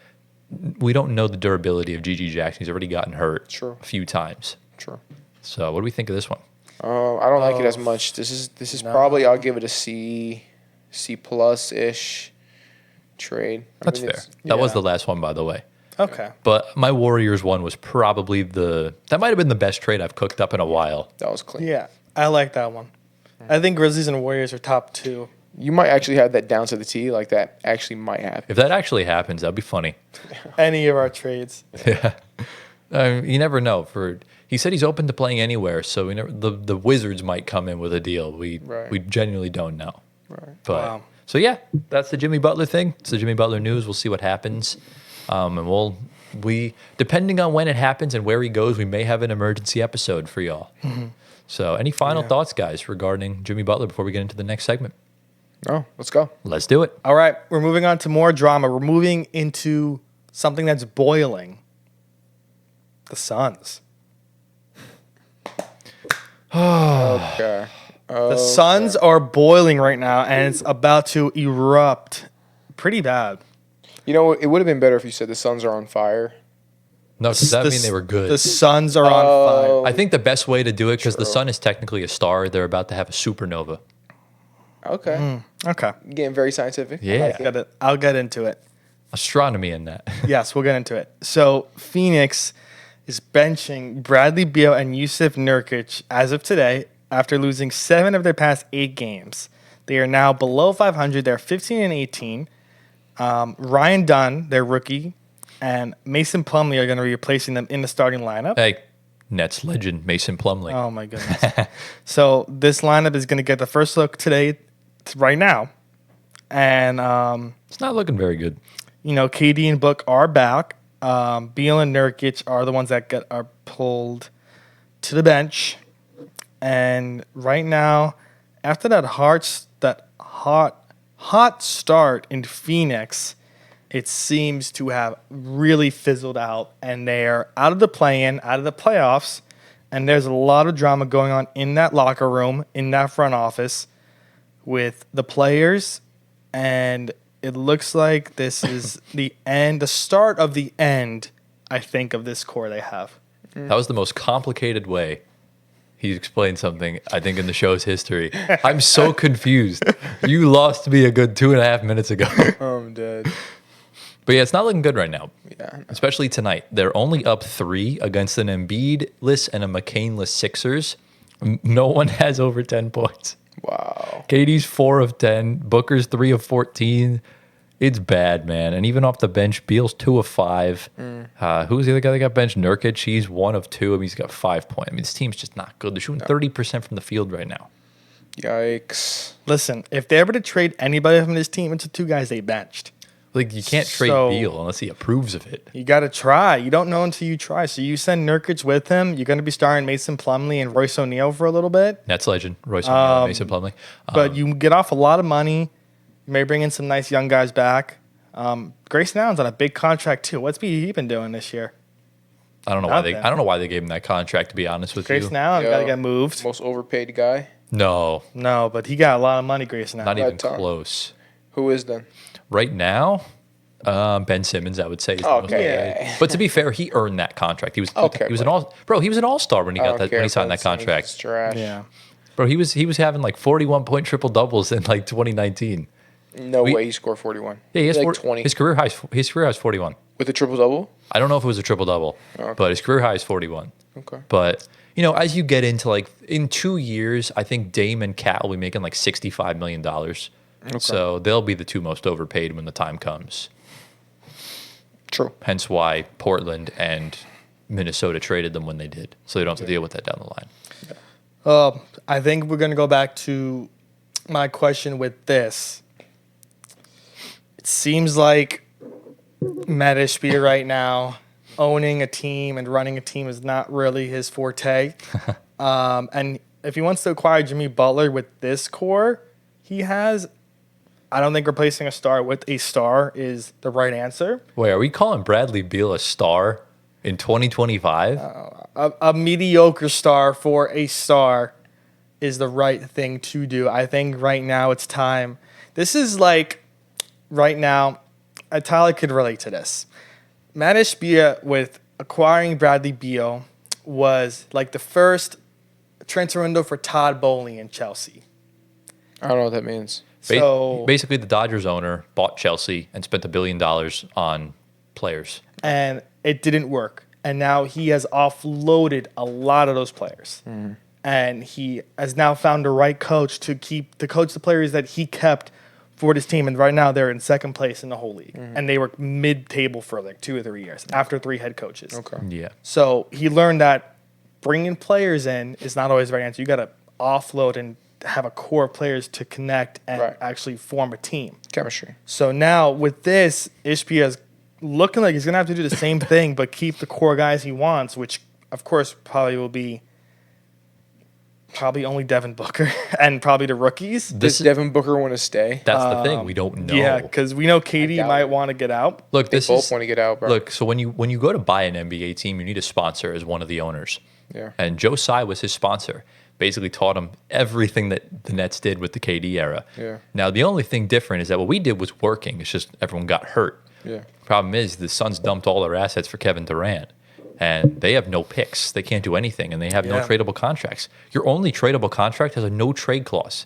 we don't know the durability of Gigi Jackson. He's already gotten hurt Sure. a few times. Sure. So what do we think of this one? I don't like it as much. This is probably, I'll give it a C plus ish trade. That's fair. That was the last one, by the way. Okay. But my Warriors one was probably that might have been the best trade I've cooked up in a while. That was clean. Yeah, I like that one. I think Grizzlies and Warriors are top 2. You might actually have that down to the T. Like that actually might happen. If that actually happens, that'd be funny. Any of our trades. Yeah. You never know. He said he's open to playing anywhere, so the Wizards might come in with a deal. We genuinely don't know. Right. But Wow. so yeah, that's the Jimmy Butler thing. It's the Jimmy Butler news. We'll see what happens. And we depending on when it happens and where he goes, we may have an emergency episode for y'all. Mm-hmm. So any final thoughts, guys, regarding Jimmy Butler before we get into the next segment? No, let's go. Let's do it. All right, we're moving on to more drama. We're moving into something that's boiling. The Suns. Okay. The Suns are boiling right now, and it's about to erupt pretty bad. You know, it would have been better if you said the Suns are on fire. No, does that The mean they were good? The Suns are on fire. I think the best way to do it, because the True. sun is technically a star, they're about to have a supernova. Okay. Okay. Getting very scientific. I Yeah. like it. I'll get into it. Astronomy in that. Yes, we'll get into it. So Phoenix is benching Bradley Beal and Yusuf Nurkic as of today after losing 7 of their past 8 games. They are now below 500. They're 15 and 18. Ryan Dunn, their rookie, and Mason Plumlee are going to be replacing them in the starting lineup. Hey, Nets legend Mason Plumlee. Oh, my goodness. So this lineup is going to get the first look today, right now. And, It's not looking very good. KD and Book are back. Beal and Nurkic are the ones that are pulled to the bench. And right now, after that hot start in Phoenix, it seems to have really fizzled out, and they're out of the play-in, out of the playoffs, and there's a lot of drama going on in that locker room, in that front office with the players, and it looks like this is the start of the end, I think, of this core they have. That was the most complicated way he explained something, I think, in the show's history. I'm so confused. You lost me a good 2.5 minutes ago. I'm dead. But yeah, it's not looking good right now. Yeah. No. Especially tonight. They're only up 3 against an Embiid-less and a McCain-less Sixers. No one has over 10 points. Wow. KD's 4 of 10. Booker's 3 of 14. It's bad, man. And even off the bench, Beal's 2 of 5. Who's the other guy that got benched? Nurkic. He's 1 of 2. I mean, he's got 5 points. I mean, this team's just not good. They're shooting 30% from the field right now. Yikes. Listen, if they ever to trade anybody from this team, it's the 2 guys they benched. Like, you can't trade Beal unless he approves of it. You got to try. You don't know until you try. So you send Nurkic with him. You're going to be starring Mason Plumlee and Royce O'Neal for a little bit. Nets legend, Royce O'Neal, Mason Plumlee. But you get off a lot of money. You may bring in some nice young guys back. Grayson Allen's on a big contract too. What's he been doing this year? I don't know why they gave him that contract, to be honest with Grayson you. Allen got to get moved. Most overpaid guy. No, but he got a lot of money, Grayson Allen. not even close. Who is then? Right now, Ben Simmons, I would say. Is the most Okay. overpaid. But to be fair, he earned that contract. He was an all-star when he signed that contract. It's trash. Yeah. Bro, he was having like 41-point triple doubles in like 2019. No way he scored 41. Yeah, he has like 20. His career high is 41. With a triple double? I don't know if it was a triple double, but his career high is 41. Okay. But as you get into like in 2 years, I think Dame and Cat will be making like $65 million. So they'll be the 2 most overpaid when the time comes. True. Hence why Portland and Minnesota traded them when they did, so they don't have to deal with that down the line. I think we're going to go back to my question with this. It seems like Matt Ishbia right now, owning a team and running a team is not really his forte. And if he wants to acquire Jimmy Butler with this core he has, I don't think replacing a star with a star is the right answer. Wait, are we calling Bradley Beal a star in 2025? A mediocre star for a star is the right thing to do. I think right now it's time. This is like, right now, Tyler could relate to this. Matt Ishbia with acquiring Bradley Beal was like the first transfer window for Todd Bowley in Chelsea. I don't know what that means. So basically, the Dodgers owner bought Chelsea and spent $1 billion on players. And it didn't work. And now he has offloaded a lot of those players. And he has now found the right coach to coach the players that he kept for this team. And right now they're in second place in the whole league. And they were mid-table for like 2 or 3 years after 3 head coaches. Okay. Yeah. So he learned that bringing players in is not always the right answer. You got to offload and have a core of players to connect and actually form a team. Chemistry. So now with this, Ishbia is looking like he's going to have to do the same thing but keep the core guys he wants, which of course probably will be only Devin Booker and probably the rookies. Does Devin Booker want to stay? That's the thing. We don't know. Yeah, because we know KD might want to get out. Look, They both want to get out, bro. Look, so when you go to buy an NBA team, you need a sponsor as one of the owners. Yeah. And Joe Tsai was his sponsor. Basically taught him everything that the Nets did with the KD era. Yeah. Now, the only thing different is that what we did was working. It's just everyone got hurt. Yeah. Problem is the Suns dumped all their assets for Kevin Durant. And they have no picks. They can't do anything. And they have no tradable contracts. Your only tradable contract has a no-trade clause.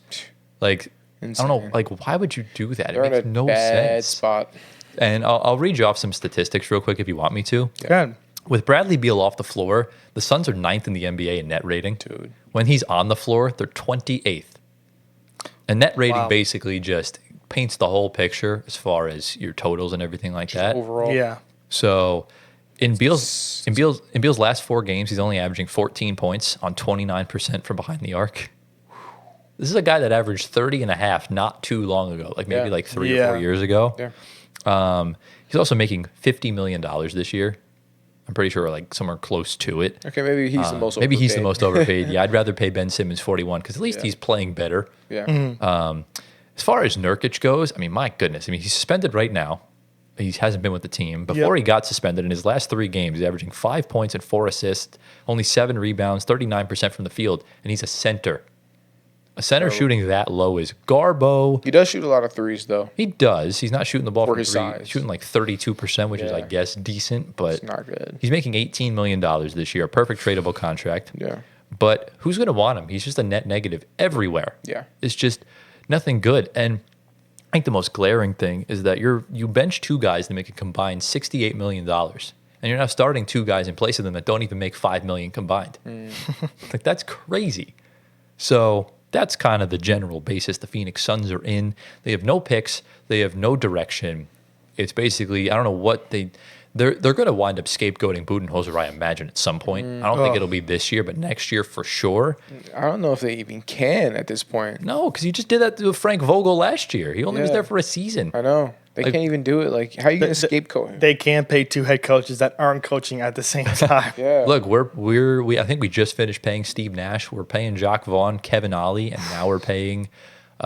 Like, Insane. I don't know. Like, why would you do that? They're it makes in a no bad sense. spot. And I'll read you off some statistics real quick if you want me to. Good. With Bradley Beal off the floor, the Suns are 9th in the NBA in net rating. Dude. When he's on the floor, they're 28th. And net rating basically just paints the whole picture as far as your totals and everything like that. Overall. Yeah. So in Beal's last 4 games, he's only averaging 14 points on 29% from behind the arc. This is a guy that averaged 30 and a half not too long ago, like maybe like 3 or 4 years ago. Yeah. He's also making $50 million this year. I'm pretty sure like somewhere close to it. Okay, maybe he's the most overpaid. Maybe he's the most overpaid. Yeah, I'd rather pay Ben Simmons 41 because at least he's playing better. Yeah. As far as Nurkic goes, I mean, my goodness. I mean, he's suspended right now. He hasn't been with the team. Before he got suspended, in his last 3 games, he's averaging 5 points and 4 assists, only 7 rebounds, 39% from the field, and he's a center. A center shooting that low is garbo. He does shoot a lot of threes, though. He does. He's not shooting the ball For from his 3. size. He's shooting like 32%, which is, I guess, decent, but It's not good. he's making $18 million this year, a perfect tradable contract. Yeah. But who's going to want him? He's just a net negative everywhere. Yeah. It's just nothing good. And I think the most glaring thing is that you bench 2 guys that make a combined $68 million. And you're now starting 2 guys in place of them that don't even make $5 million combined. Like, that's crazy. So that's kind of the general basis the Phoenix Suns are in. They have no picks. They have no direction. It's basically, I don't know what they're going to wind up scapegoating Budenholzer, I imagine, at some point. I don't think it'll be this year, but next year for sure. I don't know if they even can at this point. No, because you just did that to Frank Vogel last year. He only was there for a season. I know. They can't even do it. Like, how are you going to scapegoat him? They can't pay 2 head coaches that aren't coaching at the same time. Yeah. Look, I think we just finished paying Steve Nash. We're paying Jacques Vaughn, Kevin Ollie, and now we're paying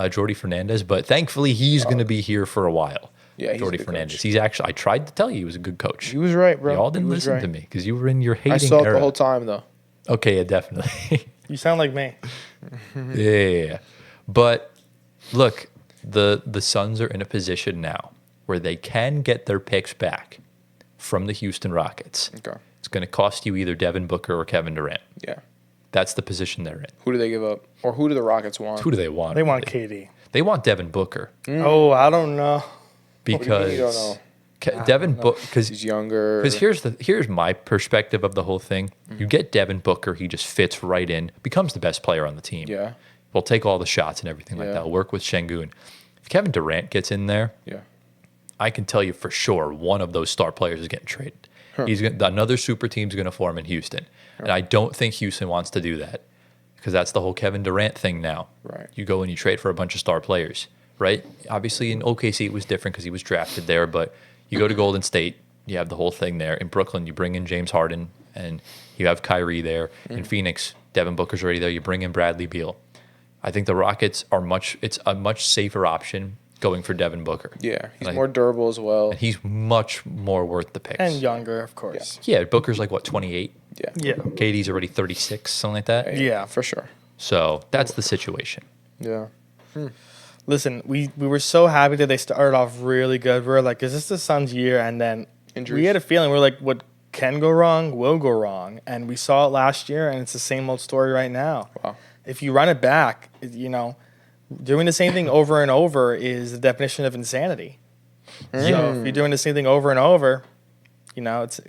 Jordy Fernandez. But thankfully, he's going to be here for a while. Yeah, he's Jordy a good Fernandez. coach. He's actually. I tried to tell you he was a good coach. He was right, bro. Y'all didn't He was listen right. to me because you were in your hating I saw it era. the whole time, though. Okay, yeah, definitely. You sound like me. Yeah. But look, the Suns are in a position now where they can get their picks back from the Houston Rockets. Okay. It's going to cost you either Devin Booker or Kevin Durant. Yeah. That's the position they're in. Who do they give up? Or who do the Rockets want? Who do they want? They want really? KD. They want Devin Booker Oh, I don't know. because You don't know. Devin Booker because He's younger. here's my perspective of the whole thing. You get Devin Booker, he just fits right in, becomes the best player on the team. Yeah. Will take all the shots and everything like Yeah. that. Will work with Şengün. If Kevin Durant gets in there, Yeah. I can tell you for sure one of those star players is getting traded. Another super team's going to form in Houston, and I don't think Houston wants to do that because that's the whole Kevin Durant thing now. Right. You go and you trade for a bunch of star players, right? Obviously in OKC it was different because he was drafted there, but you go to Golden State, you have the whole thing there. In Brooklyn, you bring in James Harden, and you have Kyrie there. In Phoenix, Devin Booker's already there. You bring in Bradley Beal. I think the Rockets it's a much safer option going for Devin Booker. Yeah. He's Like- more durable as well. And he's much more worth the picks. And younger, of course. Yeah, Booker's like, what, 28? Yeah. Yeah. KD's already 36, something like that. Yeah. For sure. So that's the situation. Yeah. Listen, we were so happy that they started off really good. We were like, is this the Suns' year? And then Injuries. we had a feeling. We are like, what can go wrong will go wrong. And we saw it last year, and it's the same old story right now. Wow. If you run it back, doing the same thing over and over is the definition of insanity. So if you're doing the same thing over and over, it's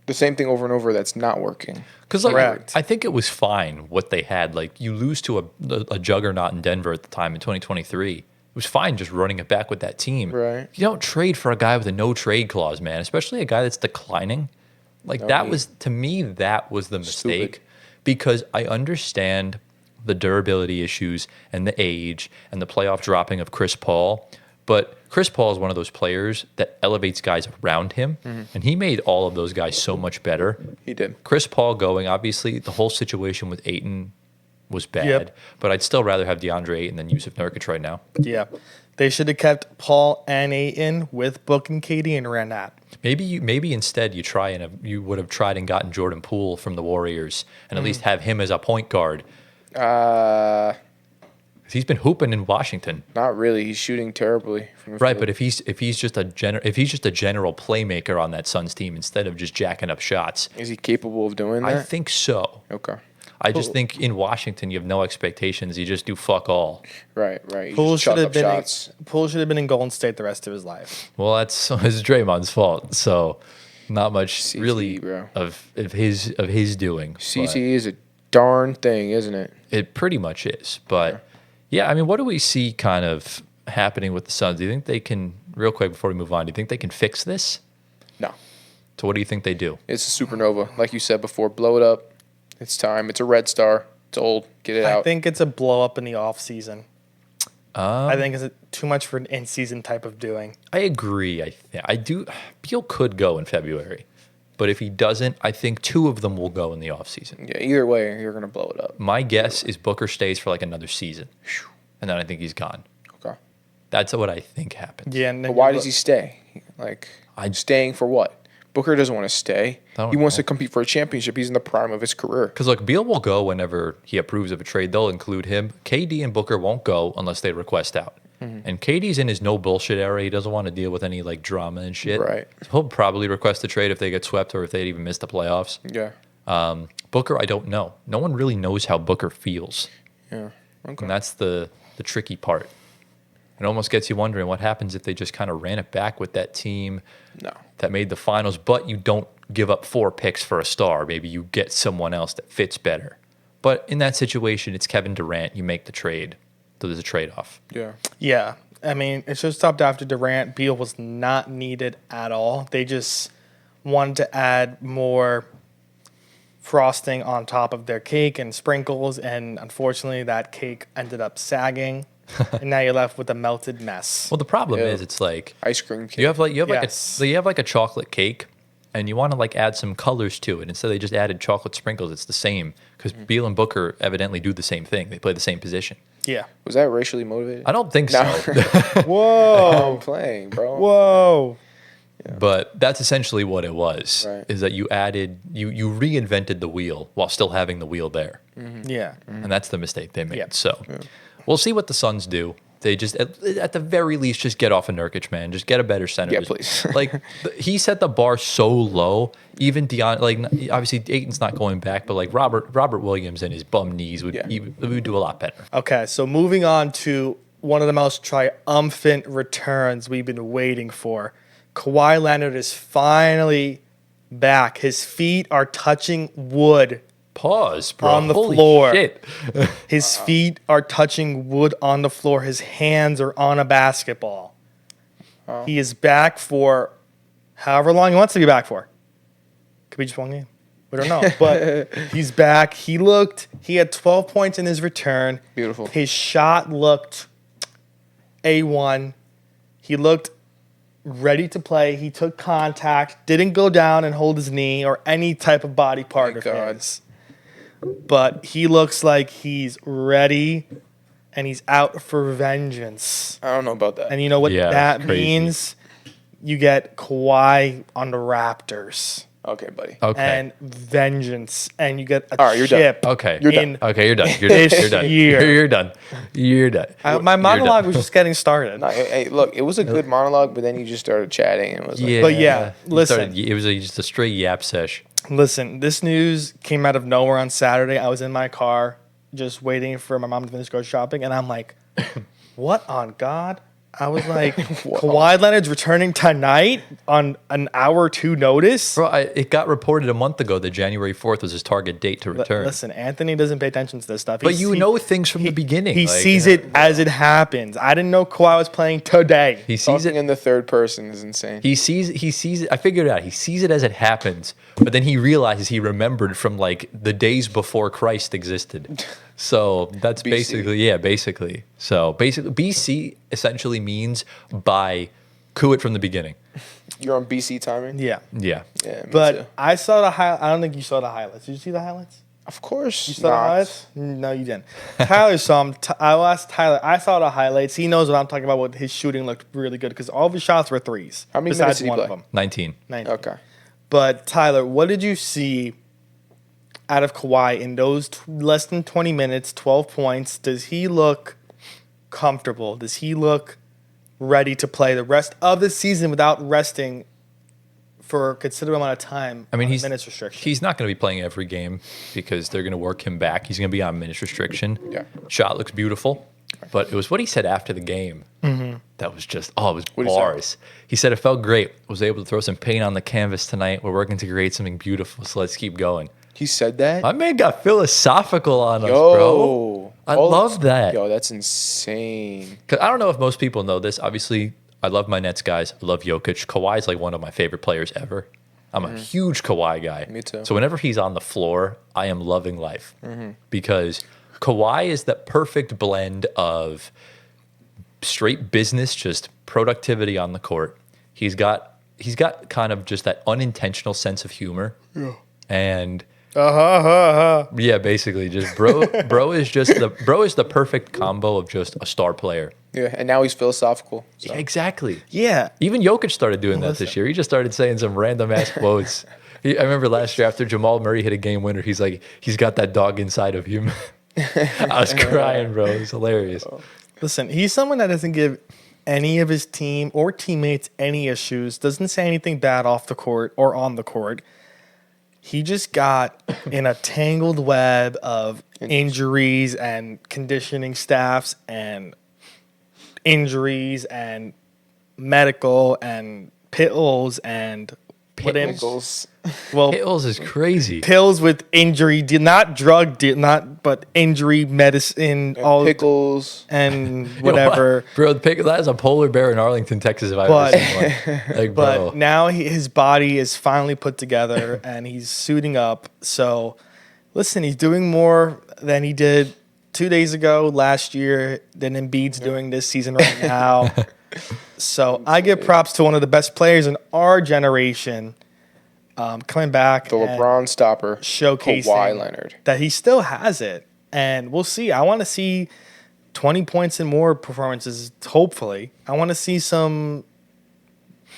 The same thing over and over that's not working. Because Correct. I think it was fine what they had. Like you lose to a juggernaut in Denver at the time in 2023. It was fine just running it back with that team. Right. You don't trade for a guy with a no trade clause, man. Especially a guy that's declining. Like that was the mistake. Stupid. Because I understand the durability issues and the age and the playoff dropping of Chris Paul. But Chris Paul is one of those players that elevates guys around him. And he made all of those guys so much better. He did. Chris Paul going, obviously, the whole situation with Ayton was bad. Yep. But I'd still rather have DeAndre Ayton than Yusuf Nurkic right now. yeah. They should have kept Paul and Ayton with Book and KD and ran that. Maybe instead you would have tried and gotten Jordan Poole from the Warriors and at least have him as a point guard. He's been hooping in Washington. Not really. He's shooting terribly from the Right, field. but if he's just a general playmaker on that Suns team instead of just jacking up shots, Is he capable of doing that? I think so. Okay. I just think in Washington you have no expectations. You just do fuck all. Right. You Poole just chuck should have up been shots. Poole should have been in Golden State the rest of his life. Well, it's Draymond's fault. So not much CTE, really bro. of his doing. CTE is a darn thing, isn't it? But it pretty much is. But yeah, I mean, what do we see kind of happening with the Suns? Do you think they can, real quick before we move on, do you think they can fix this? No. So what do you think they do? It's a supernova. Like you said before, blow it up. It's time. It's a red star. It's old. Get it I out. think it's a blow up in the offseason. I think it's too much for an in-season type of doing. I agree. I do. Beal could go in February, but if he doesn't, I think 2 of them will go in the offseason. Yeah, either way, you're going to blow it up. My guess is Booker stays for like another season, and then I think he's gone. Okay. That's what I think happens. Yeah, and But why does he stay? Like, staying for what? Booker doesn't want to stay. He wants to compete for a championship. He's in the prime of his career. Because look, Beal will go whenever he approves of a trade. They'll include him. KD and Booker won't go unless they request out. And KD's in his no bullshit era. He doesn't want to deal with any like drama and shit. Right. So he'll probably request a trade if they get swept or if they even miss the playoffs. Yeah. Booker, I don't know. No one really knows how Booker feels. Yeah. Okay. And that's the tricky part. It almost gets you wondering what happens if they just kind of ran it back with that team that made the finals, but you don't give up 4 picks for a star. Maybe you get someone else that fits better. But in that situation, it's Kevin Durant. You make the trade. So there's a trade-off. Yeah. Yeah. I mean, it should have stopped after Durant. Beal was not needed at all. They just wanted to add more frosting on top of their cake and sprinkles, and unfortunately that cake ended up sagging. And now you're left with a melted mess. Well, the problem is it's like ice cream cake. you have Yes. like a chocolate cake, and you want to like add some colors to it. Instead, they just added chocolate sprinkles. It's the same because Beal and Booker evidently do the same thing. They play the same position. Yeah. Was that racially motivated? I don't think so, Whoa. I'm playing, bro. Whoa. but that's essentially what it was. Right. Is that you reinvented the wheel while still having the wheel there, Yeah. and that's the mistake they made. Yeah. So we'll see what the Suns do. They just, at the very least, just get off of Nurkic, man. Just get a better center. Yeah, please. Like, he set the bar so low. Even obviously, Ayton's not going back, but like Robert Williams and his bum knees would do a lot better. Okay, so moving on to one of the most triumphant returns we've been waiting for. Kawhi Leonard is finally back. His feet are touching wood. Pause, bro. On the Holy floor. shit. His feet are touching wood on the floor. His hands are on a basketball. He is back for however long he wants to be back for. Could be just 1 game. We don't know. But he's back. He had 12 points in his return. Beautiful. His shot looked A1. He looked ready to play. He took contact, didn't go down and hold his knee or any type of body part of his. But he looks like he's ready and he's out for vengeance. I don't know about that. And you know what Yeah, that crazy. means? You get Kawhi on the Raptors. Okay, buddy. Okay. And vengeance. And you get a All right, you're done. chip. Okay. You're in- done. Okay, you're done. You're This done. You're done. year. You're done. You're done. My You're monologue done. was just getting started. No, hey, look, it was a good monologue, but then you just started chatting and it was like, But yeah, You listen. it was just a straight yap sesh. Listen, this news came out of nowhere on Saturday. I was in my car just waiting for my mom to finish grocery shopping, and I'm like, what on God? I was like, Kawhi Leonard's returning tonight on an hour or two notice? Bro, it got reported a month ago that January 4th was his target date to return. Listen, Anthony doesn't pay attention to this stuff. But you know things from the beginning. He like, sees it as it happens. I didn't know Kawhi was playing today. He sees talking it. in the third person is insane. He sees it. I figured it out. He sees it as it happens, but then he realizes he remembered from like the days before Christ existed. So that's basically. So basically, BC essentially means by coup it from the beginning. You're on BC timing? Yeah. Yeah. Yeah, me But too. I saw the highlights. I don't think you saw the highlights. Did you see the highlights? Of course. You saw the highlights? No, you didn't. Tyler saw them. I asked Tyler. I saw the highlights. He knows what I'm talking about. What his shooting looked really good because all of his shots were threes. How many besides minutes did he one play? of them? 19. 19. Okay. But Tyler, what did you see out of Kawhi in those less than 20 minutes, 12 points? Does he look comfortable? Does he look ready to play the rest of the season without resting for a considerable amount of time? I mean, on minutes restriction. He's not going to be playing every game because they're going to work him back. He's going to be on minutes restriction. Yeah. Shot looks beautiful, but it was what he said after the game that was just it was What'd he say? bars. He said it felt great. Was able to throw some paint on the canvas tonight. We're working to create something beautiful, so let's keep going. He said that? My man got philosophical on us, bro. Yo. I love that. Yo, that's insane. 'Cause I don't know if most people know this. Obviously, I love my Nets guys. I love Jokic. Kawhi's like one of my favorite players ever. I'm a huge Kawhi guy. Me too. So whenever he's on the floor, I am loving life because Kawhi is that perfect blend of straight business, just productivity on the court. He's got kind of just that unintentional sense of humor. Yeah. And yeah, basically just bro is the perfect combo of just a star player. Yeah, and now he's philosophical. So. Yeah, exactly. Yeah. Even Jokic started doing that this year. He just started saying some random ass quotes. I remember last year after Jamal Murray hit a game winner, he's like, he's got that dog inside of him. I was crying, bro. It was hilarious. Listen, he's someone that doesn't give any of his team or teammates any issues, doesn't say anything bad off the court or on the court. He just got in a tangled web of injuries and conditioning staffs and injuries and medical and pills and Pickles. well, Pills is crazy. pills with injury, but injury medicine, all Pickles. and whatever. Bro, that is a polar bear in Arlington, Texas, if I've ever seen one. Like, bro. But now his body is finally put together and he's suiting up. So, listen, he's doing more than he did 2 days ago, last year, than Embiid's doing this season right now. So, I give props to one of the best players in our generation coming back. The LeBron stopper. Showcasing Kawhi Leonard. that he still has it. And we'll see. I want to see 20 points and more performances, hopefully. I want to see some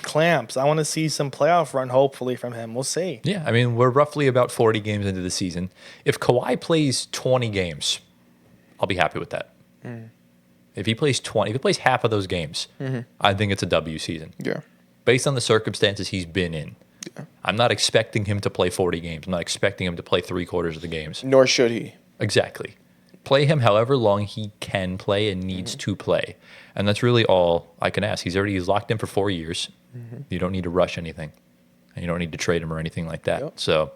clamps. I want to see some playoff run, hopefully, from him. We'll see. Yeah, I mean, we're roughly about 40 games into the season. If Kawhi plays 20 games, I'll be happy with that. If he plays half of those games, I think it's a W season. Yeah. Based on the circumstances he's been in. Yeah. I'm not expecting him to play 40 games. I'm not expecting him to play 3/4 of the games. Nor should he. Exactly. Play him however long he can play and needs to play. And that's really all I can ask. He's locked in for 4 years. You don't need to rush anything. And you don't need to trade him or anything like that. Yep. So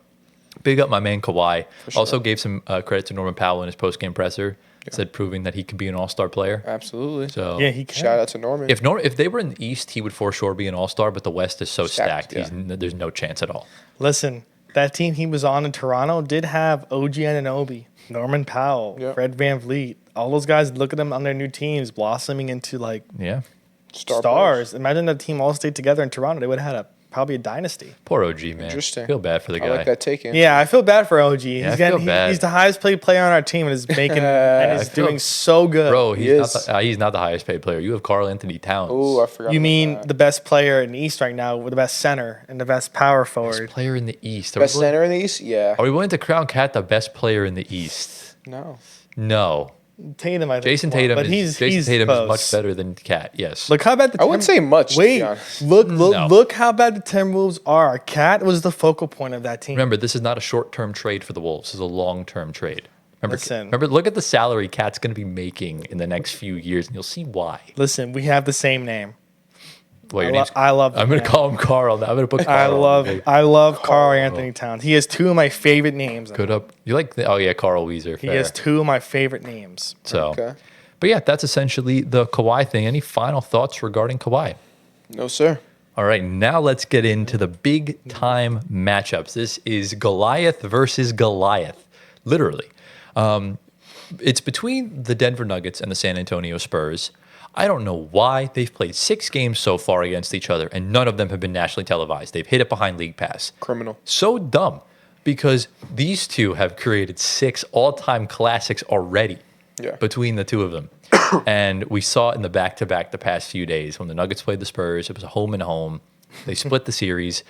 big up my man Kawhi. Sure. Also gave some credit to Norman Powell in his post-game presser. Yeah. Said proving that he could be an all-star player. Absolutely. So yeah, he can. Shout out to Norman. If they were in the East, he would for sure be an all-star, but the West is so stacked. Yeah. There's no chance at all. Listen, that team he was on in Toronto did have OG Anunoby, Norman Powell, Fred VanVleet. All those guys, look at them on their new teams blossoming into stars. Imagine that team all stayed together in Toronto. They would have had probably a dynasty. Poor OG, man. Interesting. Feel bad for the guy. I like that taken. Yeah, I feel bad for OG. Yeah, He's the highest paid player on our team and is making and is doing so good. Bro, he's not the highest paid player. You have Karl Anthony Towns. Oh, I forgot. You mean the best player in the East right now, with the best center and the best power forward. Best player in the East. Best center in the East? Yeah. Are we willing to crown Kat the best player in the East? No. Tatum, I think. Jason Tatum is much better than Kat. Yes. Look how bad I wouldn't say much. Wait, look how bad the Timberwolves are. Kat was the focal point of that team. Remember, this is not a short-term trade for the Wolves. This is a long-term trade. Remember, look at the salary Kat's going to be making in the next few years, and you'll see why. Listen, we have the same name. I love. I'm going to call him Carl. I'm going to put. Carl I love Karl Anthony Towns. He has two of my favorite names. Good up. You like? Carl Weezer. He has two of my favorite names. So, but yeah, that's essentially the Kawhi thing. Any final thoughts regarding Kawhi? No, sir. All right, now let's get into the big time matchups. This is Goliath versus Goliath, literally. It's between the Denver Nuggets and the San Antonio Spurs. I don't know why. They've played 6 games so far against each other, and none of them have been nationally televised. They've hit it behind League Pass. Criminal. So dumb, because these two have created 6 all-time classics already between the two of them. And we saw it in the back-to-back the past few days. When the Nuggets played the Spurs, it was a home and home. They split the series.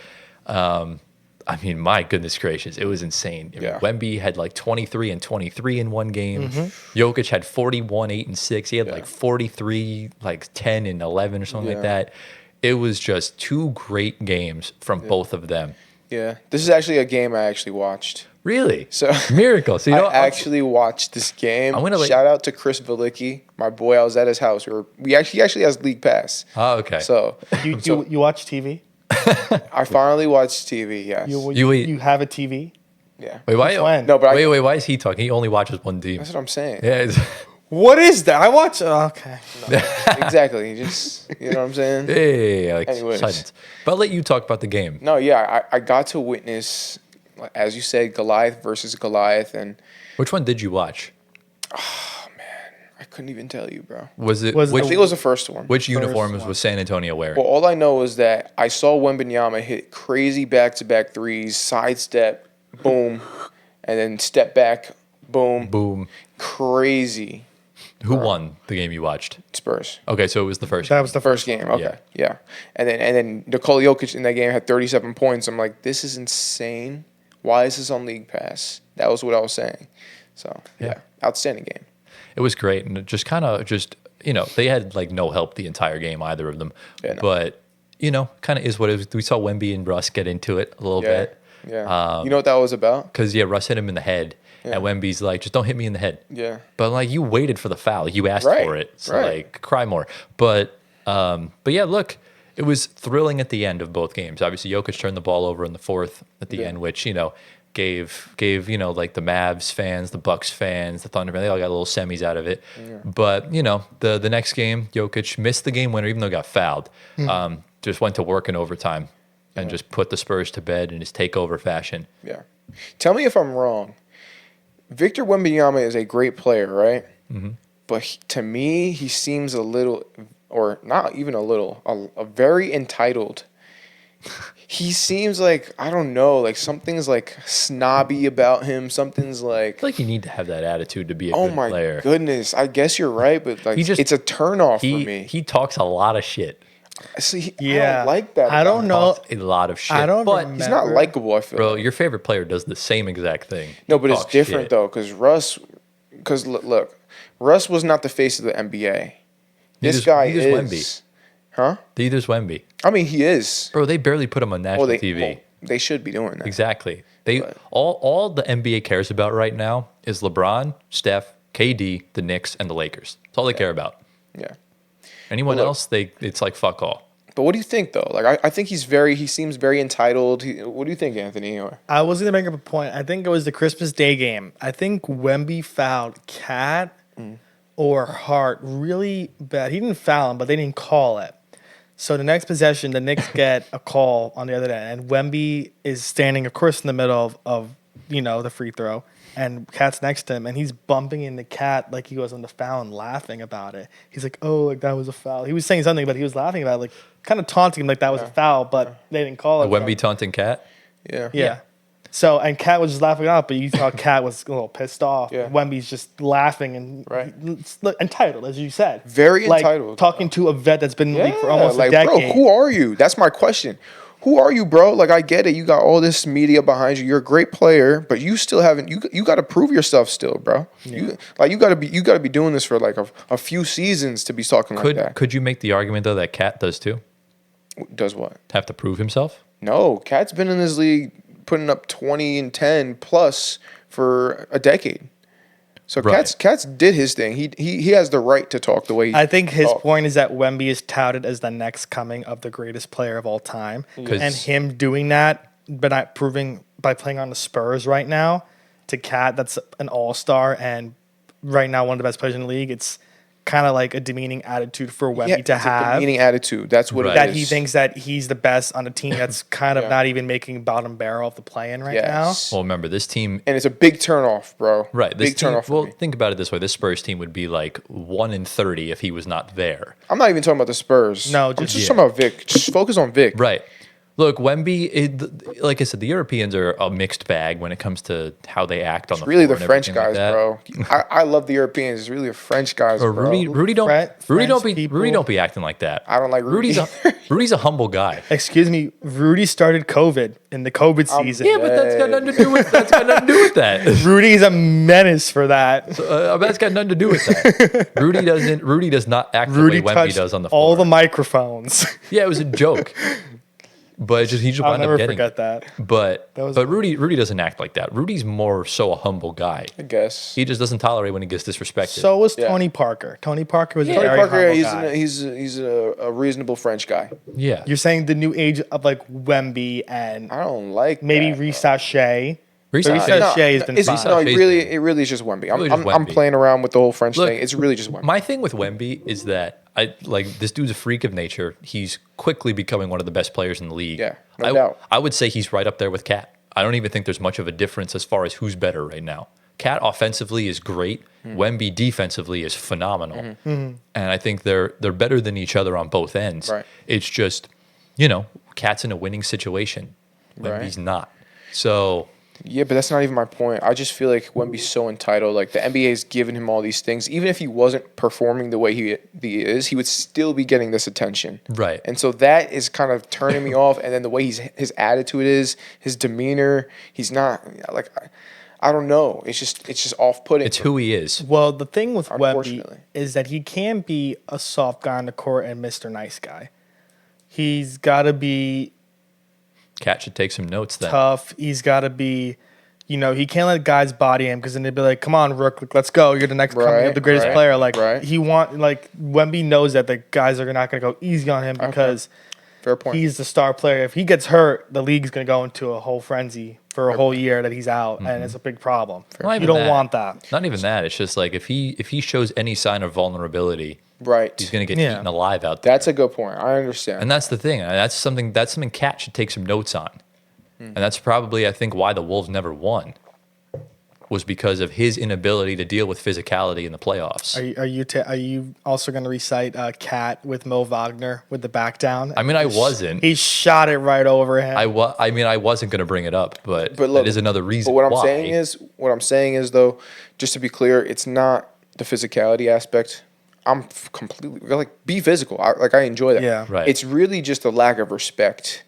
I mean, my goodness gracious, it was insane. Wemby had like 23 and 23 in one game. Jokic had 41, 8 and 6. He had like 43, like 10 and 11 or something like that. It was just 2 great games from both of them. Yeah, this is actually a game I actually watched. Really? So miracle. So I actually watched this game. Shout out to Chris Valicki, my boy. I was at his house. He actually has League Pass. Oh, okay. So you watch TV? I finally watched TV. Yes. You have a TV? Yeah. Wait, why? When? No, but wait. Why is he talking? He only watches one team. That's what I'm saying. Yeah. What is that? I watch. Oh, okay. Exactly. Just, you know what I'm saying? Hey, like Anyways. silence. But I'll let you talk about the game. No, yeah, I got to witness, as you said, Goliath versus Goliath, and Which one did you watch? I couldn't even tell you, bro. Was it Was it I think it was the first one. which First uniforms one. was San Antonio wearing? Well, all I know is that I saw Wembanyama hit crazy back-to-back threes, sidestep, boom, and then step back, boom, Boom. crazy. Who won the game you watched? Spurs. Okay, so it was the first. That was the First game, okay, yeah. And then Nikola Jokic in that game had 37 points. I'm like, this is insane. Why is this on League Pass? That was what I was saying. So yeah, outstanding game. It was great, and it just kind of they had like no help the entire game, either of them. Yeah, no. But kind of is what it was. We saw Wemby and Russ get into it a little Yeah, bit. yeah. You know what that was about? Because Russ hit him in the head, and Wemby's like, just don't hit me in the head. Yeah. But like you waited for the foul, you asked Right, for it, so right. like cry more. But yeah, look, it was thrilling at the end of both games. Obviously, Jokic turned the ball over in the fourth at the end, which gave like the Mavs fans, the Bucks fans, the Thunder fans, they all got little semis out of it. Yeah. But the next game, Jokic missed the game winner, even though he got fouled. Just went to work in overtime and just put the Spurs to bed in his takeover fashion. Yeah. Tell me if I'm wrong. Victor Wembanyama is a great player, right? Mm-hmm. But to me, he seems a little, or not even a little, a very entitled. He seems like, I don't know, like something's like snobby about him. Something's like, I feel like you need to have that attitude to be a good player. Oh my goodness. I guess you're right, but like it's a turnoff for me. He talks a lot of shit. See, I don't like that. I don't know. Talks a lot of shit. I don't but remember. He's not likable, I feel Bro, like. your favorite player does the same exact thing. No, but it's Talks different shit. though, because look, Russ was not the face of the NBA. This guy is. Wemby. Huh? Neither's Wemby. I mean, he is. Bro, they barely put him on national TV. Well, they should be doing that. Exactly. All the NBA cares about right now is LeBron, Steph, KD, the Knicks, and the Lakers. That's all they care about. Yeah. Anyone else, it's like fuck all. But what do you think though? Like, I think he seems very entitled. What do you think, Anthony? I was gonna bring up a point. I think it was the Christmas Day game. I think Wemby fouled Cat or Hart really bad. He didn't foul him, but they didn't call it. So the next possession, the Knicks get a call on the other end, and Wemby is standing, of course, in the middle of the free throw, and Cat's next to him, and he's bumping into Cat like he was on the foul and laughing about it. He's like, "Oh, like that was a foul." He was saying something, but he was laughing about it, like kind of taunting him like that was a foul, but they didn't call it. Wemby taunting Cat? Yeah. So, and Cat was just laughing out, but you thought Cat was a little pissed off. Yeah. Wemby's just laughing and entitled, as you said. Very like, entitled. Talking to a vet that's been in the league for almost a like, decade. bro, who are you? That's my question. Who are you, bro? Like, I get it. You got all this media behind you. You're a great player, but you still haven't. You got to prove yourself still, bro. Yeah. You got to be doing this for like a few seasons to be talking like that. Could you make the argument though that Cat does too? Does what? Have to prove himself? No, Cat's been in this league putting up 20 and 10 plus for a decade. So Right. Cat's did his thing. He has the right to talk the way he I think his talks. point is that Wemby is touted as the next coming of the greatest player of all time. 'Cause- And him doing that, but not proving by playing on the Spurs right now, to Cat, that's an all-star and right now one of the best players in the league. It's kind of like a demeaning attitude for Wemby to it's have. a demeaning attitude. That's what Right. it That is. he thinks that he's the best on a team that's kind of not even making bottom barrel of the play-in right Yes. Well, remember this team. And it's a big turnoff, bro. Right. This Big team, turnoff for well, me. think about it this way: this Spurs team would be like 1-30 if he was not there. I'm not even talking about the Spurs. No, I'm just- just talking about Vic. Just focus on Vic. Right. Look, Wemby, like I said, the Europeans are a mixed bag when it comes to how they act on the Really floor the and French everything like guys, that. bro. I love the Europeans. It's really the French guys, Or bro. Rudy don't French be acting like that. I don't like Rudy. Rudy's a humble guy. Excuse me, Rudy started COVID in the COVID season. Yeah, but that's got nothing to do with that. Rudy's a menace for that. That's got nothing to do with that. Rudy does not act Rudy the way Wemby touched does on the floor. all the microphones. Yeah, it was a joke. But he just I'll wound never up getting forget it. that. But was- Rudy doesn't act like that. Rudy's more so a humble guy. I guess. He just doesn't tolerate when he gets disrespected. So was Yeah. Tony Parker. Tony Parker was a Tony very Parker, humble guy. he's a reasonable French guy. yeah. You're saying the new age of like Wemby and I don't like maybe that, Reese Shea. Reaves But he has said phased- Shea has been it's, fine. no, Phased it really is just Wemby. Really just I'm Wemby. playing around with the whole French Look, thing. It's really just Wemby. My thing with Wemby is that I like this dude's a freak of nature. He's quickly becoming one of the best players in the league. Yeah, no doubt. I would say he's right up there with Cat. I don't even think there's much of a difference as far as who's better right now. Cat offensively is great. Wemby defensively is phenomenal. And I think they're better than each other on both ends. Right. It's just, Cat's in a winning situation. Wemby's Right. not. So Yeah, but that's not even my point. I just feel like Wemby's so entitled. Like the NBA's given him all these things. Even if he wasn't performing the way he is, he would still be getting this attention. Right. And so that is kind of turning me off. And then the way his attitude is, his demeanor, he's not like I don't know. It's just off putting. it's who he is. Well, the thing with Wemby Unfortunately. is that he can be a soft guy on the court and Mr. Nice Guy. He's got to be Cat should take some notes then. tough. He's got to be, he can't let guys body him because then they'd be like, "Come on, Rook, let's go. You're the next coming Right, up, the greatest right, player." Like right. Wemby knows that the guys are not going to go easy on him because Fair point. he's the star player. If he gets hurt, the league's going to go into a whole frenzy for a whole year that he's out, and it's a big problem. Not You even don't want that. Not even that. It's just like if he shows any sign of vulnerability, right. he's going to get Yeah. eaten alive out there. That's a good point. I understand. And that's the thing. And that's something Cat should take some notes on. And that's probably, I think, why the Wolves never won, was because of his inability to deal with physicality in the playoffs. Are you also going to recite Cat with Mo Wagner with the back down? I mean, I wasn't. He shot it right over him. I wasn't going to bring it up, but look, that is another reason. But what I'm why. saying is though, just to be clear, it's not the physicality aspect. I'm completely like be physical. I enjoy that. Yeah. Right. It's really just a lack of respect.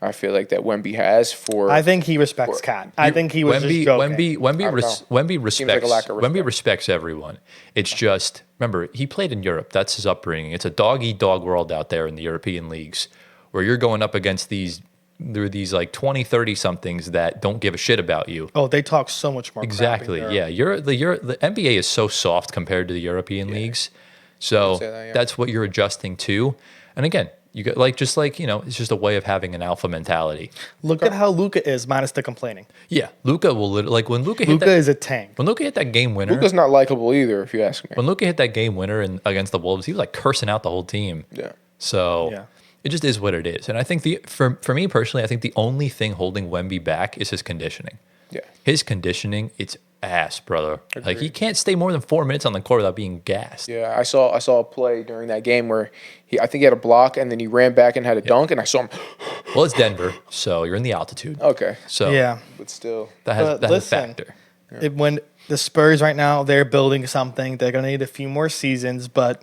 I feel like that Wemby has for. I think he respects Cat. I think he was just joking. don't know. Wemby Seems like a lack of Wemby respect. respects everyone. It's just, remember, he played in Europe. That's his upbringing. It's a dog-eat-dog world out there in the European leagues where you're going up against these like 20, 30-somethings that don't give a shit about you. Oh, they talk so much more. Exactly. crap in Yeah. The NBA is so soft compared to the European leagues. So say that, yeah. that's what you're adjusting to. And again, you get it's just a way of having an alpha mentality. Look at how Luka is minus the complaining. Yeah. Luka will like when Luka hit Luka is a tank. when Luka hit that game winner. Luka's not likable either, if you ask me. When Luka hit that game winner against the Wolves, he was like cursing out the whole team. Yeah. So Yeah. it just is what it is. And I think for me personally, I think the only thing holding Wemby back is his conditioning. Yeah. His conditioning, it's ass, brother. Like he Agreed. can't stay more than 4 minutes on the court without being gassed. Yeah, I saw a play during that game where I think he had a block and then he ran back and had a dunk and I saw him. Well, it's Denver, so you're in the altitude. Okay, So Yeah. but still, that has But that's a listen, factor. When the Spurs right now, they're building something. They're going to need a few more seasons. But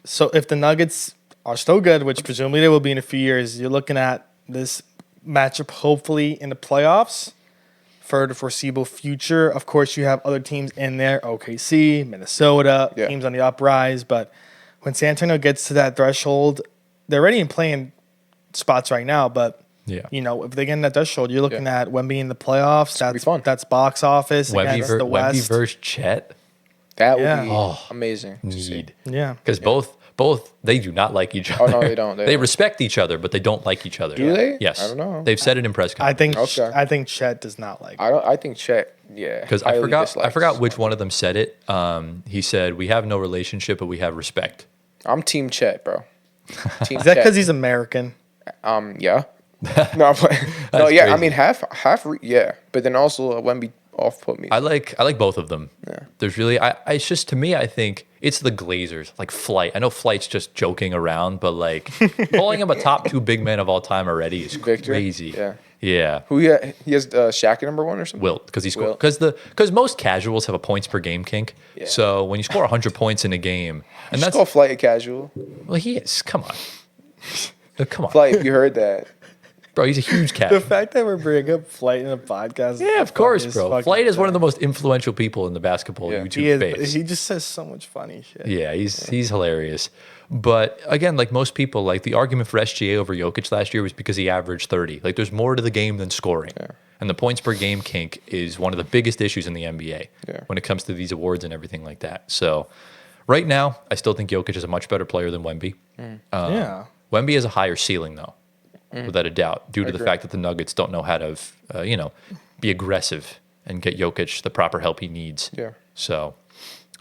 so if the Nuggets are still good, which presumably they will be in a few years, you're looking at this matchup hopefully in the playoffs for the foreseeable future. Of course, you have other teams in there, OKC, Minnesota, Yeah. teams on the uprise. But when San Antonio gets to that threshold, they're already in playing spots right now. But Yeah. if they get in that threshold, you're looking Yeah. at Wemby in the playoffs. gonna be fun. That's box office against the Wemby West. versus Chet. that would Yeah. be Oh. amazing. to see. Need. Yeah. Because both they do not like each other. Oh, no, they don't. They They don't. respect each other, but they don't like each other. Do they? Yes. I don't know. They've said it in press I conference. think Okay. I think Chet does not like. I think Chet. Yeah, Because I highly forgot dislikes. which one of them said it. He said, "We have no relationship, but we have respect." I'm Team Chet, bro. Team Is that Chet. because he's American? Yeah. No, but, no, yeah. I crazy. mean, yeah. But then also Wemby off put me. I like both of them. Yeah. There's really it's just to me I think it's the Glazers, like Flight. I know Flight's just joking around, but like calling him a top 2 big man of all time already is Victor? crazy. Yeah. Yeah. He has Shaq at number 1 or something. Wilt, because he scored Wilt. because most casuals have a points per game kink. Yeah. So when you score 100 points in a game, and Just that's call Flight a casual. well, he is. Come on. Come on. Flight, if you heard that. Bro, he's a huge The casual. fact that we're bringing up Flight in a podcast. Yeah, of course, bro. fucking Flight is one of the insane. most influential people in the basketball Yeah. YouTube He is. space. He just says so much funny shit. Yeah, he's hilarious. But again, like most people, like the argument for SGA over Jokic last year was because he averaged 30. Like there's more to the game than scoring. And the points per game kink is one of the biggest issues in the NBA when it comes to these awards and everything like that. So right now, I still think Jokic is a much better player than Wemby. Yeah. Wemby has a higher ceiling though, without a doubt, due to the agree. fact that the Nuggets don't know how to, be aggressive and get Jokic the proper help he needs. Yeah. So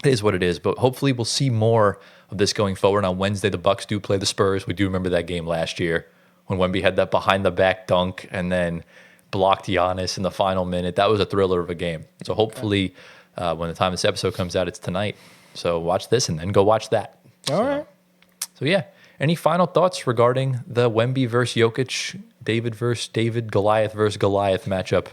it is what it is. But hopefully we'll see more of this going forward. On Wednesday, the Bucks do play the Spurs. We do remember that game last year when Wemby had that behind-the-back dunk and then blocked Giannis in the final minute. That was a thriller of a game. So hopefully when the time this episode comes out, it's tonight. So watch this and then go watch that. All right. So yeah. Any final thoughts regarding the Wemby versus Jokic, David versus David, Goliath versus Goliath matchup?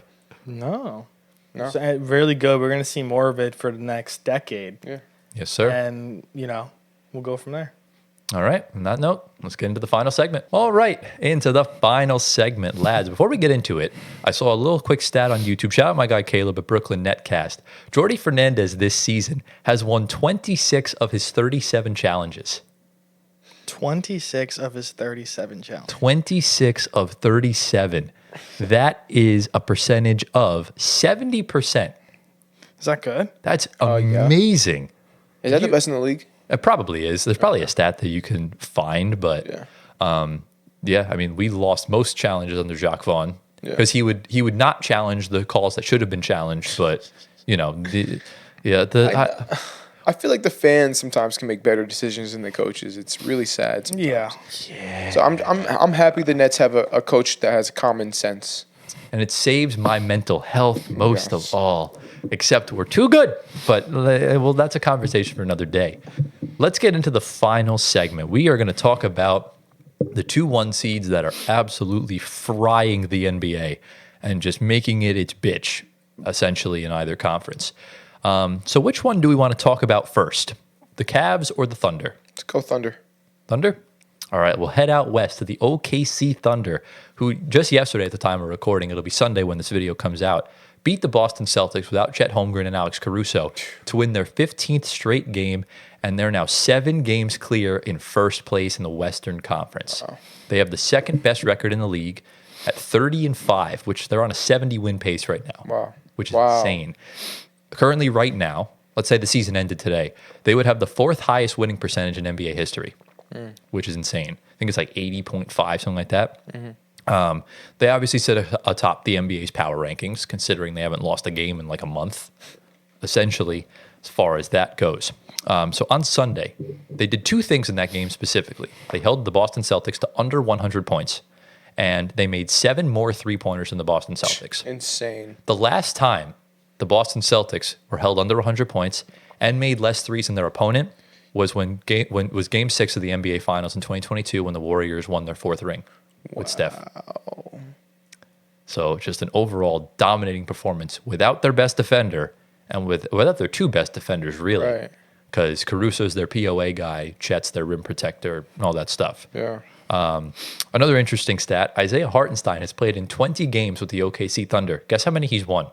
No. It's really good. We're going to see more of it for the next decade. Yeah. Yes, sir. And, we'll go from there. All right. On that note, let's get into the final segment. All right. Into the final segment, lads. Before we get into it, I saw a little quick stat on YouTube. Shout out my guy Caleb at Brooklyn Netcast. Jordy Fernandez this season has won 26 of his 37 challenges. 26 of his 37 challenges. 26 of 37. That is a percentage of 70%. Is that good? That's amazing. Is that the best in the league? It probably is. There's probably a stat that you can find, but I mean, we lost most challenges under Jacques Vaughn because he would not challenge the calls that should have been challenged, but I feel like the fans sometimes can make better decisions than the coaches. It's really sad sometimes. Yeah. So I'm happy the Nets have a coach that has common sense. and it saves my mental health most of all. Except we're too good, but well, that's a conversation for another day. Let's get into the final segment. We are going to talk about the 2 1 seeds that are absolutely frying the NBA and just making it its bitch, essentially, in either conference. So which one do we want to talk about first? The Cavs or the Thunder? Let's go Thunder. Thunder? All right, we'll head out west to the OKC Thunder, who just yesterday at the time of recording, it'll be Sunday when this video comes out, beat the Boston Celtics without Chet Holmgren and Alex Caruso to win their 15th straight game, and they're now 7 games clear in first place in the Western Conference. Wow. They have the second best record in the league at 30-5, which they're on a 70-win pace right now, wow. which is insane. Currently, right now, let's say the season ended today, they would have the 4th highest winning percentage in NBA history, which is insane. I think it's like 80.5, something like that. Mm-hmm. They obviously sit atop the NBA's power rankings, considering they haven't lost a game in like a month, essentially, as far as that goes. So on Sunday, they did 2 things in that game specifically. They held the Boston Celtics to under 100 points, and they made 7 more 3-pointers than the Boston Celtics. Insane. The last time the Boston Celtics were held under 100 points and made less threes than their opponent was when was Game 6 of the NBA Finals in 2022 when the Warriors won their 4th ring with Steph. So just an overall dominating performance without their best defender and without their 2 best defenders, really. Because Caruso's their POA guy, Chet's their rim protector, and all that stuff. Yeah. Another interesting stat, Isaiah Hartenstein has played in 20 games with the OKC Thunder. Guess how many he's won?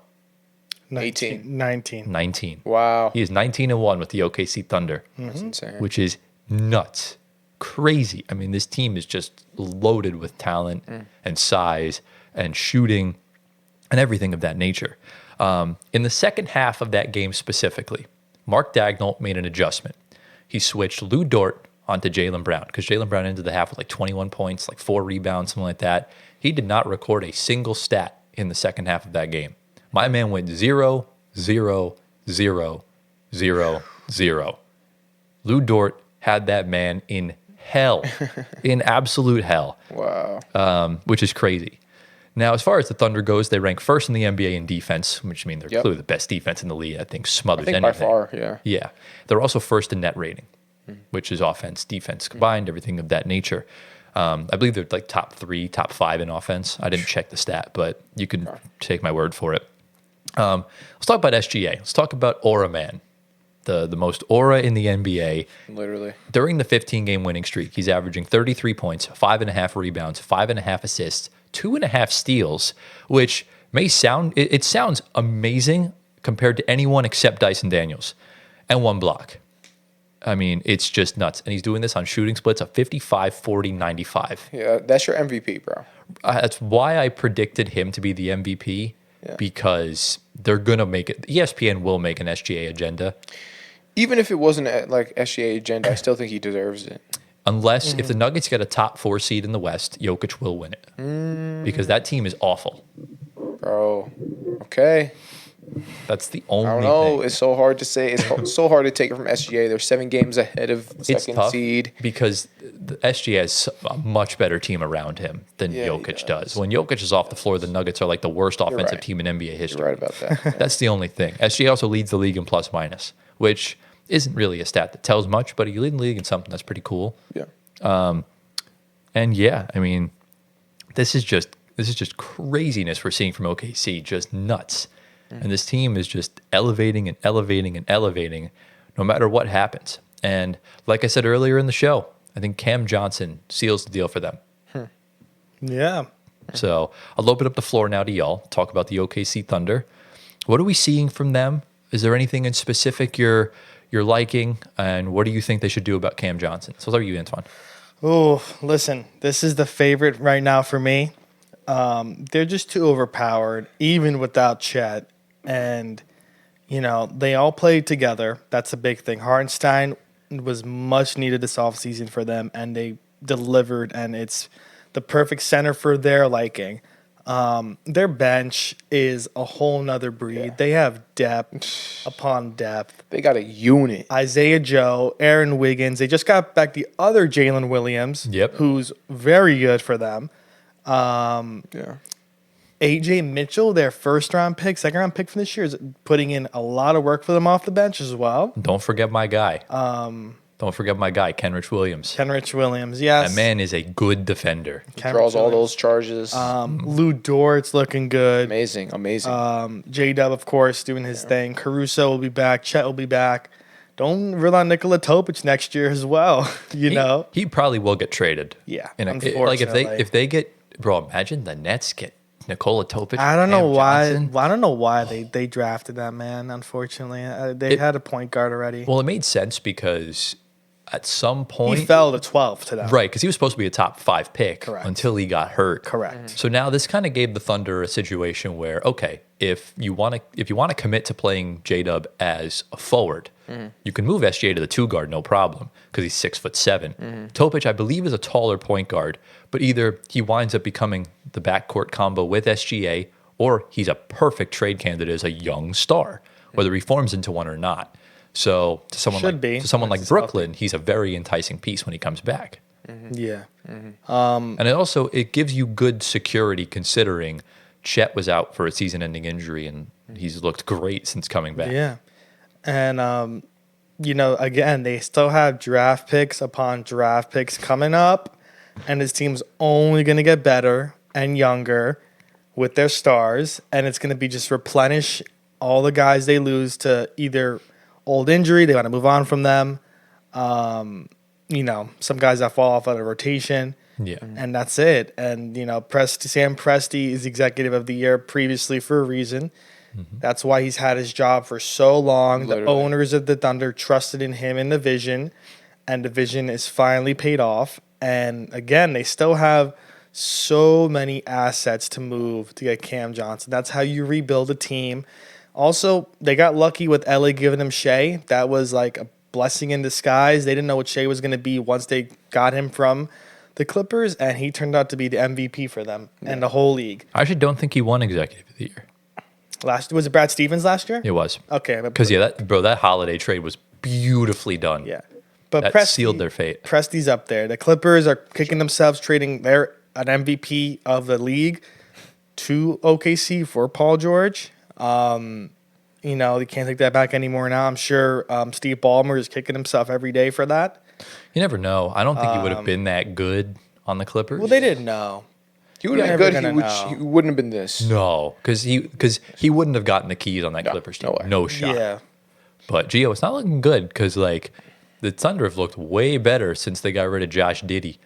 18. 19. Wow. He is 19-1 with the OKC Thunder. That's insane. Which is nuts. Crazy. I mean, this team is just loaded with talent and size and shooting and everything of that nature. In the second half of that game specifically, Mark Dagnall made an adjustment. He switched Lou Dort onto Jaylen Brown because Jaylen Brown ended the half with like 21 points, like 4 rebounds, something like that. He did not record a single stat in the second half of that game. My man went 0, 0, 0, 0, 0. Lou Dort had that man in hell, in absolute hell. Wow. Which is crazy. Now, as far as the Thunder goes, they rank first in the NBA in defense, which means they're clearly the best defense in the league. I think smothers anything. By far, yeah. Yeah. They're also first in net rating, which is offense, defense combined, everything of that nature. I believe they're like top 3, top 5 in offense. I didn't check the stat, but you can take my word for it. Let's talk about SGA. Let's talk about Aura Man, the most aura in the NBA. Literally. During the 15-game winning streak, he's averaging 33 points, 5.5 rebounds, 5.5 assists, 2.5 steals, which may sound, it sounds amazing compared to anyone except Dyson Daniels, and 1 block. I mean, it's just nuts. And he's doing this on shooting splits of 55, 40, 95. Yeah, that's your MVP, bro. That's why I predicted him to be the MVP. Yeah. Because they're going to make it. ESPN will make an SGA agenda. Even if it wasn't like SGA agenda, I still think he deserves it. Unless if the Nuggets get a top 4 seed in the West, Jokic will win it. Because that team is awful. Bro, Okay. That's the only I don't know. thing. It's so hard to say. It's so hard to take it from SGA. They're 7 games ahead of the It's second tough seed. because the SGA has a much better team around him than Yeah, he Jokic does. does. When Jokic is off the floor, the Nuggets are like the worst offensive right. team in NBA history. You're right about that. That's the only thing. SGA also leads the league in plus minus, which isn't really a stat that tells much, but he leads the league in something that's pretty cool. Yeah. And yeah, I mean, this is just craziness we're seeing from OKC, just nuts. And this team is just elevating and elevating and elevating no matter what happens. And like I said earlier in the show, I think Cam Johnson seals the deal for them. Yeah. So I'll open up the floor now to y'all, talk about the OKC Thunder. What are we seeing from them? Is there anything in specific you're liking? And what do you think they should do about Cam Johnson? So I'll start with you, Antoine. Oh, listen, this is the favorite right now for me. They're just too overpowered, even without Chet. And, they all played together. That's a big thing. Hartenstein was much needed this offseason for them, and they delivered, and it's the perfect center for their liking. Their bench is a whole nother breed. Yeah. They have depth upon depth. They got a unit. Isaiah Joe, Aaron Wiggins. They just got back the other Jalen Williams, Yep. who's very good for them. Yeah. AJ Mitchell, their second-round pick from this year, is putting in a lot of work for them off the bench as well. Don't forget my guy. Kenrich Williams. Kenrich Williams, yes. That man is a good defender. Draws all those charges. Lou Dort's looking good. Amazing. J-Dub, of course, doing his thing. Caruso will be back. Chet will be back. Don't rely on Nikola Topic next year as well, know? He probably will get traded. Yeah, Like unfortunately. if they get, bro, imagine the Nets get Nikola Topic. I don't know Cam why. Johnson. I don't know why they drafted that man. Unfortunately, they had a point guard already. Well, it made sense because at some point He fell to 12 to them. right, because he was supposed to be a top 5 pick Correct. until he got hurt. Correct. So now this kind of gave the Thunder a situation where, okay, if you want to commit to playing J-Dub as a forward, you can move SGA to the 2 guard, no problem, because he's 6'7". Topic, I believe, is a taller point guard, but either he winds up becoming the backcourt combo with SGA, or he's a perfect trade candidate as a young star, whether he forms into one or not. So to someone like Brooklyn, he's a very enticing piece when he comes back. Yeah. And it gives you good security considering Chet was out for a season-ending injury and he's looked great since coming back. Yeah. And, again, they still have draft picks upon draft picks coming up, and his team's only going to get better and younger with their stars, and it's going to be just replenish all the guys they lose to either old injury, they want to move on from them, some guys that fall off out of rotation. Yeah. And that's it. And, Sam Presti is Executive of the Year previously for a reason. That's why he's had his job for so long. Literally. The owners of the Thunder trusted in him and the vision, and the vision is finally paid off. And, again, they still have so many assets to move to get Cam Johnson. That's how you rebuild a team. Also, they got lucky with LA giving him Shea. That was like a blessing in disguise. They didn't know what Shea was going to be once they got him from the Clippers, and he turned out to be the MVP for them and the whole league. I actually don't think he won Executive of the Year. Was it Brad Stevens last year? It was. Okay. Because, that Holiday trade was beautifully done. Yeah. But That sealed their fate. Presti's up there. The Clippers are kicking themselves trading an MVP of the league to OKC for Paul George. They can't take that back anymore now. I'm sure Steve Ballmer is kicking himself every day for that. You never know. I don't think he would have been that good on the Clippers. Well, they didn't know. He would have been good. He wouldn't have been this. No, because he wouldn't have gotten the keys on that Clippers team. no way. No shot. Yeah. But, Gio, it's not looking good because, the Thunder have looked way better since they got rid of Josh Giddey.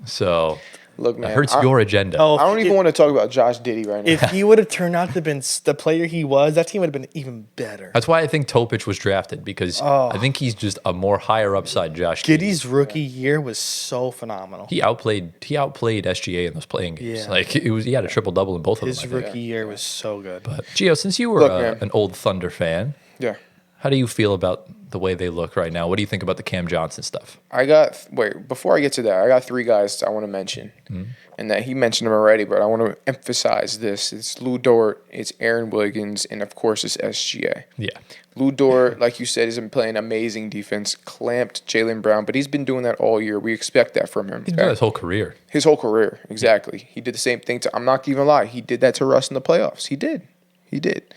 So, Look, man, that hurts your agenda. Oh, I don't even want to talk about Josh Giddey right now. If he would have turned out to have been the player he was, that team would have been even better. That's why I think Topic was drafted because I think he's just a more higher upside Josh Giddey. Giddey's rookie year was so phenomenal. He outplayed SGA in those playing games. Yeah. He had a triple-double in both of them. His I think. rookie year was so good. But, Gio, since you were Look, man. an old Thunder fan, Yeah. How do you feel about the way they look right now? What do you think about the Cam Johnson stuff? Before I get to that, I got 3 guys I want to mention. And that he mentioned them already, but I want to emphasize this. It's Lou Dort, it's Aaron Wiggins, and of course it's SGA. Yeah. Lou Dort, like you said, has been playing amazing defense, clamped Jaylen Brown, but he's been doing that all year. We expect that from him. He's done his whole career. His whole career, exactly. He did the same thing I'm not even lie. He did that to Russ in the playoffs. He did.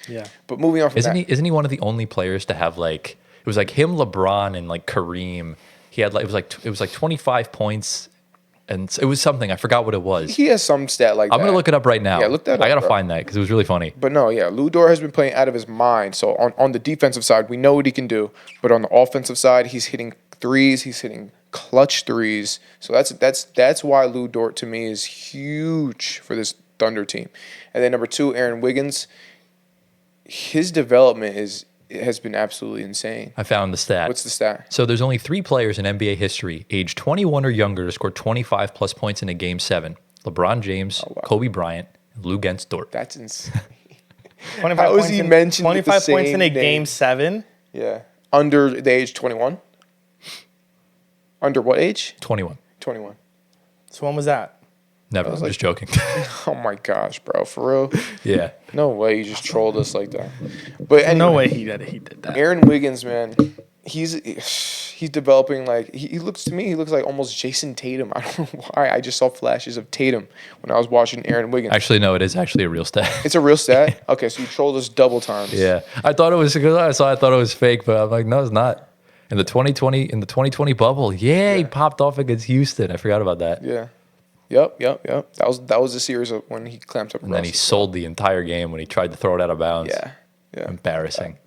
Yeah. But moving on from that. Isn't he one of the only players to have like it was like him, LeBron, and like Kareem. He had like it was like 25 points, and it was something I forgot what it was. He has some stat like that. I'm gonna look it up right now. Yeah, look that up. I gotta bro. find that because it was really funny. But no, yeah, Lou Dort has been playing out of his mind. So on the defensive side, we know what he can do. But on the offensive side, he's hitting threes. He's hitting clutch threes. So that's why Lou Dort to me is huge for this Thunder team. And then number 2, Aaron Wiggins. His development has been absolutely insane. I found the stat. What's the stat? So there's only 3 players in NBA history, age 21 or younger, to score 25 plus points in a game 7. LeBron James, Kobe Bryant, and Lou Dort. That's insane. 25 How is points he in, mentioned with 25 the points in same a name? game 7? Yeah. Under the age 21? Under what age? 21. 21. So when was that? Never. I'm just joking. Oh my gosh, bro. For real? Yeah. No way you just trolled us like that. But anyway, No way he did that. Aaron Wiggins, man, he's developing like he looks like almost Jason Tatum. I don't know why. I just saw flashes of Tatum when I was watching Aaron Wiggins. Actually, no, it is actually a real stat. It's a real stat? Okay, so you trolled us double times. Yeah. I thought it was because I thought it was fake, but I'm like, no, it's not. In the 2020 bubble, he popped off against Houston. I forgot about that. Yeah. Yep. That was the series of when he clamped up. And then he sold the entire game when he tried to throw it out of bounds. Yeah. Embarrassing.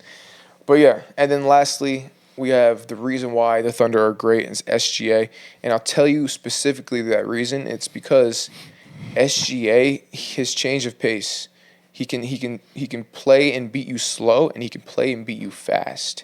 But yeah, and then lastly, we have the reason why the Thunder are great is SGA, and I'll tell you specifically that reason. It's because SGA, his change of pace, he can play and beat you slow, and he can play and beat you fast.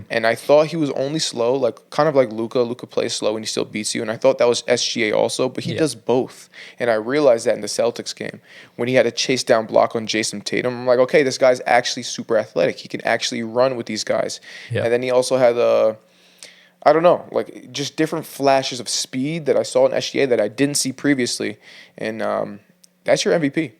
And I thought he was only slow, like kind of like Luka. Luka plays slow and he still beats you, and I thought that was SGA also, but he does both. And I realized that in the Celtics game when he had a chase down block on Jason Tatum. I'm like, okay, this guy's actually super athletic. He can actually run with these guys. Yeah. And then he also had I don't know, like just different flashes of speed that I saw in SGA that I didn't see previously, and that's your MVP.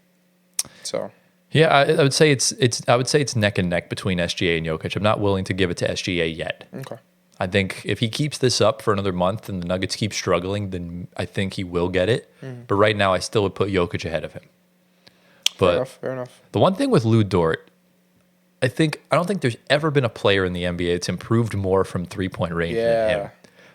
So. Yeah, I would say it's neck and neck between SGA and Jokic. I'm not willing to give it to SGA yet. Okay. I think if he keeps this up for another month and the Nuggets keep struggling, then I think he will get it. But right now, I still would put Jokic ahead of him. But fair enough. The one thing with Lou Dort, I don't think there's ever been a player in the NBA that's improved more from 3-point range than him.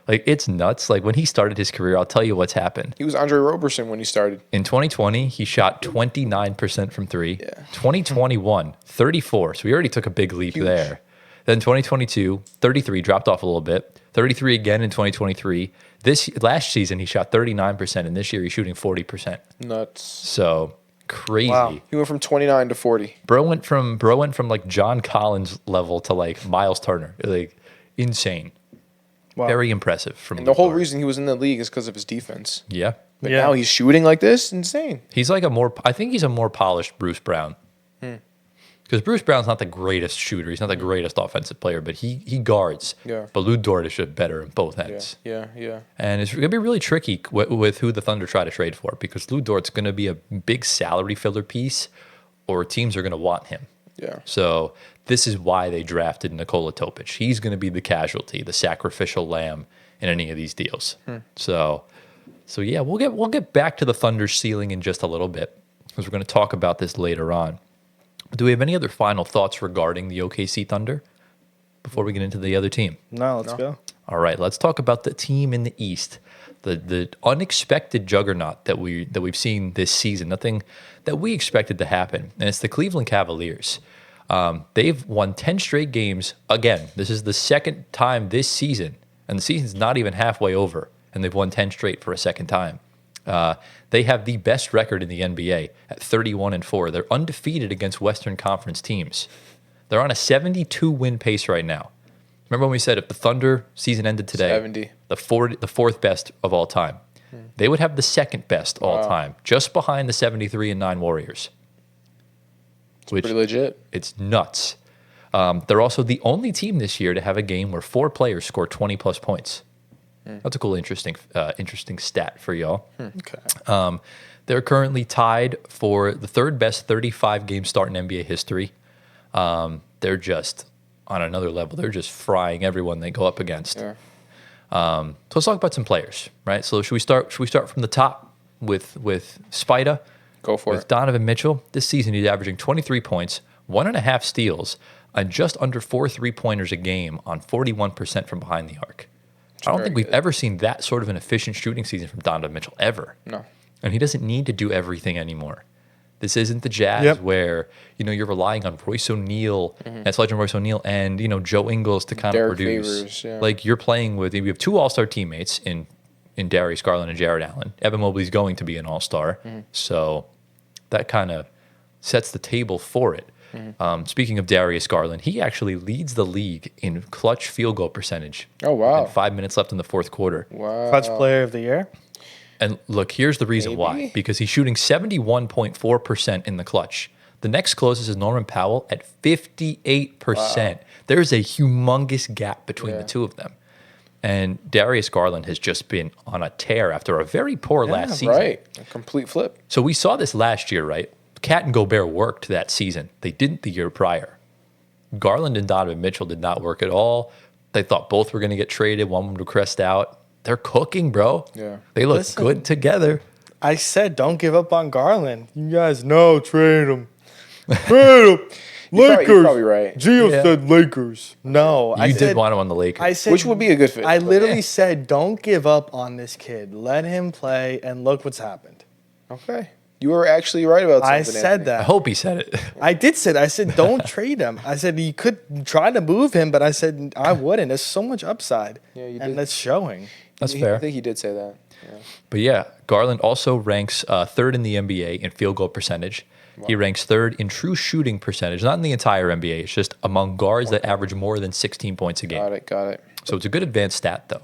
Like, it's nuts. Like, when he started his career, I'll tell you what's happened. He was Andre Roberson when he started. In 2020, he shot 29% from 3. Yeah. 2021, 34. So he already took a big leap there. Then 2022, 33, dropped off a little bit. 33 again in 2023. Last season, he shot 39%, and this year he's shooting 40%. Nuts. So crazy. Wow. He went from 29 to 40. Bro went from like John Collins level to like Miles Turner. Like, insane. Wow. Very impressive from And the whole reason he was in the league is because of his defense. Yeah. But now he's shooting like this, insane. He's like I think he's a more polished Bruce Brown. Because Bruce Brown's not the greatest shooter. He's not the greatest offensive player, but he guards. Yeah. But Lou Dort is just better in both ends. Yeah. And it's going to be really tricky with who the Thunder try to trade for, because Lou Dort's going to be a big salary filler piece, or teams are going to want him. Yeah. So this is why they drafted Nikola Topic. He's going to be the casualty, the sacrificial lamb in any of these deals. So yeah, we'll get back to the Thunder's ceiling in just a little bit, because we're going to talk about this later on. Do we have any other final thoughts regarding the OKC Thunder before we get into the other team? No, let's go. All right, let's talk about the team in the East, the unexpected juggernaut that we've seen this season, nothing that we expected to happen, and it's the Cleveland Cavaliers. They've won 10 straight games. Again, this is the second time this season, and the season's not even halfway over, and they've won 10 straight for a second time. They have the best record in the NBA at 31-4. They're undefeated against Western Conference teams. They're on a 72-win pace right now. Remember when we said if the Thunder season ended today, 70. the fourth best of all time, they would have the second best all time, just behind the 73-9 Warriors. Which pretty legit. It's nuts. They're also the only team this year to have a game where 4 players score 20-plus points. That's a cool, interesting stat for y'all. Okay. They're currently tied for the third best 35-game start in NBA history. They're just on another level. They're just frying everyone they go up against. Yeah. So let's talk about some players, right? So should we start from the top with Spida? Go for With it. Donovan Mitchell, this season he's averaging 23 points, 1.5 steals, and just under 4 3-pointers a game on 41% from behind the arc. I don't very think we've good. ever seen that sort of an efficient shooting season from Donovan Mitchell, ever. No. And he doesn't need to do everything anymore. This isn't the Jazz Yep. where, you're relying on Royce O'Neal, that's Legend Royce O'Neal, and, Joe Ingles to kind Derrick of produce. Favors, yeah. Like, you're playing with, we have 2 all-star teammates in Darius Garland and Jared Allen. Evan Mobley's going to be an all-star. So that kind of sets the table for it. Speaking of Darius Garland, he actually leads the league in clutch field goal percentage. Oh, wow. And 5 minutes left in the fourth quarter. Wow. Clutch player of the year. And look, here's the reason why. Maybe? Because he's shooting 71.4% in the clutch. The next closest is Norman Powell at 58%. There's a humongous gap between the two of them. And Darius Garland has just been on a tear after a very poor last season. Right. A complete flip. So we saw this last year, right? Cat and Gobert worked that season. They didn't the year prior. Garland and Donovan Mitchell did not work at all. They thought both were going to get traded. One would crest out. They're cooking, bro. Yeah. They look Listen. good together. I said don't give up on Garland. You guys know trade him. Trade him. Lakers. You're probably right. Gio Yeah. said Lakers. No, You I did said, want him on the Lakers. I said Which would be a good fit. I but- literally said don't give up on this kid. Let him play, and look what's happened. Okay. You were actually right about something. I said Anthony. that. I hope he said it. I did say that. I said don't trade him. I said you could try to move him, but I said I wouldn't. There's so much upside, Yeah, you and did. that's showing. That's I fair. think he did say that. Yeah. But yeah, Garland also ranks third in the NBA in field goal percentage. He ranks third in true shooting percentage, not in the entire NBA. It's just among guards that average more than 16 points a game. Got it. So it's a good advanced stat, though.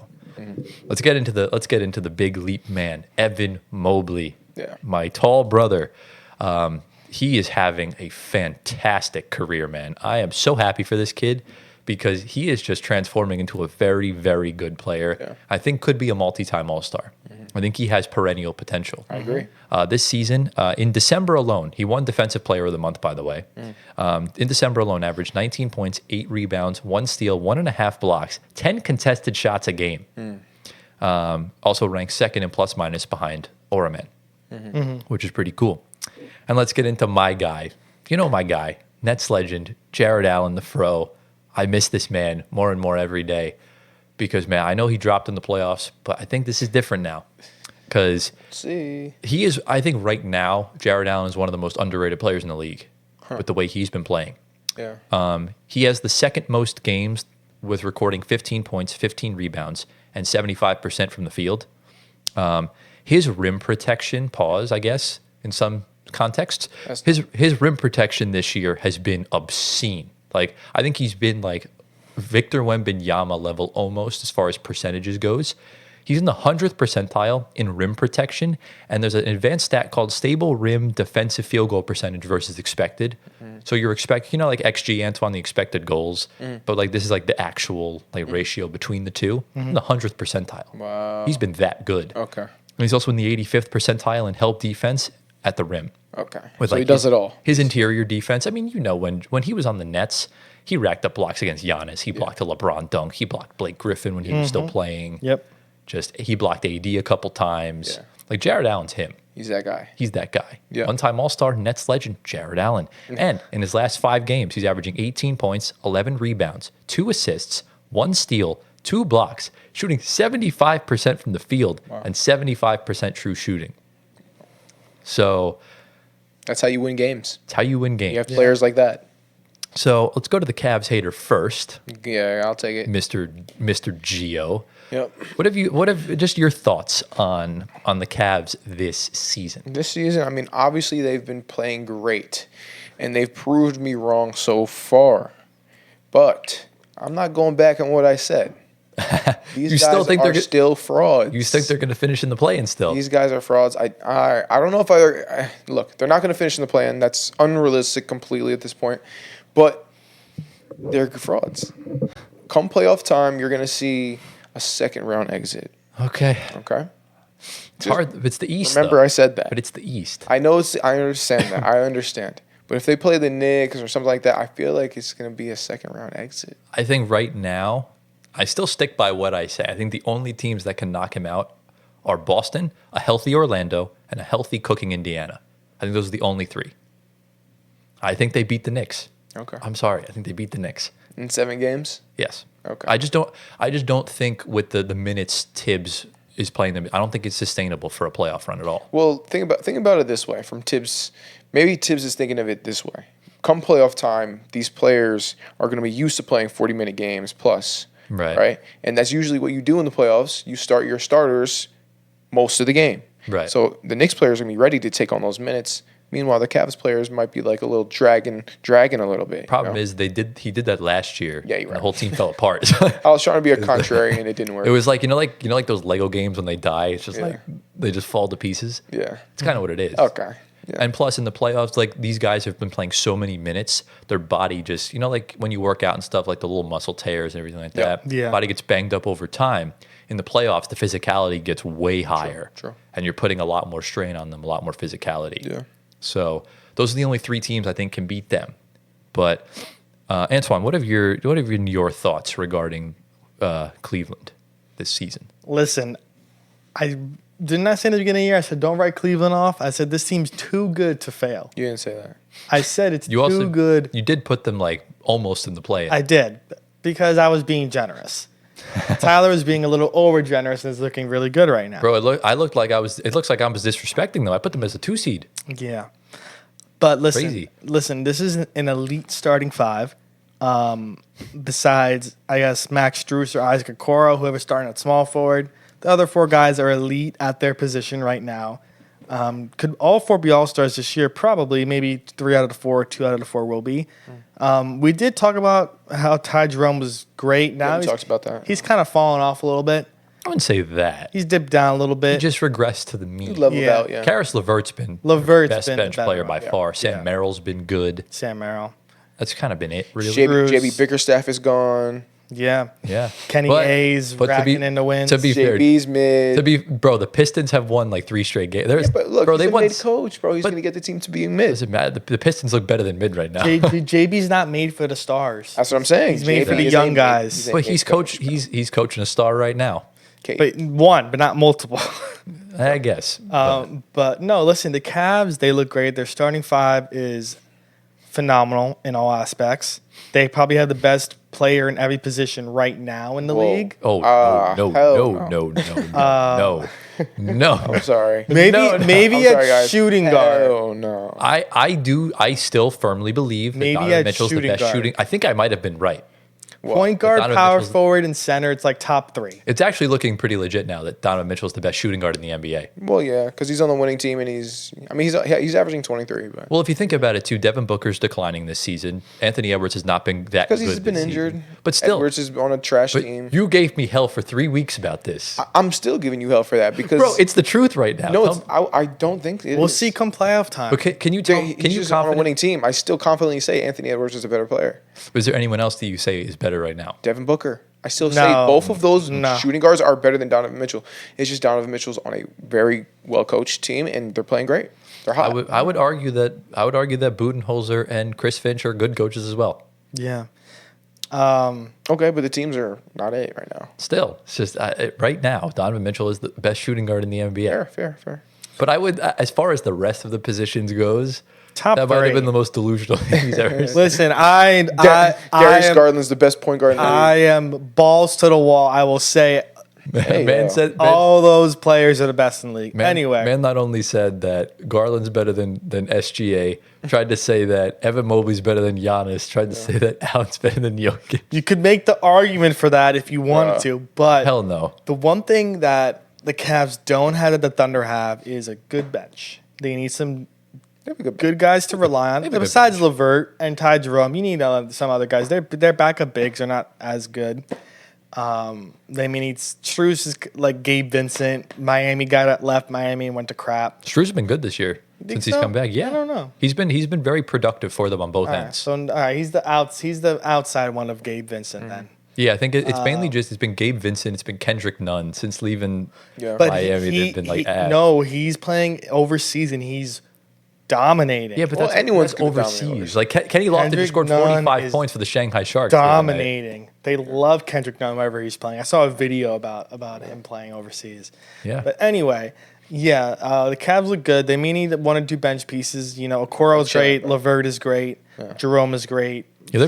Let's get into the big leap man, Evan Mobley. Yeah. My tall brother. He is having a fantastic career, man. I am so happy for this kid because he is just transforming into a very, very good player. Yeah. I think could be a multi-time All-Star. I think he has perennial potential. I agree. This season, in December alone, he won Defensive Player of the Month, by the way. In December alone, averaged 19 points, 8 rebounds, 1 steal, 1.5 blocks, 10 contested shots a game. Also ranked second in plus minus behind Oraman, which is pretty cool. And let's get into my guy. You know my guy, Nets legend, Jared Allen, the Fro. I miss this man more and more every day because, man, I know he dropped in the playoffs, but I think this is different now because See. he is, I think right now, Jared Allen is one of the most underrated players in the league with the way he's been playing. Yeah. He has the second most games with recording 15 points, 15 rebounds, and 75% from the field. His rim protection, I guess, in some contexts, his rim protection this year has been obscene. Like, I think he's been like Victor Wembanyama level almost as far as percentages goes. He's in the 100th percentile in rim protection, and there's an advanced stat called stable rim defensive field goal percentage versus expected. So you're expecting, like XG, Antoine, the expected goals, but like this is like the actual like ratio between the two. In the 100th percentile. Wow. He's been that good. Okay. And he's also in the 85th percentile in help defense at the rim. Okay. With, So like, he does it all. His interior defense. I mean, when he was on the Nets, he racked up blocks against Giannis. He blocked a LeBron dunk. He blocked Blake Griffin when he was still playing. Yep. He blocked AD a couple times. Yeah. Like Jared Allen's him. He's that guy. He's that guy. Yeah. One-time All-Star, Nets legend, Jared Allen. And in his last 5 games, he's averaging 18 points, 11 rebounds, 2 assists, 1 steal, 2 blocks, shooting 75% from the field and 75% true shooting. So That's how you win games. it's how you win games. You have players like that. So let's go to the Cavs hater first, Yeah, I'll take it. Mr. Gio. Yep. What have just your thoughts on the Cavs this season? This season, I mean, obviously they've been playing great, and they've proved me wrong so far. But I'm not going back on what I said. These You guys still think are they're still frauds. You think they're going to finish in the play-in still? These guys are frauds. I don't know if I look. They're not going to finish in the play-in. That's unrealistic completely at this point. But They're frauds. Come playoff time, you're going to see a second round exit. Okay. Okay? It's hard. It's the East. Remember, though. I said that. But it's the East. I know. I understand that. I understand. But if they play the Knicks or something like that, I feel like it's going to be a second round exit. I think right now, I still stick by what I say. I think the only teams that can knock him out are Boston, a healthy Orlando, and a healthy cooking Indiana. I think those are the only three. I think they beat the Knicks. Okay. I'm sorry. I think they beat the Knicks. In 7 games? Yes. Okay. I just don't think with the minutes Tibbs is playing them, I don't think it's sustainable for a playoff run at all. Well, think about it this way. From Tibbs, maybe Tibbs is thinking of it this way. Come playoff time, these players are going to be used to playing 40-minute games plus. Right? And that's usually what you do in the playoffs. You start your starters most of the game. Right. So the Knicks players are going to be ready to take on those minutes. Meanwhile, the Cavs players might be like a little dragging a little bit. Problem is he did that last year. Yeah, you're and right. the whole team fell apart. I was trying to be a contrarian and it didn't work. It was like those Lego games when they die. It's just like they just fall to pieces. Yeah. It's kind of what it is. Okay. Yeah. And plus, in the playoffs, like these guys have been playing so many minutes, their body just, like when you work out and stuff, like the little muscle tears and everything like that. Yeah. Body gets banged up over time. In the playoffs, the physicality gets way higher. True. And you're putting a lot more strain on them, a lot more physicality. Yeah. So those are the only 3 teams I think can beat them. But Antoine, what have been your thoughts regarding Cleveland this season? Listen, I did not say in the beginning of the year, I said, don't write Cleveland off. I said, this team's too good to fail. You didn't say that. I said it's You also too good. You did put them like almost in the play. I did, because I was being generous. Tyler was being a little over generous and is looking really good right now. Bro, it looks like I was disrespecting them. I put them as a 2 seed. Yeah. But Crazy. listen, this is an elite starting 5. Besides, I guess, Max Strus or Isaac Okoro, whoever's starting at small forward. The other 4 guys are elite at their position right now. Could all 4 be all-stars this year? Probably. Maybe 3 out of the 4, 2 out of the 4 will be. We did talk about how Ty Jerome was great. Now We talked about that. He's kind of fallen off a little bit. I wouldn't say that. He's dipped down a little He bit. just regressed to the mean. Leveled Yeah. out, yeah. Karis LeVert's been LeVert's best been bench better, player by yeah. far. Sam Yeah. Merrill's been good. Sam Merrill. That's kind of been it, really. JB Bickerstaff is gone. Yeah. Yeah. Kenny But- Hayes but racking in the wins. To be fair, JB's mid. bro, the Pistons have won like 3 straight games. Yeah, but look, bro, he's a won. mid coach, bro. He's but- going to get the team to be mid. Doesn't matter. The Pistons look better than mid right now. JB's not made for the stars. That's what I'm saying. He's made for the is young a mid- guys. a But mid he's coach. he's coaching a star right now. Okay. But one, but not multiple. I guess. But no, listen, the Cavs, they look great. Their starting 5 is phenomenal in all aspects. They probably have the best player in every position right now in the Whoa. league. Oh hell no. No. I'm sorry. Maybe No, no. maybe I'm at sorry, guys. shooting guard. Oh, no. I still firmly believe that Maybe Donovan at Mitchell's the shooting best guard. shooting. I think I might have been right. Point guard, Donovan power Mitchell's- forward, and center. It's like top 3. It's actually looking pretty legit now that Donovan Mitchell's the best shooting guard in the NBA. Well, yeah, because he's on the winning team and he's averaging 23. But Well, if you think about it too, Devin Booker's declining this season. Anthony Edwards has not been that good. because he's been this injured. season. But still, Edwards is on a trash but team. you gave me hell for 3 weeks about this. I'm still giving you hell for that because Bro, it's the truth right now. no, Tell- I don't think it We'll is. see come playoff time. but can you tell? He's Can you just on a confident? winning team. I still confidently say Anthony Edwards is a better player. Is there anyone else that you say is better right now? Devin Booker. I still say No. both of those No. shooting guards are better than Donovan Mitchell. It's just Donovan Mitchell's on a very well coached team and they're playing great. They're hot. I would argue that Budenholzer and Chris Finch are good coaches as well. Yeah. Okay, but the teams are not it right now. Still, it's just right now, Donovan Mitchell is the best shooting guard in the NBA. Fair. But I would, as far as the rest of the positions goes, Top that might 3. have been the most delusional thing he's ever seen. Listen, Darius Garland's the best point guard in the league. I am balls to the wall. I will say Man said, all those players are the best in the league. Anyway, man not only said that Garland's better than SGA, tried to say that Evan Mobley's better than Giannis, tried to say that Allen's better than Jokic. you could make the argument for that if you wanted to, but Hell no. the one thing that the Cavs don't have that the Thunder have is a good bench. They need some good guys to rely on. have a good Besides LeVert and Ty Jerome, you need some other guys. Their backup bigs are not as good. They need Strus is like Gabe Vincent. Miami got left Miami and went to crap. Strus has been good this year since he's come back. Yeah, I don't know. He's been very productive for them on both ends. So he's the outside one of Gabe Vincent then. Yeah, I think it's mainly just it's been Gabe Vincent, it's been Kendrick Nunn since leaving But Miami. They've been like he's playing overseas and he's dominating. Yeah, but that's anyone's overseas. Like Kenny Lofton just scored Kendrick 45 Nunn points for the Shanghai Sharks. dominating. They love Kendrick Nunn wherever he's playing. I saw a video about him playing overseas. Yeah. But anyway, the Cavs look good. They may need 1 or 2 bench pieces. Okoro is great. LeVert is great. Jerome is great. Yeah, their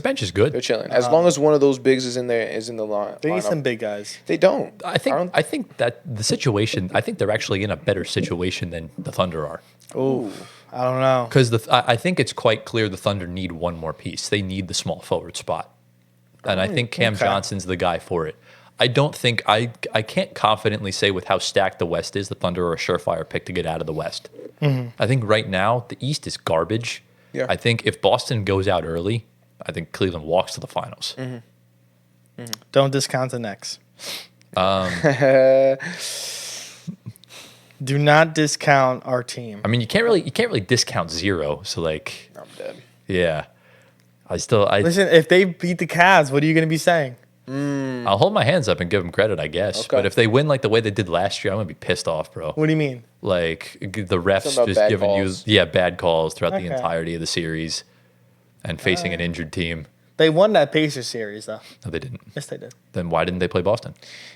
bench is good. They're chilling. As long as one of those bigs is in the line. They need some big guys. They don't. I think that the situation. I think they're actually in a better situation than the Thunder are. Oh, I don't know. Because I think it's quite clear the Thunder need one more piece. They need the small forward spot, and I think Cam Johnson's the guy for it. I don't think I can't confidently say with how stacked the West is, the Thunder are a surefire pick to get out of the West. Mm-hmm. I think right now the East is garbage. Yeah. I think if Boston goes out early, I think Cleveland walks to the finals. Mm-hmm. Mm-hmm. Don't discount the Knicks. Do not discount our team. I mean, you can't really discount 0. So like, I'm dead. Yeah, I listen. If they beat the Cavs, what are you going to be saying? I'll hold my hands up and give them credit, I guess. Okay. But if they win like the way they did last year, I'm gonna be pissed off, bro. What do you mean? Like the refs About just bad giving calls. you bad calls throughout the Okay. entirety of the series, and facing an injured team. They won that Pacers series, though. No, they didn't. Yes, they did. Then why didn't they play Boston?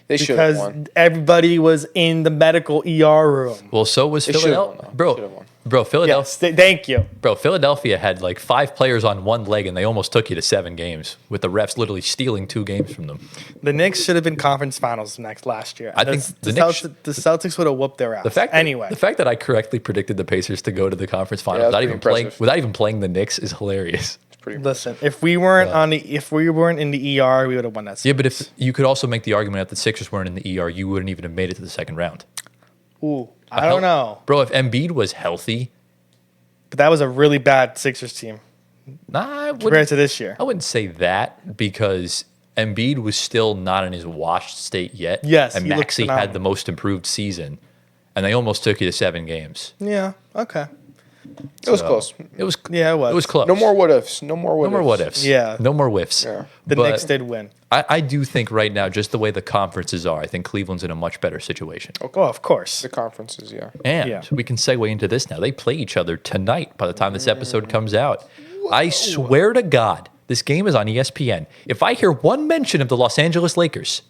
They should have Because won. everybody was in the medical ER room. Well, so was They should've Philadelphia, won, though. Should've won. Bro, Philadelphia. Yes, thank you. Bro, Philadelphia had like 5 players on one leg, and they almost took you to 7 games with the refs literally stealing 2 games from them. The Knicks should have been conference finals last year. I think the Celtics would have whooped their ass. The fact that I correctly predicted the Pacers to go to the conference finals that's without even playing the Knicks is hilarious. Listen, if we weren't in the ER, we would have won that series. Yeah, but if you could also make the argument that the Sixers weren't in the ER, you wouldn't even have made it to the second round. Ooh, I don't know. Bro, if Embiid was healthy, But that was a really bad Sixers team I compared to this year. wouldn't say that because Embiid was still not in his washed state yet. Yes, and he looked Maxey had phenomenal. the most improved season, and they almost took you to 7 games. Yeah. Okay. It was close. It was Yeah, it was. It was close. No more what ifs. No more what No more what ifs. Yeah. No more whiffs. Yeah. The But Knicks did win. I do think right now, just the way the conferences are, I think Cleveland's in a much better situation. Oh, of course. The conferences, yeah. And Yeah. we can segue into this now. They play each other tonight by the time this episode comes out. I swear to God, this game is on ESPN. If I hear one mention of the Los Angeles Lakers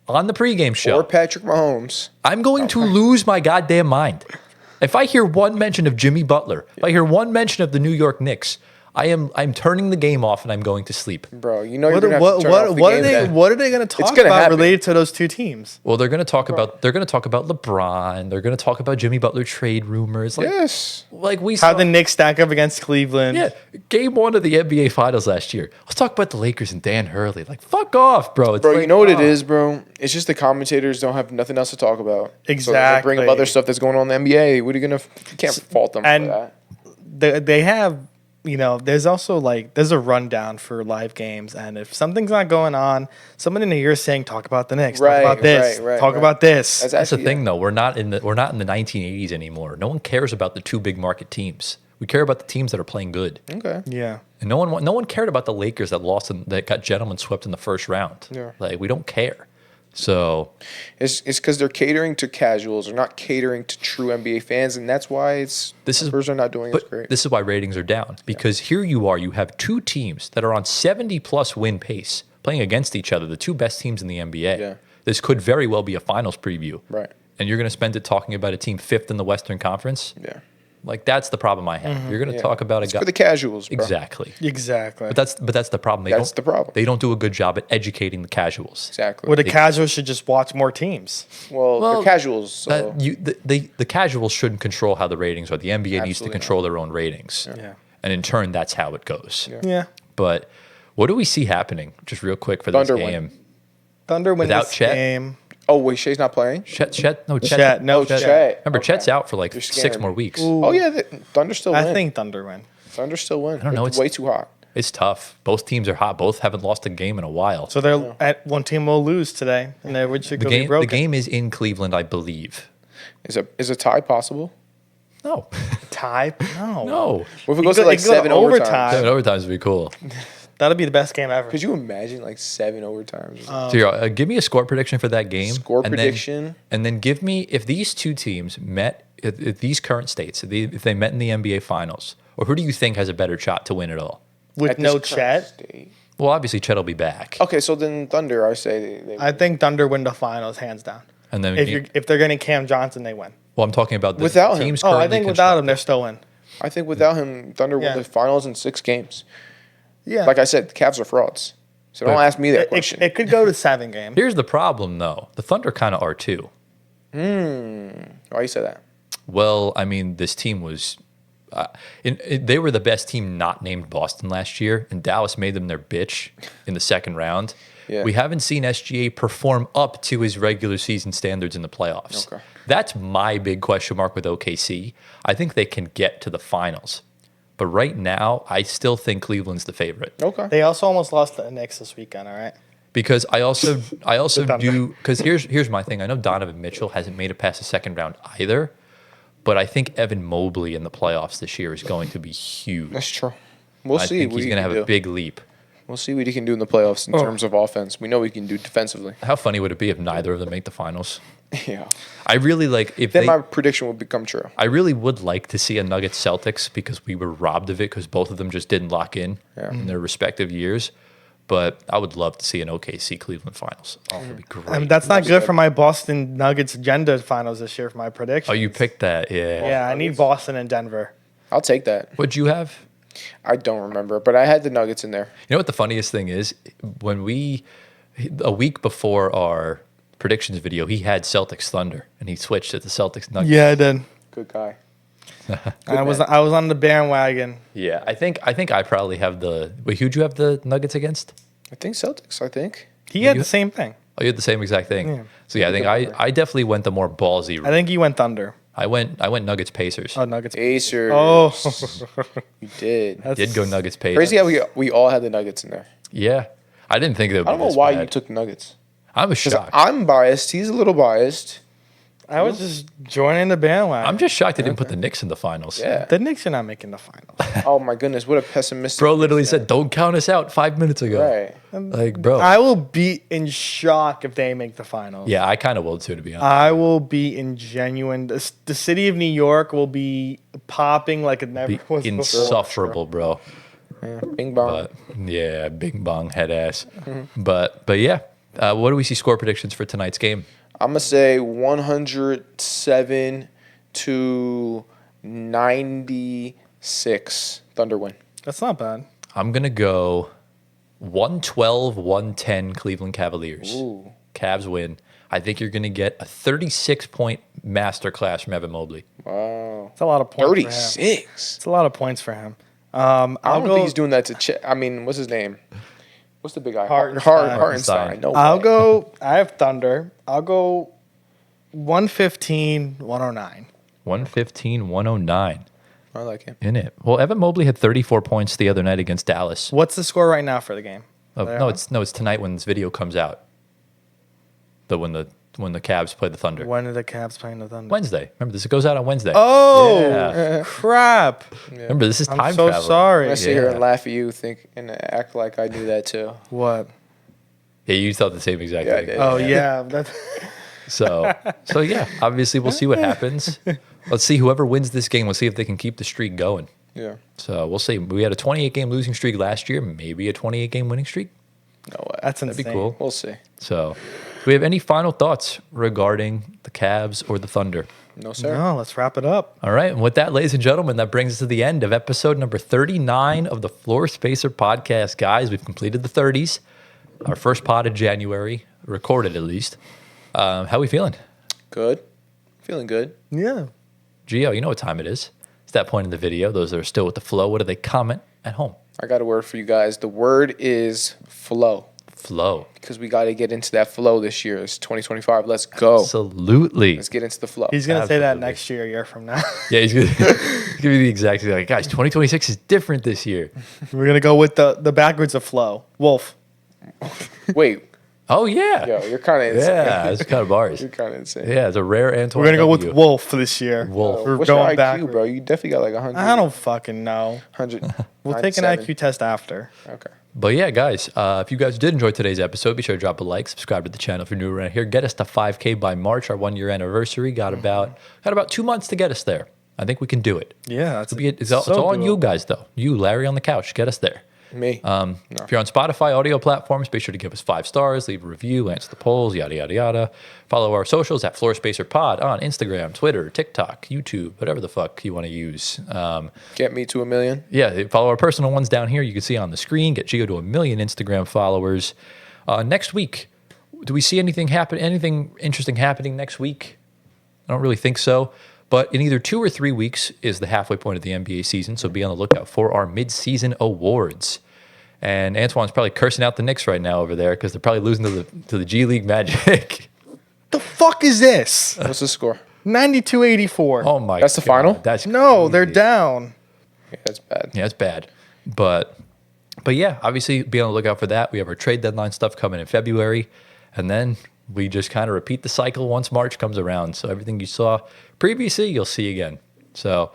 on the pregame show, Or Patrick Mahomes. I'm going to lose my goddamn mind. If I hear one mention of Jimmy Butler, if I hear one mention of the New York Knicks, I'm turning the game off and I'm going to sleep. Bro, you know you're going to have to turn off the What game then. are they going to talk gonna about happen. related to those two teams? Well, they're going to talk about LeBron. They're going to talk about Jimmy Butler trade rumors. Like, Yes. like we How saw. the Knicks stack up against Cleveland? Yeah, game 1 of the NBA Finals last year. Let's talk about the Lakers and Dan Hurley. Like, fuck off, bro. It's Bro, like, you know what it is, bro? It's just the commentators don't have nothing else to talk about. So they bring up Exactly. other stuff that's going on in the NBA. What are you going to... You can't fault them And for that. they have, there's also there's a rundown for live games, and if something's not going on, someone in the ear is saying, talk about the Knicks, Right, talk about this, right, talk right. about this. That's That's the actually, thing, though. We're not in the 1980s anymore. No one cares about the 2 big market teams. We care about the teams that are playing good. Okay. Yeah. And no one cared about the Lakers that that got gentlemen swept in the first round. Yeah. Like, we don't care. So It's because they're catering to casuals. They're not catering to true NBA fans, and that's why Spurs are not doing as but great. this is why ratings are down, because here you are, you have 2 teams that are on 70+ win pace playing against each other, the 2 best teams in the NBA. Yeah. This could very well be a finals preview. Right. And you're going to spend it talking about a team 5th in the Western Conference? Yeah. Like, that's the problem I have. You're going to Yeah. talk about It's for the casuals, bro. Exactly. Exactly. But that's the problem. That's the problem. They don't do a good job at educating the casuals. Exactly. Well, the casuals should just watch more teams. Well, they're casuals, so... The casuals shouldn't control how the ratings are. The NBA needs to Absolutely control their own ratings. Yeah. And in turn, that's how it goes. Yeah. But what do we see happening, just real quick, for this Thunder game? win. Thunder win Without this Chet? game. Oh, wait, Shea's not playing? Chet. No, Chet. Remember, Okay. Chet's out for like You're 6 scaring more me. weeks. Oh, yeah, Thunder still win. I think Thunder win. Thunder still win. I don't know. It's way too hot. It's tough. Both teams are hot. Both haven't lost a game in a while. So they're at one team will lose today, and their win streak will be The broken. game is in Cleveland, I believe. Is a tie possible? No. Tie? No. No. What if it goes to like it could go to 7 overtime. overtimes? 7 overtimes would be cool. That'll be the best game ever. Could you imagine like 7 overtimes? So here, give me a score prediction for that game. Score and prediction. And then give me, if these two teams met, if these current states, if they met in the NBA Finals, or who do you think has a better shot to win it all? With At no this current Chet, state. Well, obviously, Chet will be back. Okay, so then Thunder, I say they I think Thunder win the finals hands down. And then, If they're getting Cam Johnson, they win. well, I'm talking about the Without him. teams Oh, I currently think without him, they're constructed. still in. I think without him, Thunder Yeah. won the finals in 6 games. Yeah. Like I said, the Cavs are frauds. So don't But- ask me that question. It could go to 7 games. Here's the problem, though. The Thunder kind of are too. Why you say that? Well, I mean, this team was. They were the best team not named Boston last year, and Dallas made them their bitch in the second round. Yeah. We haven't seen SGA perform up to his regular season standards in the playoffs. Okay. That's my big question mark with OKC. I think they can get to the finals. But right now, I still think Cleveland's the favorite. Okay. They also almost lost to the Knicks this weekend, all right? Because I also Thunder. do, because here's my thing. I know Donovan Mitchell hasn't made it past the second round either, but I think Evan Mobley in the playoffs this year is going to be huge. That's true. We'll I see think what he's he going to can have do. a big leap. We'll see what he can do in the playoffs in terms of offense. We know he can do defensively. How funny would it be if neither of them make the finals? Yeah. I really like if Then they. my prediction will become true. I really would like to see a Nuggets Celtics because we were robbed of it because both of them just didn't lock in their respective years. But I would love to see an OKC Cleveland finals. Oh, that'd be great. I mean, that's not good for my Boston Nuggets agenda finals this year for my prediction. Oh, you picked that, yeah. Yeah, I need Boston and Denver. I'll take that. What'd you have? I don't remember, but I had the Nuggets in there. You know what the funniest thing is? When a week before our predictions video, he had Celtics Thunder, and he switched it to Celtics Nuggets. Yeah, I did. Good guy. I was on the bandwagon. Yeah, I think I probably have the. Wait, who'd you have the Nuggets against? I think Celtics, I think. He had the same thing. Oh, you had the same exact thing. Yeah. So yeah, I think I definitely went the more ballsy I route. think he went Thunder. I went Nuggets Pacers. Oh, Nuggets. Pacers. Oh, You did. Did go Nuggets Pacers. Crazy how we all had the Nuggets in there. Yeah, I didn't think that. Would I be don't know this why bad. you took Nuggets. I was Because shocked. I'm biased. He's a little biased. I was just joining the bandwagon. I'm just shocked they didn't put the Knicks in the finals. Yeah. The Knicks are not making the finals. Oh my goodness, what a pessimistic. Bro literally said, "Don't count us out" 5 minutes ago. Right. Like, bro. I will be in shock if they make the finals. Yeah, I kind of will too, to be honest. I will be in genuine. The city of New York will be popping like it never Be was before. insufferable, bro. Yeah. Bing bong. But yeah, bing bong head ass. But yeah, what do we see score predictions for tonight's game? I'm gonna say 107 to 96 Thunder win. That's not bad. I'm gonna go 112-110 Cleveland Cavaliers. Ooh. Cavs win. I think you're gonna get a 36-point masterclass from Evan Mobley. Wow. It's a lot of points. For him. 36. It's a lot of points for him. I I'll don't go. think he's doing that to Chet. I mean, what's his name? What's the big guy? Hartenstein. Hartenstein. No I'll way. go. I have Thunder. I'll go 115, 109. 115-109 I like him. in it. Well, Evan Mobley had 34 points the other night against Dallas. What's the score right now for the game? No, it's tonight when this video comes out. When the Cavs play the Thunder. When are the Cavs playing the Thunder? Wednesday. Remember, this goes out on Wednesday. Oh, Yeah. crap. Remember, this is I'm time so travel. sorry. I sit here Yeah. and laugh at you, think and act like I knew that too. What? Yeah, you thought the same exact Yeah, I thing. did. Oh, yeah. That's So yeah, obviously we'll see what happens. Let's see whoever wins this game. Let's see if they can keep the streak going. Yeah. So we'll see. We had a 28-game losing streak last year, maybe a 28-game winning streak. No way. That's That'd insane. be cool. We'll see. So, do we have any final thoughts regarding the Cavs or the Thunder? No, sir. No, let's wrap it up. All right. And with that, ladies and gentlemen, that brings us to the end of episode number 39 of the Floor Spacer podcast. Guys, we've completed the 30s. Our first pod of January, recorded at least. How we feeling? Good. Feeling good. Yeah. Gio, you know what time it is. It's that point in the video. Those that are still with the flow, what do they comment at home? I got a word for you guys. The word is flow. Flow. Because we got to get into that flow this year. It's 2025. Let's go. Absolutely. Let's get into the flow. He's going to say that Absolutely. next year, a year from now. Yeah, he's going to be the exact same. Like, guys, 2026 is different this year. We're going to go with the backwards of flow. Wolf. Wait. Oh, yeah. Yo, you're kind of insane. Yeah, it's kind of bars. You're kind of insane. Yeah, it's a rare Antoine. We're going to go with W. Wolf this year. Wolf. We're What's your going IQ, backward. bro? You definitely got like 100. I don't fucking know. 100. We'll take an 97. IQ test after. Okay. But yeah, guys, if you guys did enjoy today's episode, be sure to drop a like, subscribe to the channel if you're new around here. Get us to 5K by March, our 1 year anniversary. Got about 2 months to get us there. I think we can do it. Yeah, It's all on you guys, though. You, Larry, on the couch. Get us there. Me. If you're on Spotify audio platforms, be sure to give us 5 stars, leave a review, answer the polls, yada, yada, yada. Follow our socials at FloorSpacerPod on Instagram, Twitter, TikTok, YouTube, whatever the fuck you want to use. Get me to 1 million. Yeah, follow our personal ones down here. You can see on the screen. Get Gio to 1 million Instagram followers. Next week, do we see anything interesting happening next week? I don't really think so. But in either 2 or 3 weeks is the halfway point of the NBA season, so be on the lookout for our mid-season awards. And Antoine's probably cursing out the Knicks right now over there because they're probably losing to the G League Magic. The fuck is this? What's the score? 92-84. Oh my! That's the God, final? That's No, they're crazy. down. Yeah, that's bad. Yeah, it's bad. But yeah, obviously be on the lookout for that. We have our trade deadline stuff coming in February, and then we just kind of repeat the cycle once March comes around. So everything you saw previously, you'll see again. So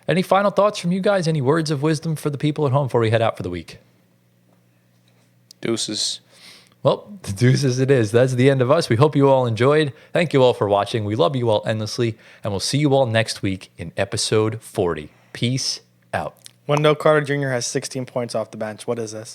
any final thoughts from you guys? Any words of wisdom for the people at home before we head out for the week? Deuces. Well, the deuces it is. That's the end of us. We hope you all enjoyed. Thank you all for watching. We love you all endlessly, and we'll see you all next week in episode 40. Peace out. Wendell Carter Jr. has 16 points off the bench. What is this?